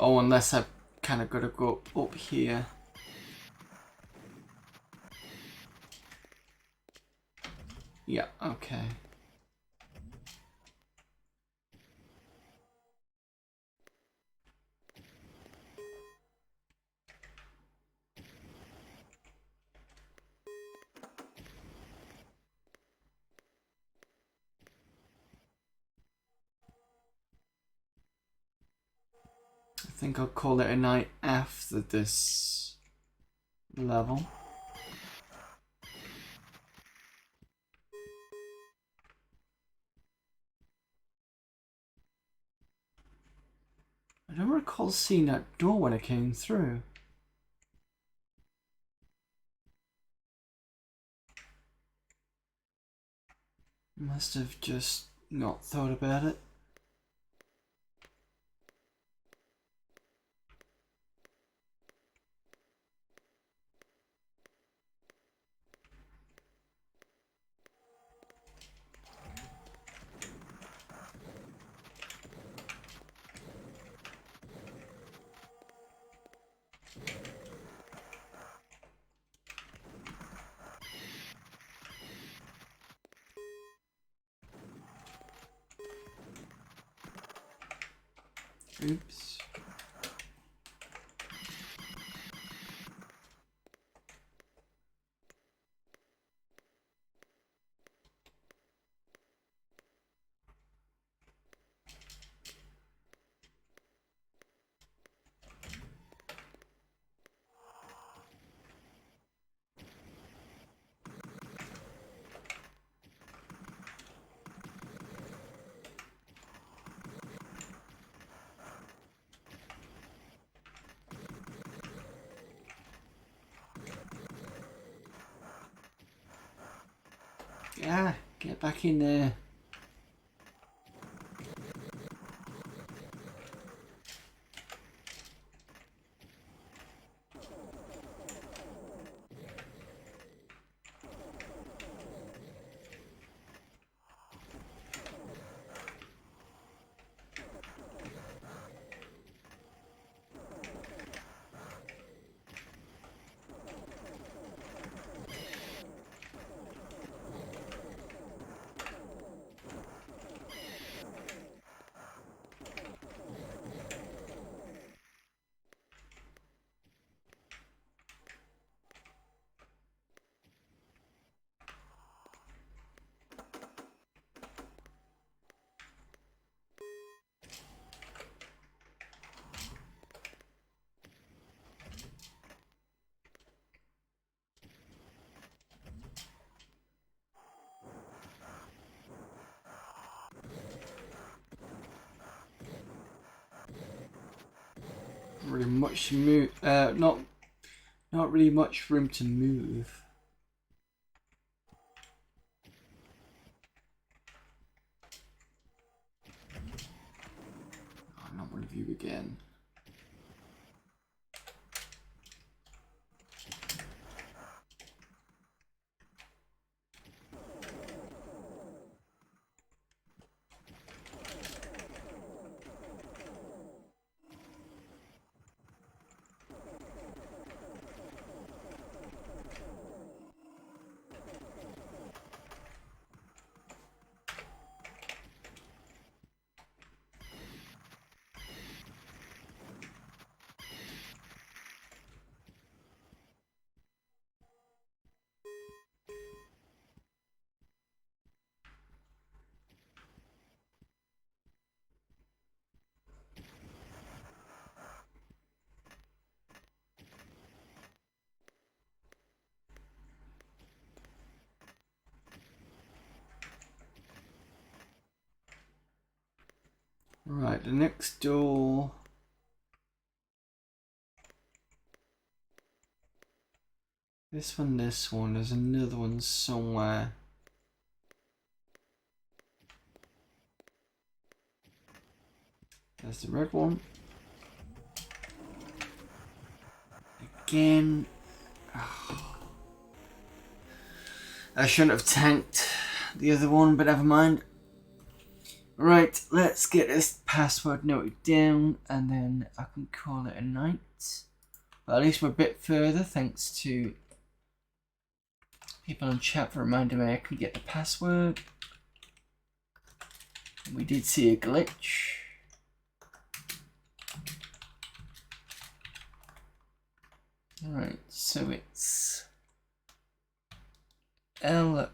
Oh, unless I've kind of got to go up here. Yeah, okay. I think I'll call it a night after this level. I don't recall seeing that door when I came through. Must have just not thought about it. Oops. Yeah, get back in there. Really much move. Not really much room to move. Oh, not one of you again. Right, the next door. This one, there's another one somewhere. There's the red one. Again. Oh. I shouldn't have tanked the other one, but never mind. Right, let's get this password noted down and then I can call it a night. But at least we're a bit further thanks to people in chat for reminding me I can get the password. We did see a glitch. Alright, so it's LOAOD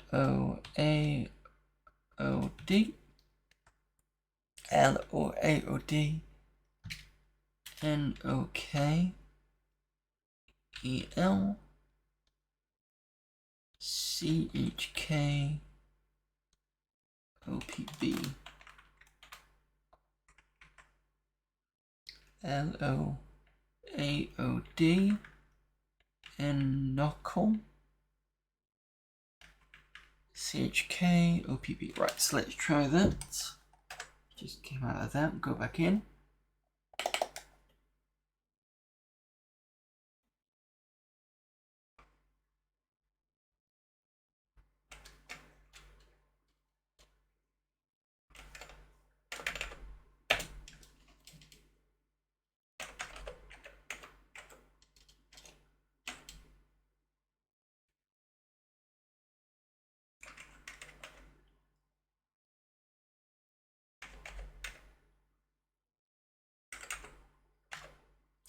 LOAOD NOKEL CHK OPB LOAOD and knuckle CHK OPB. Right, so let's try that. Just came out of that, go back in.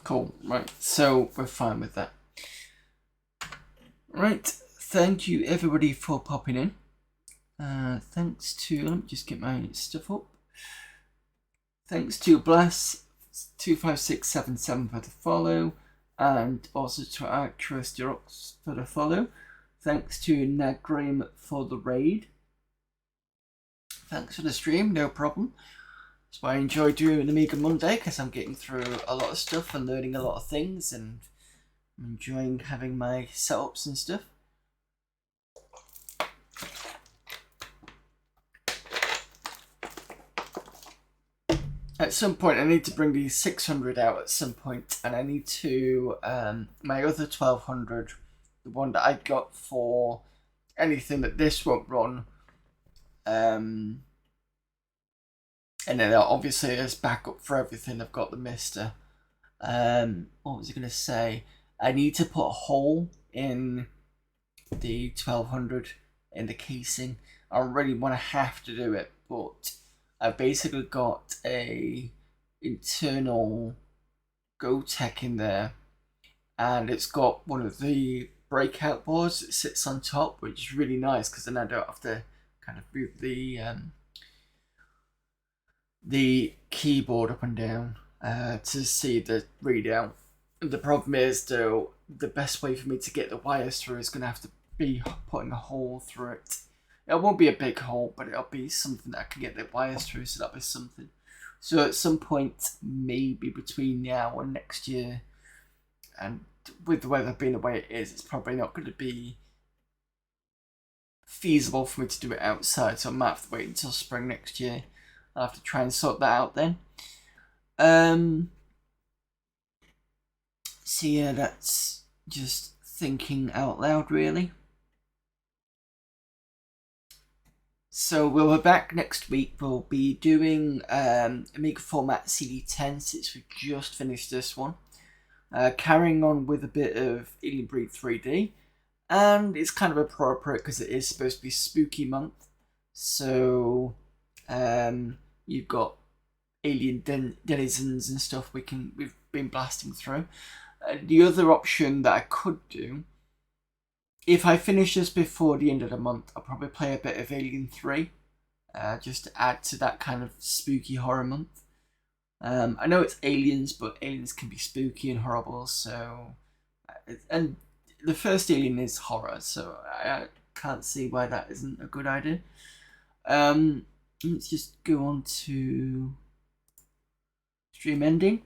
Cool, right, so we're fine with that. Right, thank you everybody for popping in. Thanks to, let me just get my stuff up. Thanks to Blast25677 for the follow, and also to Actress Durox for the follow. Thanks to Nagrim for the raid. Thanks for the stream, no problem. That's why I enjoy doing Amiga Monday, because I'm getting through a lot of stuff and learning a lot of things, and I'm enjoying having my setups and stuff. At some point I need to bring the 600 out at some point, and I need to, my other 1200, the one that I got for anything that this won't run, and then obviously as backup for everything I've got the Mister. What was I going to say? I need to put a hole in the 1200 in the casing. I really want to have to do it, but I've basically got a internal GoTech in there, and it's got one of the breakout boards that sits on top, which is really nice because then I don't have to kind of move the keyboard up and down to see the readout. The problem is though, the best way for me to get the wires through is going to have to be putting a hole through it. It won't be a big hole, but it'll be something that I can get the wires through, so that'll be something. So at some point, maybe between now and next year, and with the weather being the way it is, it's probably not going to be feasible for me to do it outside, so I might have to wait until spring next year. I'll have to try and sort that out then. So yeah, that's just thinking out loud really. So we'll be back next week. We'll be doing Amiga format CD10 since we just finished this one. Carrying on with a bit of Alien Breed 3D. And it's kind of appropriate because it is supposed to be spooky month. So you've got alien denizens and stuff we've been blasting through. The other option that I could do, if I finish this before the end of the month, I'll probably play a bit of Alien 3, just to add to that kind of spooky horror month. I know it's aliens, but aliens can be spooky and horrible, so... And the first Alien is horror, so I can't see why that isn't a good idea. Let's just go on to stream ending.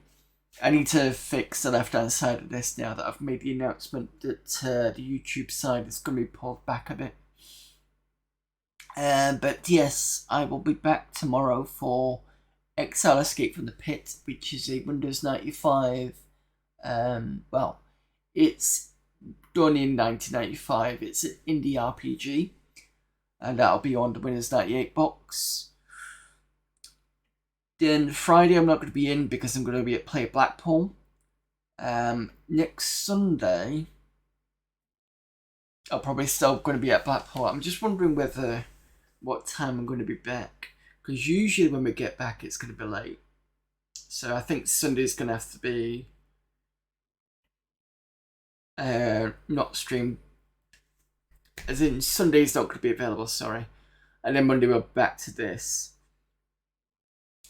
I need to fix the left-hand side of this now that I've made the announcement that the YouTube side is going to be pulled back a bit. But yes, I will be back tomorrow for Exile Escape from the Pit, which is a Windows 95. Well, it's done in 1995. It's an indie RPG, and that'll be on the Windows 98 box. Then Friday I'm not going to be in because I'm going to be at Play Blackpool. Next Sunday I'll probably still going to be at Blackpool. I'm just wondering what time I'm going to be back, because usually when we get back it's going to be late. So I think Sunday's going to have to be not streamed, as in Sunday's not going to be available, sorry. And then Monday we're back to this.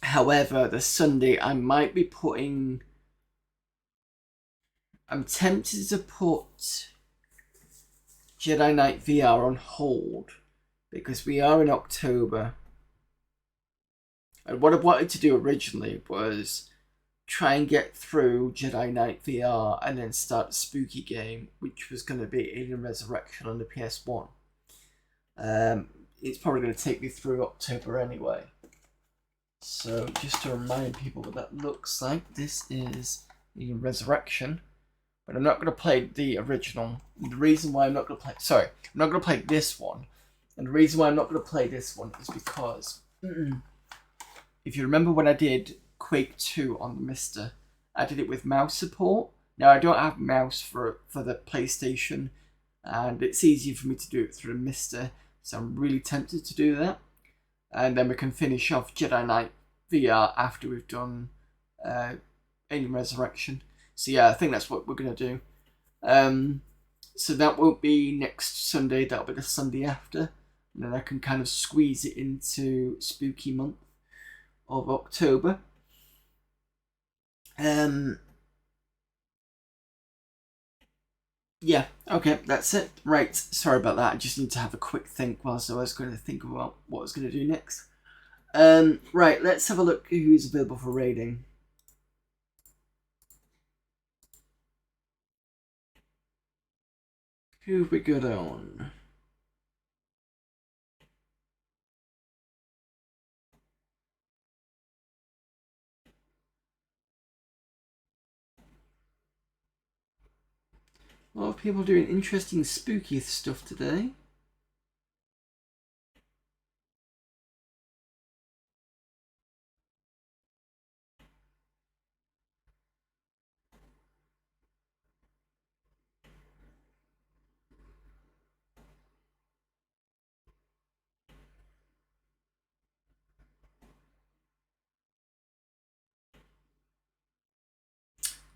However, the Sunday I might be putting... I'm tempted to put Jedi Knight VR on hold because we are in October. And what I wanted to do originally was try and get through Jedi Knight VR and then start a spooky game, which was going to be Alien Resurrection on the PS1. It's probably going to take me through October anyway. So just to remind people what that looks like, this is Alien Resurrection. But I'm not going to play the original. The reason why I'm not going to play... Sorry, I'm not going to play this one. And the reason why I'm not going to play this one is because... If you remember when I did Quake 2 on the Mister, I did it with mouse support. Now, I don't have mouse for the PlayStation, and it's easier for me to do it through the Mister, so I'm really tempted to do that. And then we can finish off Jedi Knight VR after we've done Alien Resurrection. So yeah, I think that's what we're going to do. So that won't be next Sunday, that'll be the Sunday after. And then I can kind of squeeze it into spooky month of October. Yeah, okay, that's it. Right, sorry about that. I just need to have a quick think whilst I was going to think about what I was going to do next. Right, let's have a look who's available for raiding. Who have we got on? A lot of people doing interesting spooky stuff today.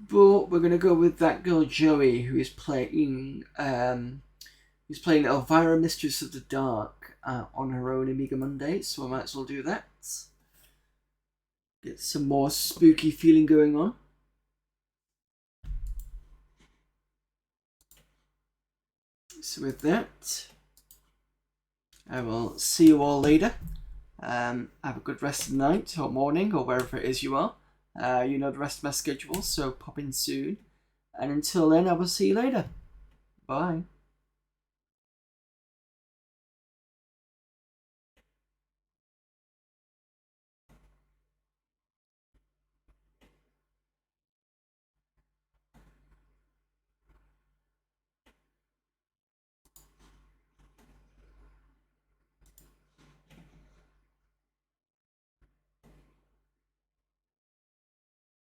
But we're gonna go with that girl Joey, who is playing Elvira, Mistress of the Dark, on her own Amiga Monday. So I might as well do that. Get some more spooky feeling going on. So with that, I will see you all later. Have a good rest of the night or morning or wherever it is you are. You know the rest of my schedule, so pop in soon. And until then, I will see you later. Bye.